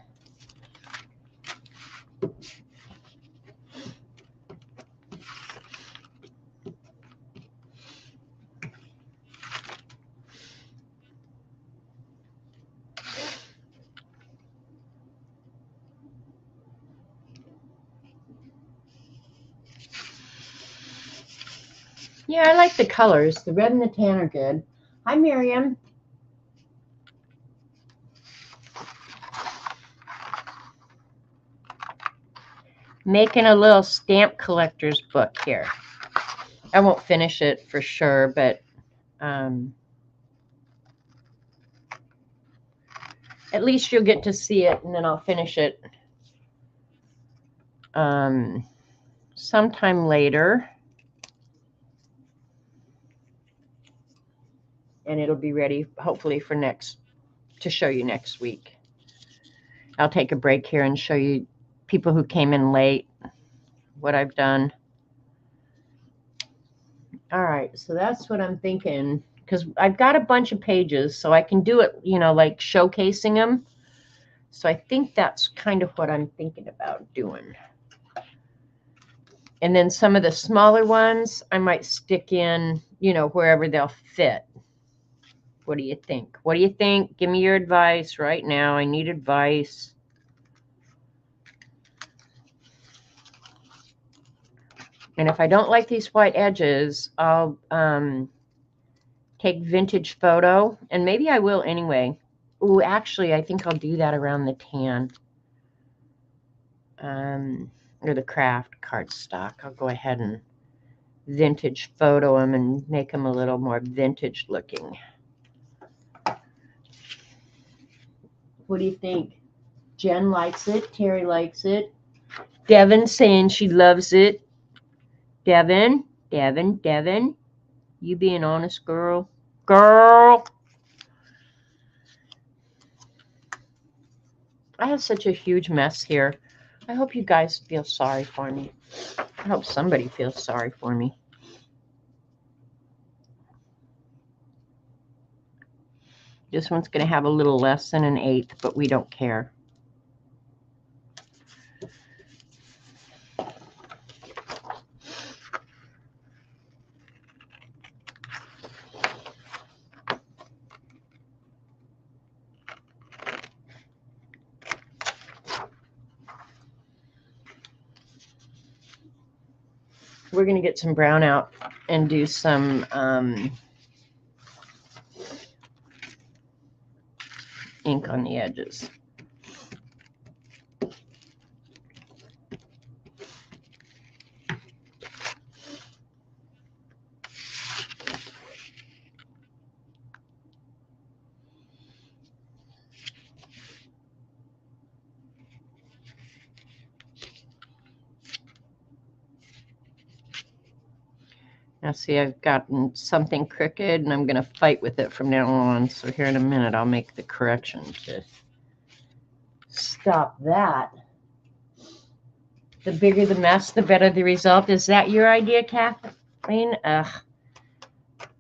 Yeah, I like the colors. The red and the tan are good. Hi, Miriam. Making a little stamp collector's book here. I won't finish it for sure, but at least you'll get to see it, and then I'll finish it sometime later. And it'll be ready, hopefully, to show you next week. I'll take a break here and show you people who came in late what I've done. All right, so that's what I'm thinking, because I've got a bunch of pages, so I can do it, like showcasing them. So I think that's kind of what I'm thinking about doing. And then some of the smaller ones, I might stick in, wherever they'll fit. What do you think? What do you think? Give me your advice right now. I need advice. And if I don't like these white edges, I'll take vintage photo. And maybe I will anyway. Ooh, actually, I think I'll do that around the tan. Or the craft cardstock. I'll go ahead and vintage photo them and make them a little more vintage looking. What do you think? Jen likes it. Terry likes it. Devin saying she loves it. Devin, you be an honest girl. Girl. I have such a huge mess here. I hope you guys feel sorry for me. I hope somebody feels sorry for me. This one's going to have a little less than an eighth, but we don't care. We're going to get some brown out and do some ink on the edges. Now see, I've gotten something crooked, and I'm going to fight with it from now on. So here in a minute, I'll make the correction to stop that. The bigger the mess, the better the result. Is that your idea, Kathleen? Now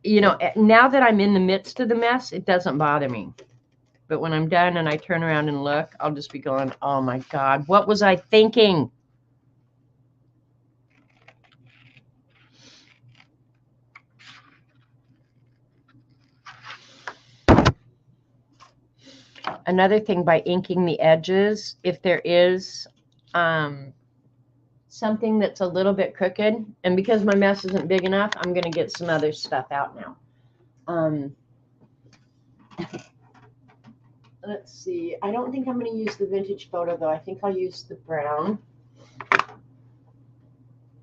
that I'm in the midst of the mess, it doesn't bother me. But when I'm done and I turn around and look, I'll just be going, oh my God, what was I thinking? Another thing, by inking the edges, if there is something that's a little bit crooked, and because my mess isn't big enough, I'm going to get some other stuff out now. Let's see. I don't think I'm going to use the vintage photo, though. I think I'll use the brown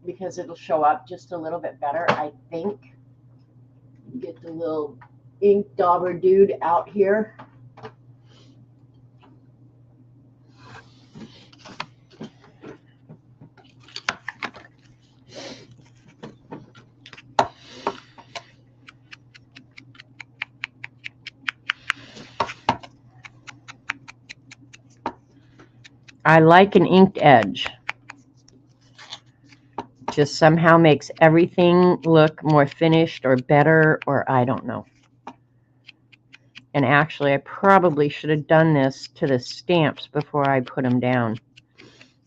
because it'll show up just a little bit better, I think. Get the little ink dauber dude out here. I like an inked edge. just somehow makes everything look more finished or better, or I don't know. And actually, I probably should have done this to the stamps before I put them down.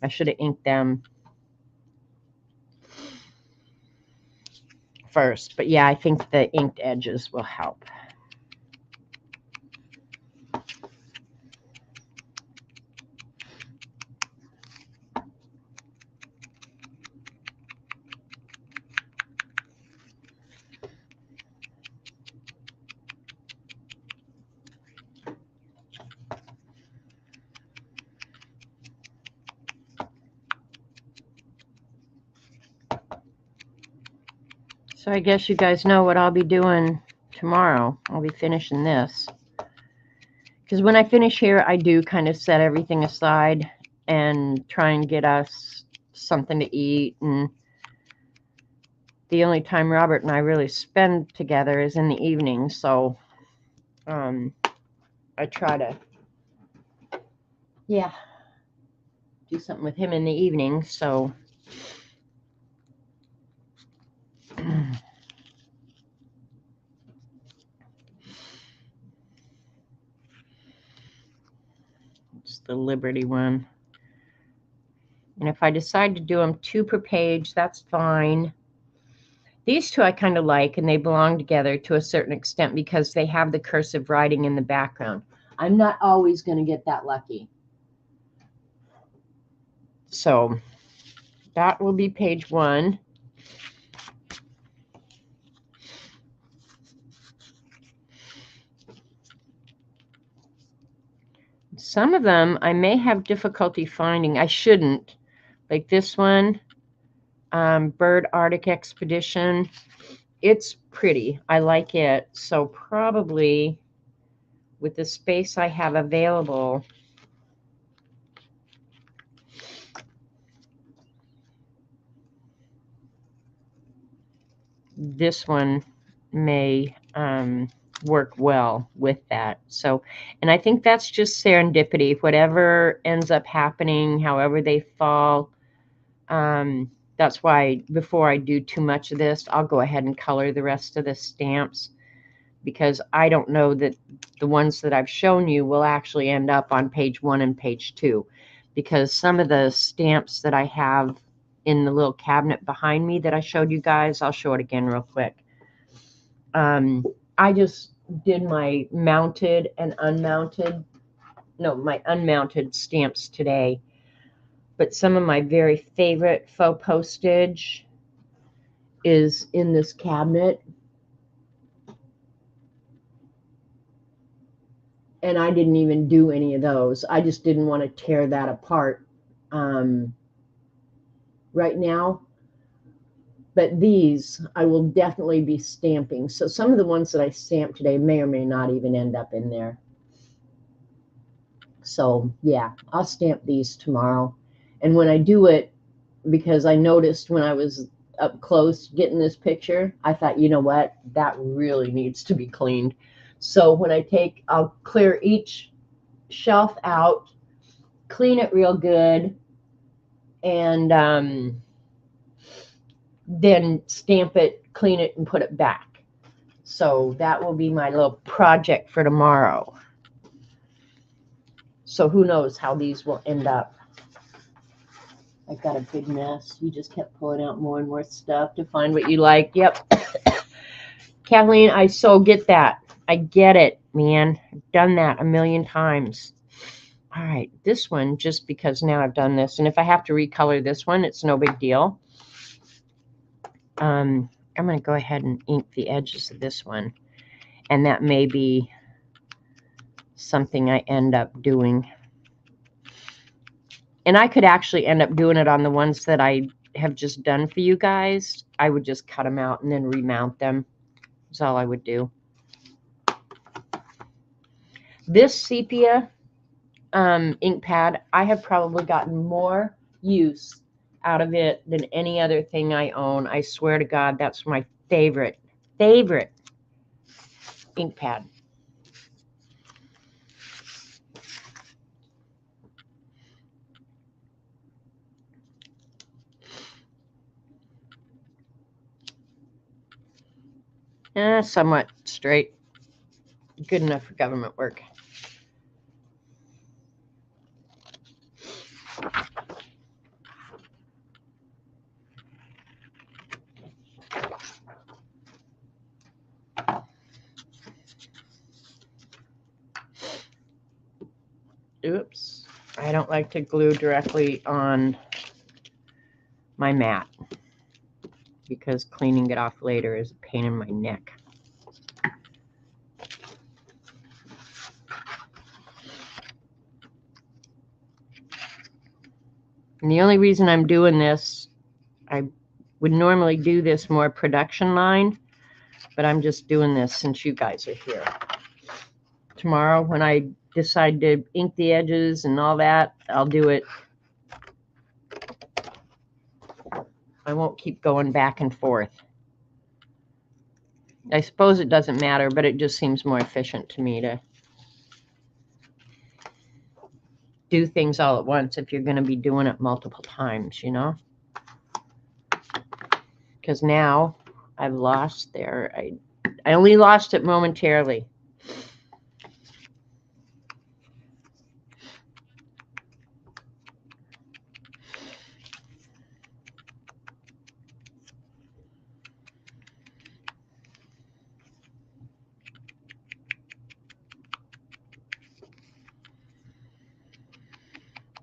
I should have inked them first. But yeah, I think the inked edges will help. So I guess you guys know what I'll be doing tomorrow. I'll be finishing this. Because when I finish here, I do kind of set everything aside and try and get us something to eat. And the only time Robert and I really spend together is in the evening. So I try to, yeah, do something with him in the evening. So it's the Liberty one. And if I decide to do them 2 per page, that's fine. These 2 I kind of like, and they belong together to a certain extent because they have the cursive writing in the background. I'm not always going to get that lucky. So that will be page 1. Some of them I may have difficulty finding. I shouldn't. Like this one, Bird Arctic Expedition. It's pretty. I like it. So probably with the space I have available, this one may work well with that. So, and I think that's just serendipity. Whatever ends up happening, however they fall, that's why before I do too much of this, I'll go ahead and color the rest of the stamps, because I don't know that the ones that I've shown you will actually end up on page 1 and page 2, because some of the stamps that I have in the little cabinet behind me that I showed you guys, I'll show it again real quick. I just did my mounted and unmounted, no, my unmounted stamps today. But some of my very favorite faux postage is in this cabinet. And I didn't even do any of those. I just didn't want to tear that apart right now. But these I will definitely be stamping. So some of the ones that I stamped today may or may not even end up in there. So yeah, I'll stamp these tomorrow. And when I do it, because I noticed when I was up close getting this picture, I thought, you know what, that really needs to be cleaned. So when I'll clear each shelf out, clean it real good, and then stamp it, clean it, and put it back. So that will be my little project for tomorrow. So who knows how these will end up. I've got a big mess. You just kept pulling out more and more stuff to find what you like. Yep. Kathleen, I so get that. I get it, man. I've done that a million times. All right, this one, just because now I've done this, and if I have to recolor this one, it's no big deal. I'm going to go ahead and ink the edges of this one, and that may be something I end up doing. And I could actually end up doing it on the ones that I have just done for you guys. I would just cut them out and then remount them. That's all I would do. This sepia ink pad, I have probably gotten more use out of it than any other thing I own. I swear to God, that's my favorite ink pad. Somewhat straight. Good enough for government work. Oops. I don't like to glue directly on my mat because cleaning it off later is a pain in my neck. And the only reason I'm doing this, I would normally do this more production line, but I'm just doing this since you guys are here. Tomorrow, when I decide to ink the edges and all that, I'll do it. I won't keep going back and forth. I suppose it doesn't matter, but it just seems more efficient to me to do things all at once if you're going to be doing it multiple times, you know? Because now I've lost there. I only lost it momentarily.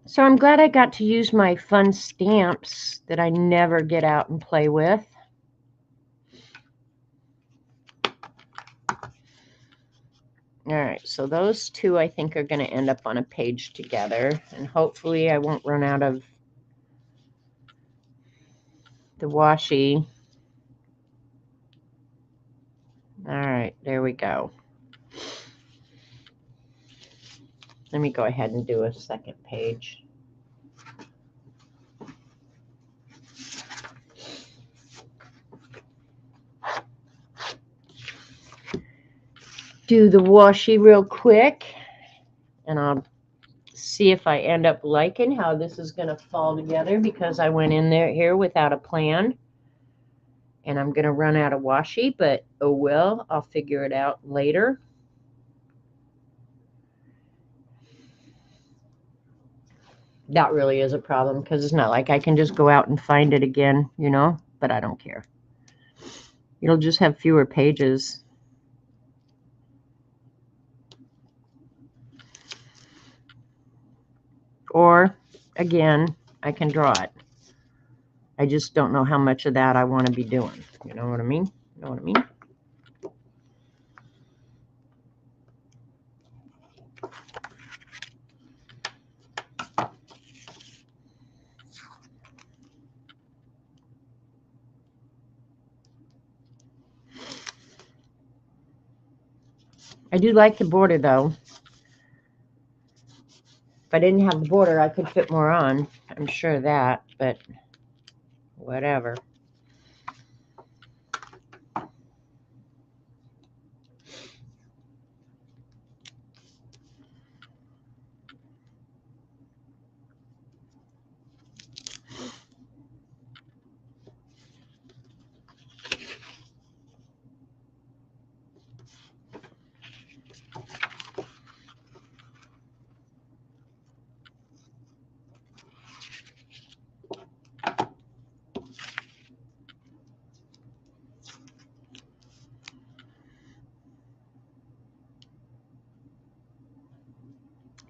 So I'm glad I got to use my fun stamps that I never get out and play with. All right, so those two I think are going to end up on a page together, and hopefully I won't run out of the washi. All right, there we go. Let me go ahead and do a second page. Do the washi real quick, and I'll see if I end up liking how this is going to fall together because I went in here without a plan. And I'm going to run out of washi, but oh well, I'll figure it out later. That really is a problem because it's not like I can just go out and find it again, you know, but I don't care. It'll just have fewer pages. Or, again, I can draw it. I just don't know how much of that I want to be doing. You know what I mean? You know what I mean? I do like the border, though. If I didn't have the border, I could fit more on. I'm sure of that, but whatever.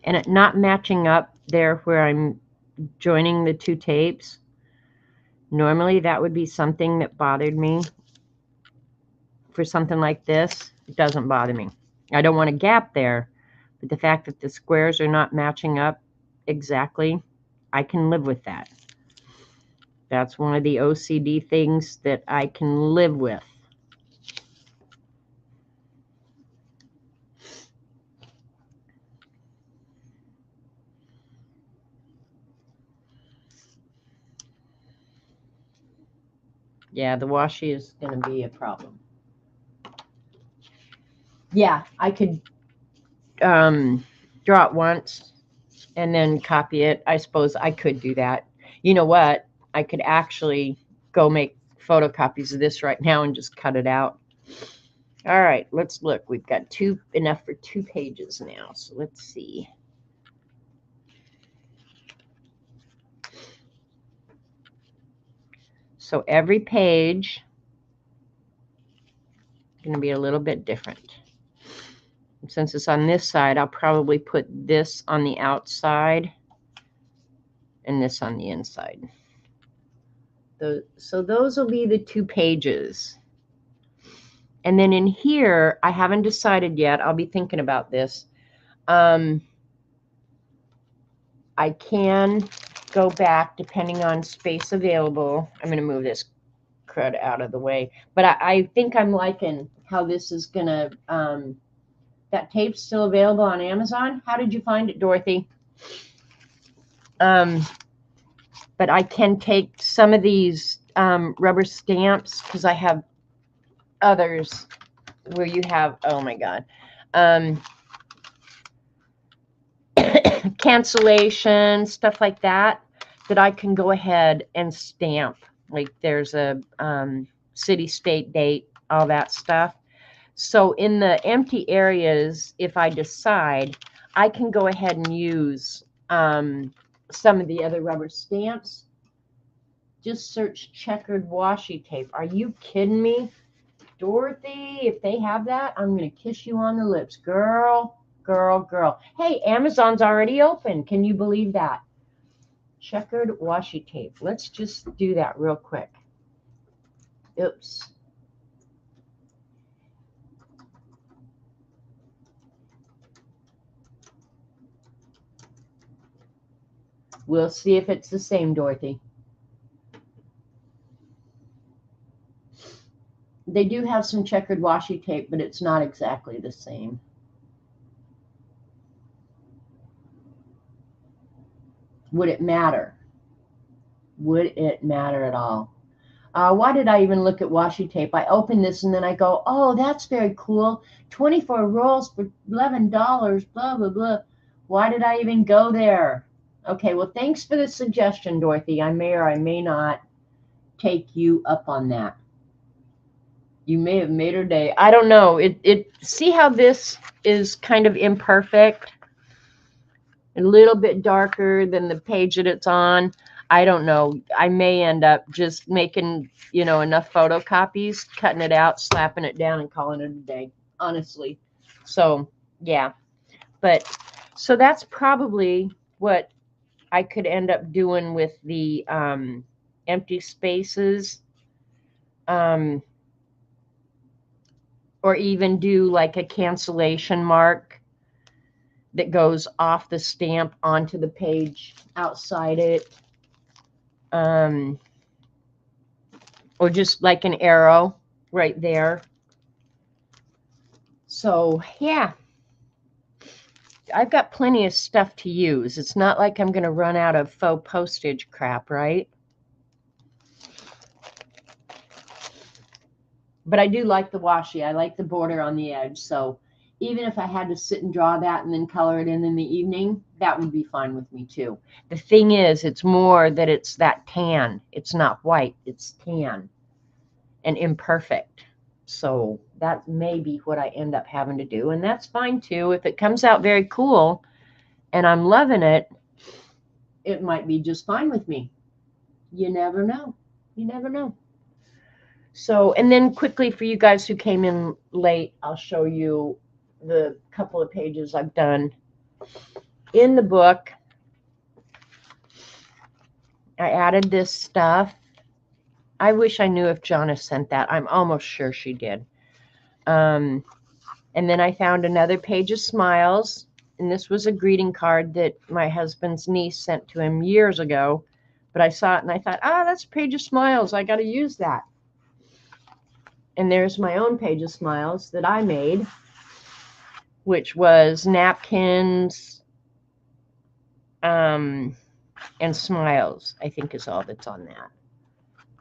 And it not matching up there where I'm joining the two tapes, normally that would be something that bothered me. For something like this, it doesn't bother me. I don't want a gap there, but the fact that the squares are not matching up exactly, I can live with that. That's one of the OCD things that I can live with. Yeah, the washi is going to be a problem. Yeah, I could draw it once and then copy it. I suppose I could do that. You know what? I could actually go make photocopies of this right now and just cut it out. All right, let's look. We've got enough for 2 pages now. So let's see. So every page is going to be a little bit different. Since it's on this side, I'll probably put this on the outside and this on the inside. So those will be the 2 pages. And then in here, I haven't decided yet. I'll be thinking about this. I can go back depending on space available. I'm going to move this crud out of the way. But I think I'm liking how this is going to... that tape's still available on Amazon. How did you find it, Dorothy? But I can take some of these rubber stamps because I have others where you have, oh my God, cancellation, stuff like that, that I can go ahead and stamp. Like there's a city, state, date, all that stuff. So in the empty areas, if I decide, I can go ahead and use some of the other rubber stamps. Just search checkered washi tape. Are you kidding me? Dorothy, if they have that, I'm going to kiss you on the lips. Girl, girl, girl. Hey, Amazon's already open. Can you believe that? Checkered washi tape. Let's just do that real quick. Oops. We'll see if it's the same, Dorothy. They do have some checkered washi tape, but it's not exactly the same. Would it matter? Would it matter at all? Why did I even look at washi tape? I open this and then I go, oh, that's very cool. 24 rolls for $11, blah, blah, blah. Why did I even go there? Okay, well, thanks for the suggestion, Dorothy. I may or I may not take you up on that. You may have made her day. I don't know. See how this is kind of imperfect? A little bit darker than the page that it's on. I don't know. I may end up just making, enough photocopies, cutting it out, slapping it down, and calling it a day, honestly. So, yeah. But, so that's probably what I could end up doing with the empty spaces. Or even do like a cancellation mark that goes off the stamp onto the page outside it. Or just like an arrow right there. So, yeah. I've got plenty of stuff to use. It's not like I'm going to run out of faux postage crap, right? But I do like the washi. I like the border on the edge. So even if I had to sit and draw that and then color it in the evening, that would be fine with me too. The thing is, it's more that it's that tan. It's not white. It's tan and imperfect. So that may be what I end up having to do. And that's fine too. If it comes out very cool and I'm loving it, it might be just fine with me. You never know. You never know. So, and then quickly for you guys who came in late, I'll show you the couple of pages I've done in the book. I added this stuff. I wish I knew if Jonna sent that. I'm almost sure she did. And then I found another page of smiles. And this was a greeting card that my husband's niece sent to him years ago. But I saw it and I thought, that's a page of smiles. I got to use that. And there's my own page of smiles that I made, which was napkins and smiles, I think is all that's on that.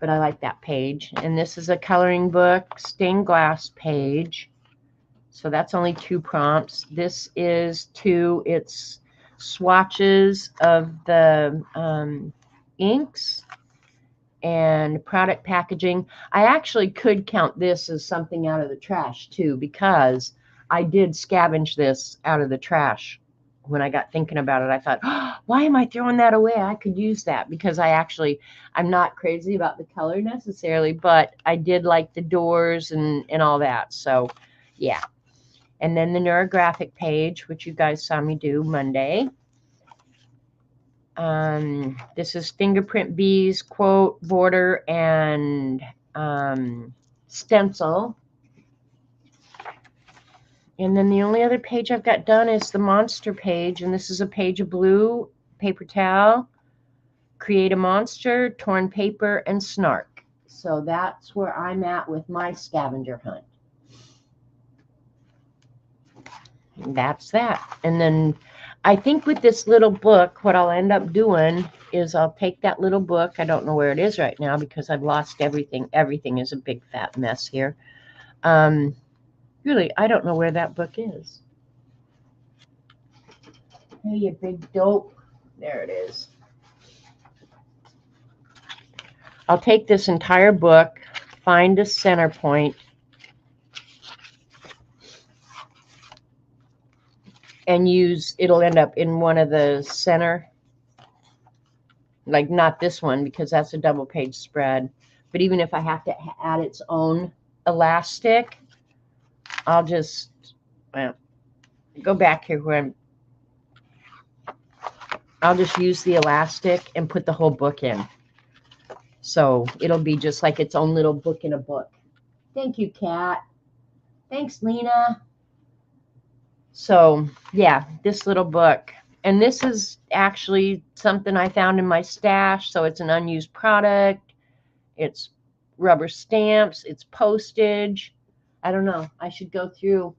But I like that page. And this is a coloring book, stained glass page. So that's only 2 prompts. This is 2. It's swatches of the inks. and product packaging. I actually could count this as something out of the trash too, because I did scavenge this out of the trash. When I got thinking about it, I thought, oh, why am I throwing that away? I could use that, because I'm not crazy about the color necessarily, but I did like the doors and all that. So yeah. And then the neurographic page, which you guys saw me do Monday. This is fingerprint bees, quote, border, and stencil. And then the only other page I've got done is the monster page, and this is a page of blue paper towel, create a monster, torn paper, and snark. So that's where I'm at with my scavenger hunt. And that's that. And then I think with this little book, what I'll end up doing is I'll take that little book. I don't know where it is right now because I've lost everything. Everything is a big fat mess here. Really, I don't know where that book is. Hey, you big dope. There it is. I'll take this entire book, find a center point, and it'll end up in one of the center, like not this one because that's a double page spread, but even if I have to add its own elastic, I'll just go back here where I'll just use the elastic and put the whole book in. So it'll be just like its own little book in a book. Thank you, Kat. Thanks, Lena. So yeah, this little book. And this is actually something I found in my stash. So it's an unused product. It's rubber stamps. It's postage. I don't know. I should go through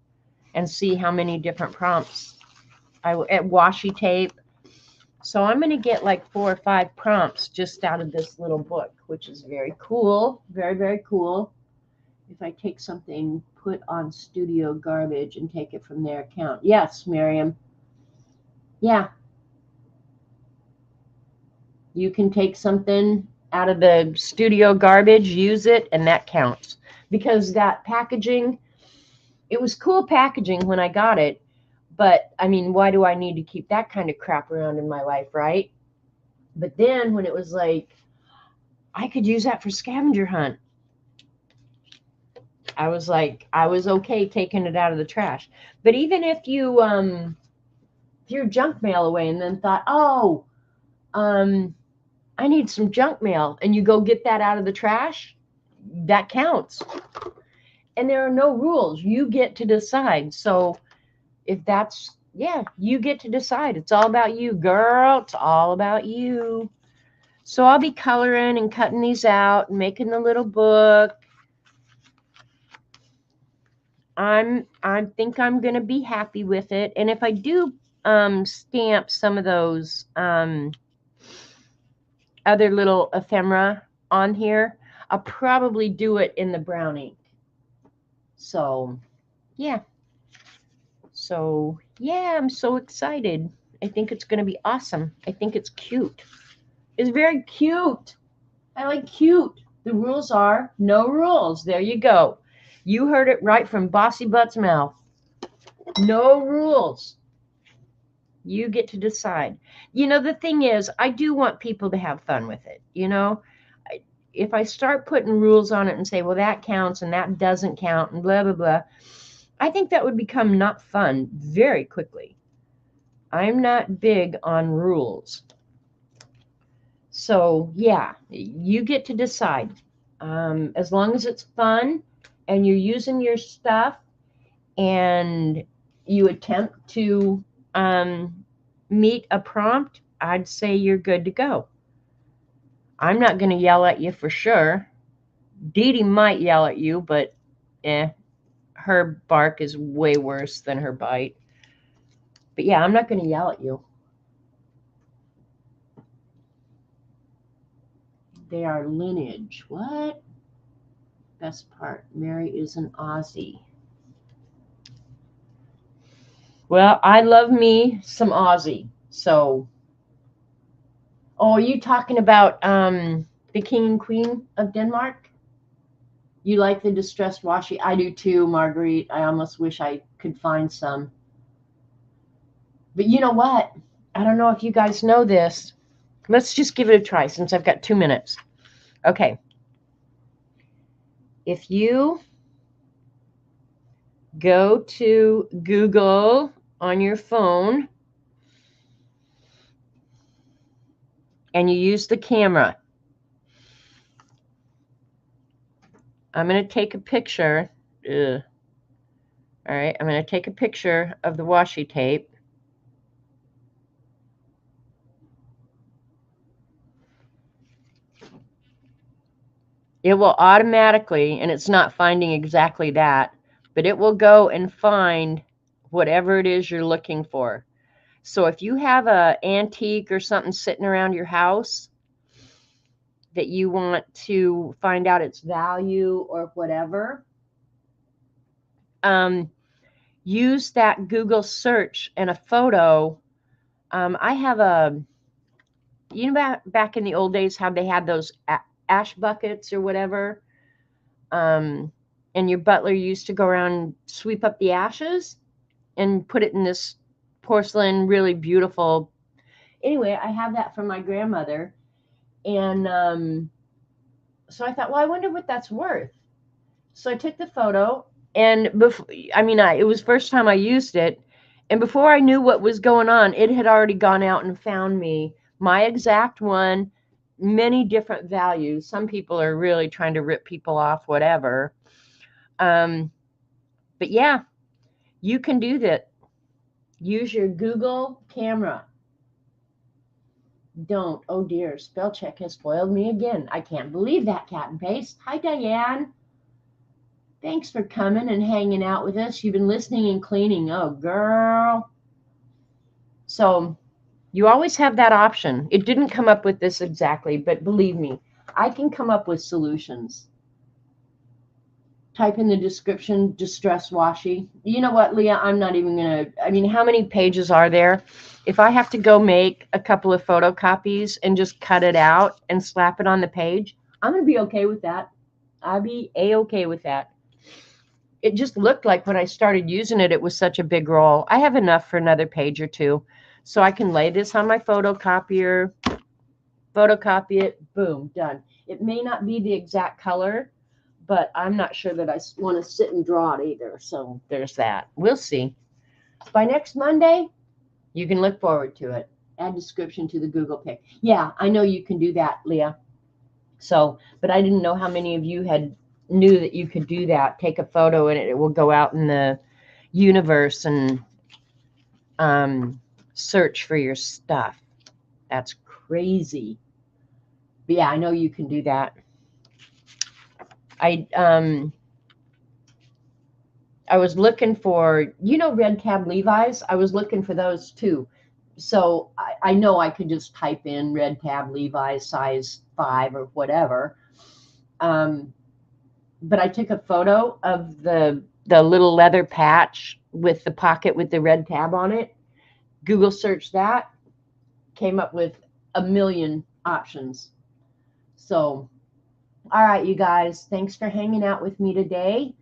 and see how many different prompts. At washi tape. So I'm going to get like 4 or 5 prompts just out of this little book, which is very cool. Very, very cool. If I take something, put on studio garbage and take it from their account. Yes, Miriam. Yeah. You can take something out of the studio garbage, use it, and that counts. Because that packaging, it was cool packaging when I got it. But, I mean, why do I need to keep that kind of crap around in my life, right? But then when it was like, I could use that for scavenger hunt, I was like, I was okay taking it out of the trash. But even if you threw junk mail away and then thought, oh, I need some junk mail, and you go get that out of the trash, that counts. And there are no rules. You get to decide. So if that's, yeah, you get to decide. It's all about you, girl. It's all about you. So I'll be coloring and cutting these out and making the little book. I think I'm going to be happy with it. And if I do stamp some of those other little ephemera on here, I'll probably do it in the brown ink. So, yeah. So, yeah, I'm so excited. I think it's going to be awesome. I think it's cute. It's very cute. I like cute. The rules are no rules. There you go. You heard it right from Bossy Butt's mouth. No rules. You get to decide. You know, the thing is, I do want people to have fun with it. You know, if I start putting rules on it and say, well, that counts and that doesn't count and blah, blah, blah, I think that would become not fun very quickly. I'm not big on rules. So, yeah, you get to decide. As long as it's fun and you're using your stuff and you attempt to meet a prompt, I'd say you're good to go. I'm not going to yell at you for sure. Dee Dee might yell at you, but her bark is way worse than her bite. But yeah, I'm not going to yell at you. They are lineage. What? Best part, Mary is an Aussie. Well, I love me some Aussie. So, oh, are you talking about The King and Queen of Denmark? You like the distressed washi? I do too, Marguerite. I almost wish I could find some. But you know what? I don't know if you guys know this. Let's just give it a try since I've got 2 minutes. Okay. If you go to Google on your phone and you use the camera, I'm going to take a picture. Ugh. All right, I'm going to take a picture of the washi tape. It will automatically, and it's not finding exactly that, but it will go and find whatever it is you're looking for. So if you have an antique or something sitting around your house that you want to find out its value or whatever, use that Google search and a photo. I have a, you know, back in the old days how they had those ash buckets or whatever, and your butler used to go around and sweep up the ashes and put it in this porcelain, really beautiful. Anyway, I have that from my grandmother, and so I thought, well, I wonder what that's worth. So I took the photo, and before, it was first time I used it, and before I knew what was going on, it had already gone out and found me my exact one, many different values. Some people are really trying to rip people off, whatever. But yeah, you can do that. Use your Google camera. Don't. Oh dear, spell check has spoiled me again. I can't believe that, Cat and Paste. Hi, Diane. Thanks for coming and hanging out with us. You've been listening and cleaning. Oh, girl. So you always have that option. It didn't come up with this exactly, but believe me, I can come up with solutions. Type in the description, distress washi. You know what, Leah? I'm not even going to, how many pages are there? If I have to go make a couple of photocopies and just cut it out and slap it on the page, I'm going to be okay with that. I'll be A-okay with that. It just looked like when I started using it, it was such a big roll. I have enough for another page or two. So I can lay this on my photocopier, photocopy it, boom, done. It may not be the exact color, but I'm not sure that I want to sit and draw it either. So there's that. We'll see. By next Monday, you can look forward to it. Add description to the Google pic. Yeah, I know you can do that, Leah. So, but I didn't know how many of you knew that you could do that. Take a photo and it will go out in the universe and search for your stuff. That's crazy. But yeah, I know you can do that. I was looking for, red tab Levi's. I was looking for those too. So I know I could just type in red tab Levi's size 5 or whatever. But I took a photo of the little leather patch with the pocket with the red tab on it. Google searched that, came up with a million options. So, all right, you guys, thanks for hanging out with me today.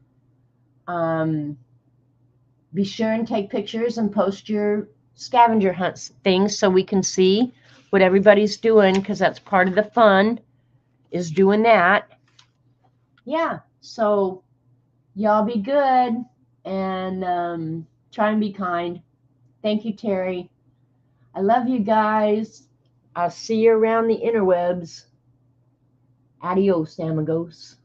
Be sure and take pictures and post your scavenger hunts things so we can see what everybody's doing, because that's part of the fun, is doing that. Yeah, so y'all be good and try and be kind. Thank you, Terry. I love you guys. I'll see you around the interwebs. Adios, amigos.